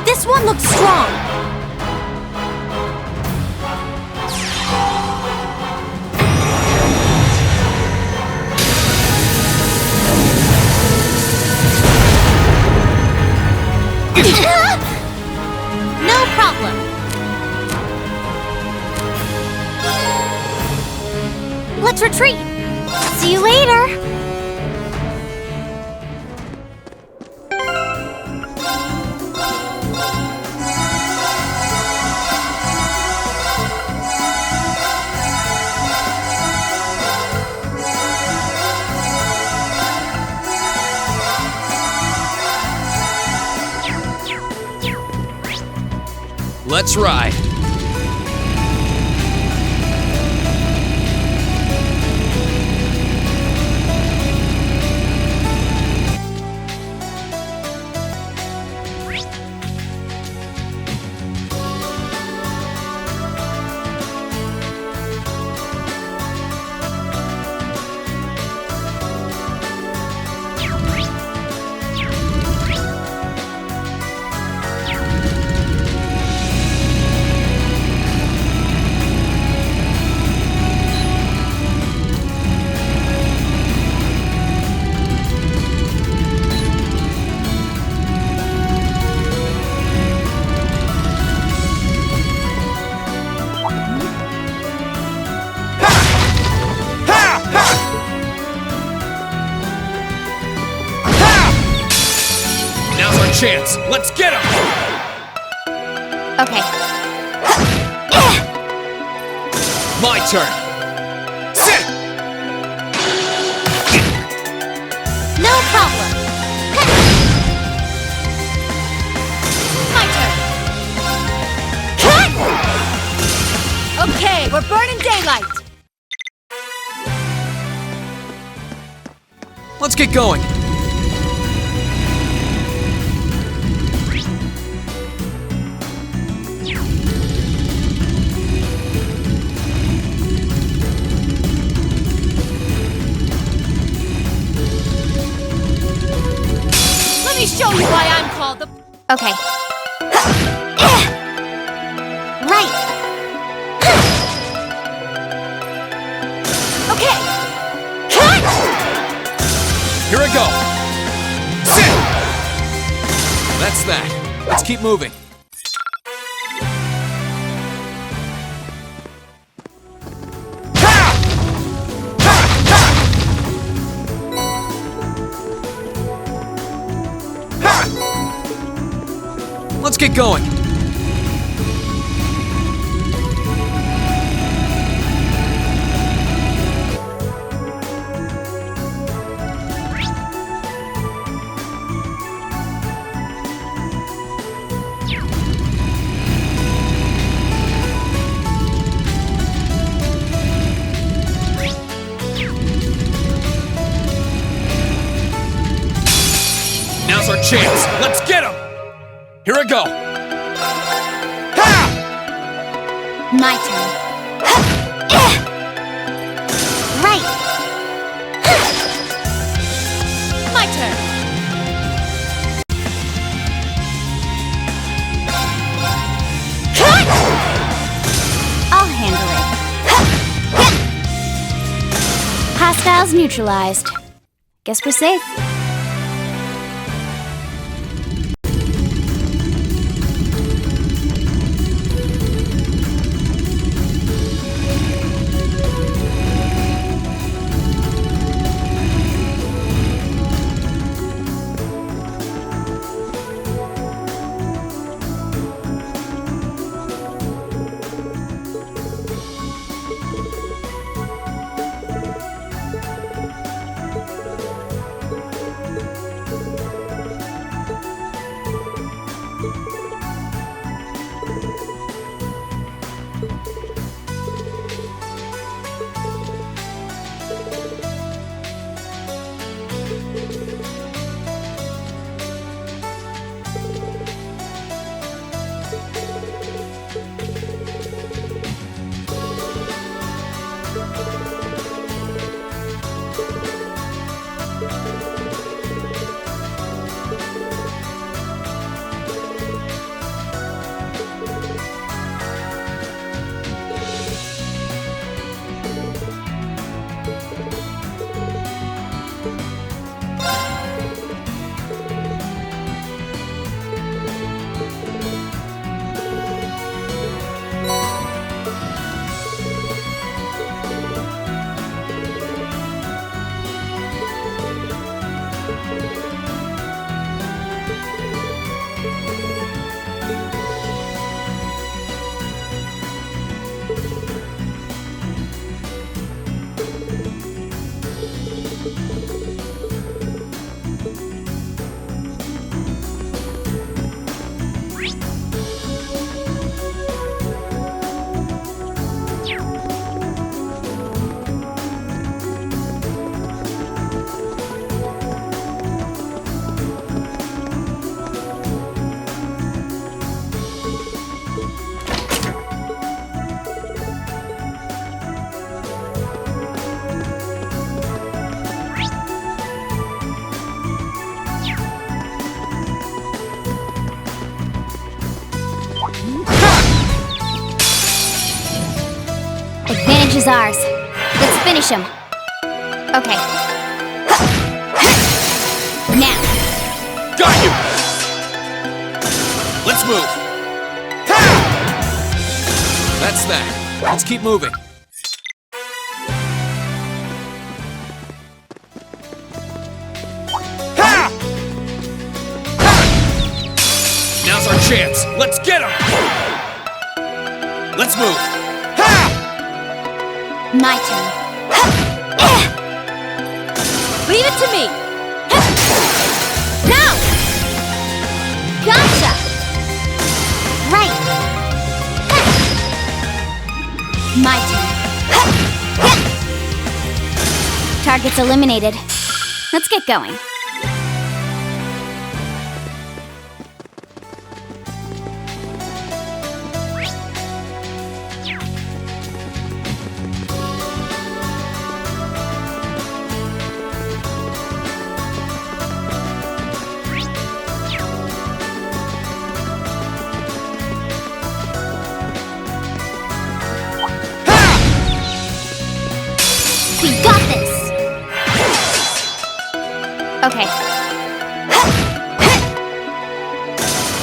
This one looks strong! No problem. Let's retreat! See you later! Let's ride. Chance. Let's get him! Okay. My turn. Sit! No problem. My turn. Okay, we're burning daylight. Let's get going. Let me show you why I'm called the... Okay. Right. Okay. Here I go. Sit! That's that. Let's keep moving. Let's get going. Now's our chance. Let's get him. Here I go! My turn. Right. My turn. I'll handle it. Hostiles neutralized. Guess we're safe. advantage is ours. Let's finish him. Okay. Now. Got you! Let's move. That's that. Let's keep moving. Now's our chance. Let's get him! Let's move. My turn. Leave it to me! Now! Gotcha! Right. My turn. Target's eliminated. Let's get going. We got this! Okay.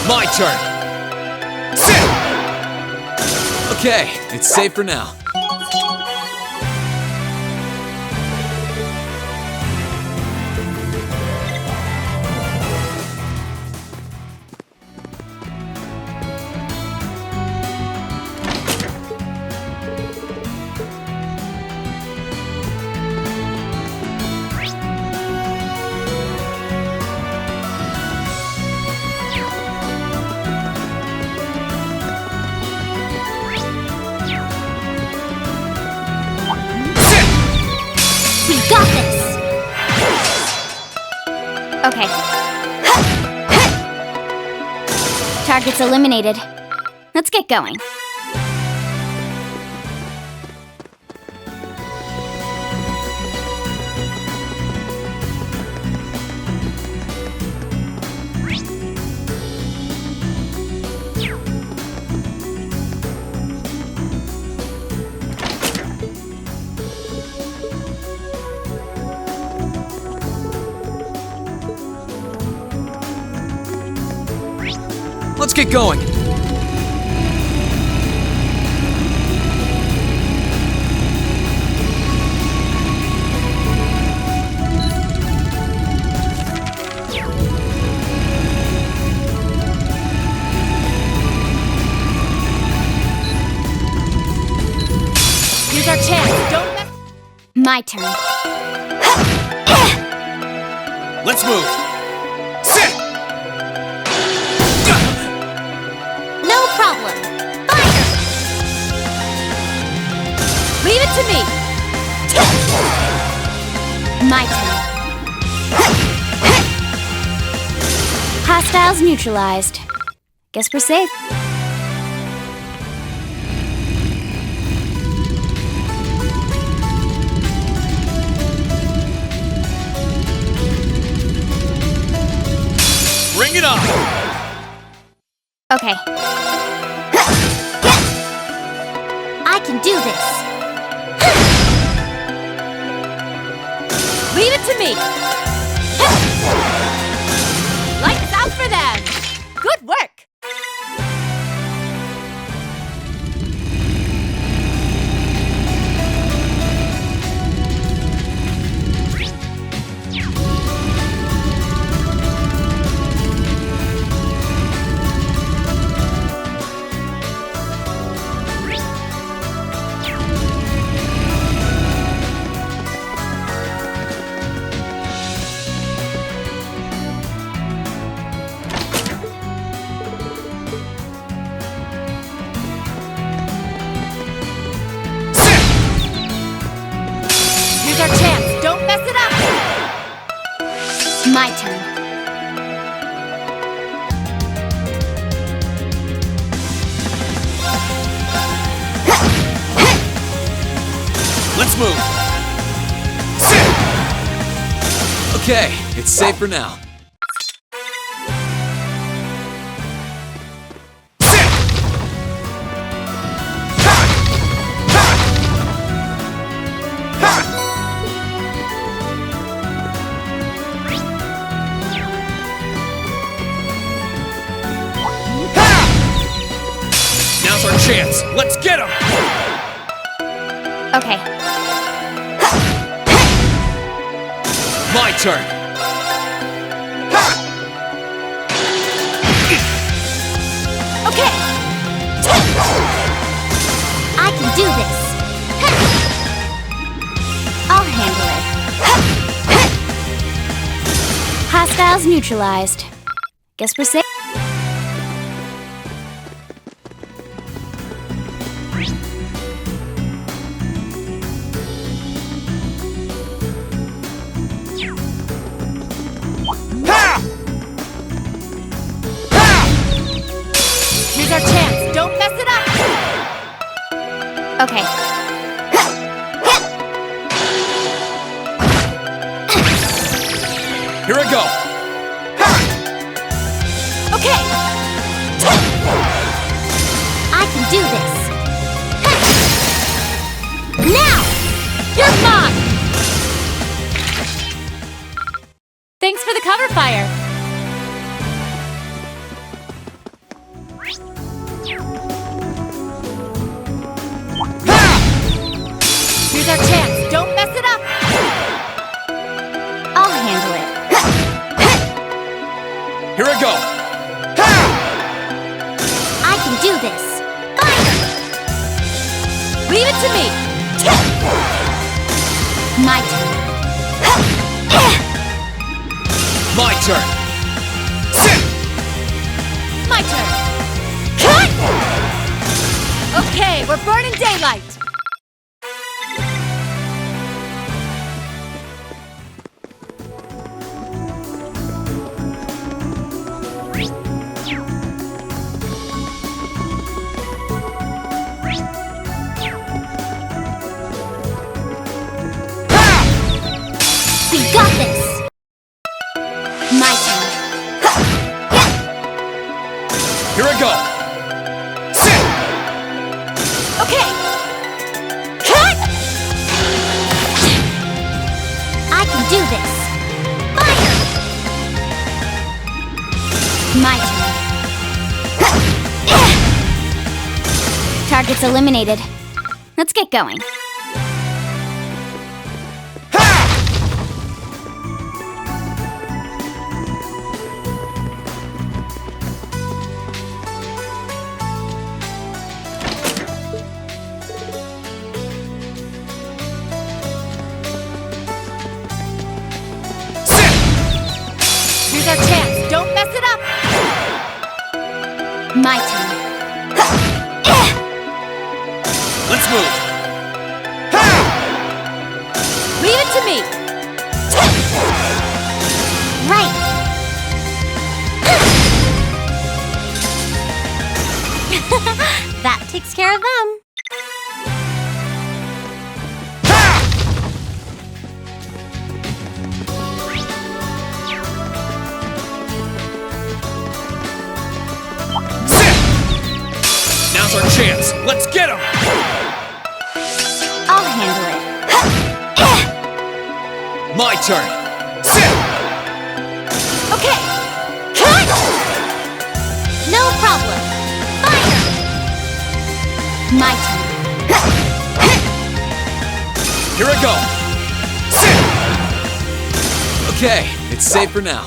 My turn. Sit! Okay, it's safe for now. We got this! Okay. Target's eliminated. Let's get going. Let's get going. Here's our chance. Don't mess. My turn. Let's move. Sit! No problem. Fire! Leave it to me. My turn. Hostiles neutralized. Guess we're safe. Bring it on! Okay. I can do this. Leave it to me. Lights out for them. Good work. Here's our chance. Don't mess it up. My turn. Let's move. Sit! Okay, it's safe for now. Sit! get him! Okay. My turn! Okay. I can do this. I'll handle it. Hostiles neutralized. Guess we're safe. Here's our chance. Don't mess it up. Okay. Here I go! Okay. I can do this. Now! You're mine! Thanks for the cover fire. Here's our chance. Don't mess it up. I'll handle it. Here I go! I can do this. Fire! Leave it to me. My turn. My turn! Sit! My turn. Cut! Okay, we're burning daylight. We got this! My turn. Here I go! Sit! Okay! Cut! I can do this! Fire! My turn. Targets eliminated. Let's get going. Here's our chance. Don't mess it up. My turn. Let's move! Leave it to me. Right. That takes care of them. Now's our chance! Let's get him! I'll handle it. My turn! Sit! Okay. Cut! No problem. Fire! My turn. Here I go! Sit! Okay, it's safe for now.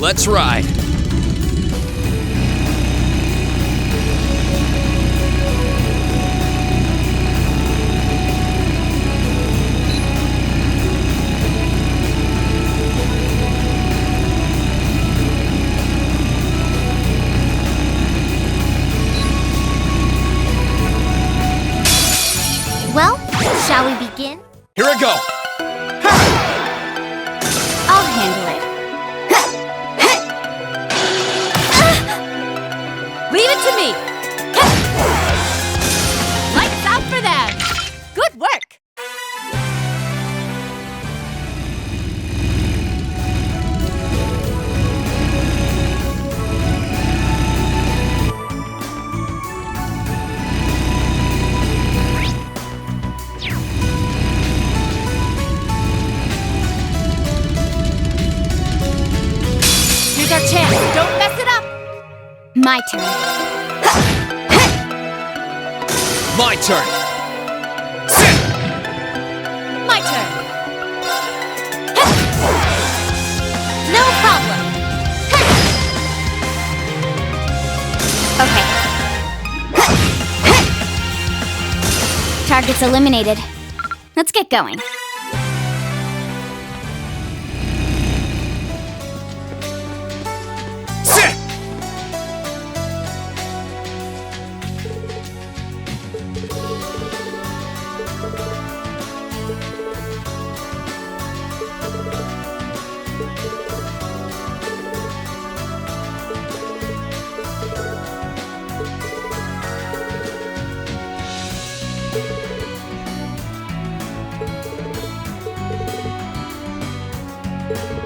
Let's ride. Well, shall we begin? Here I go. chance. Don't mess it up. My turn. My turn. My turn. No problem. Okay. Target's eliminated. Let's get going. you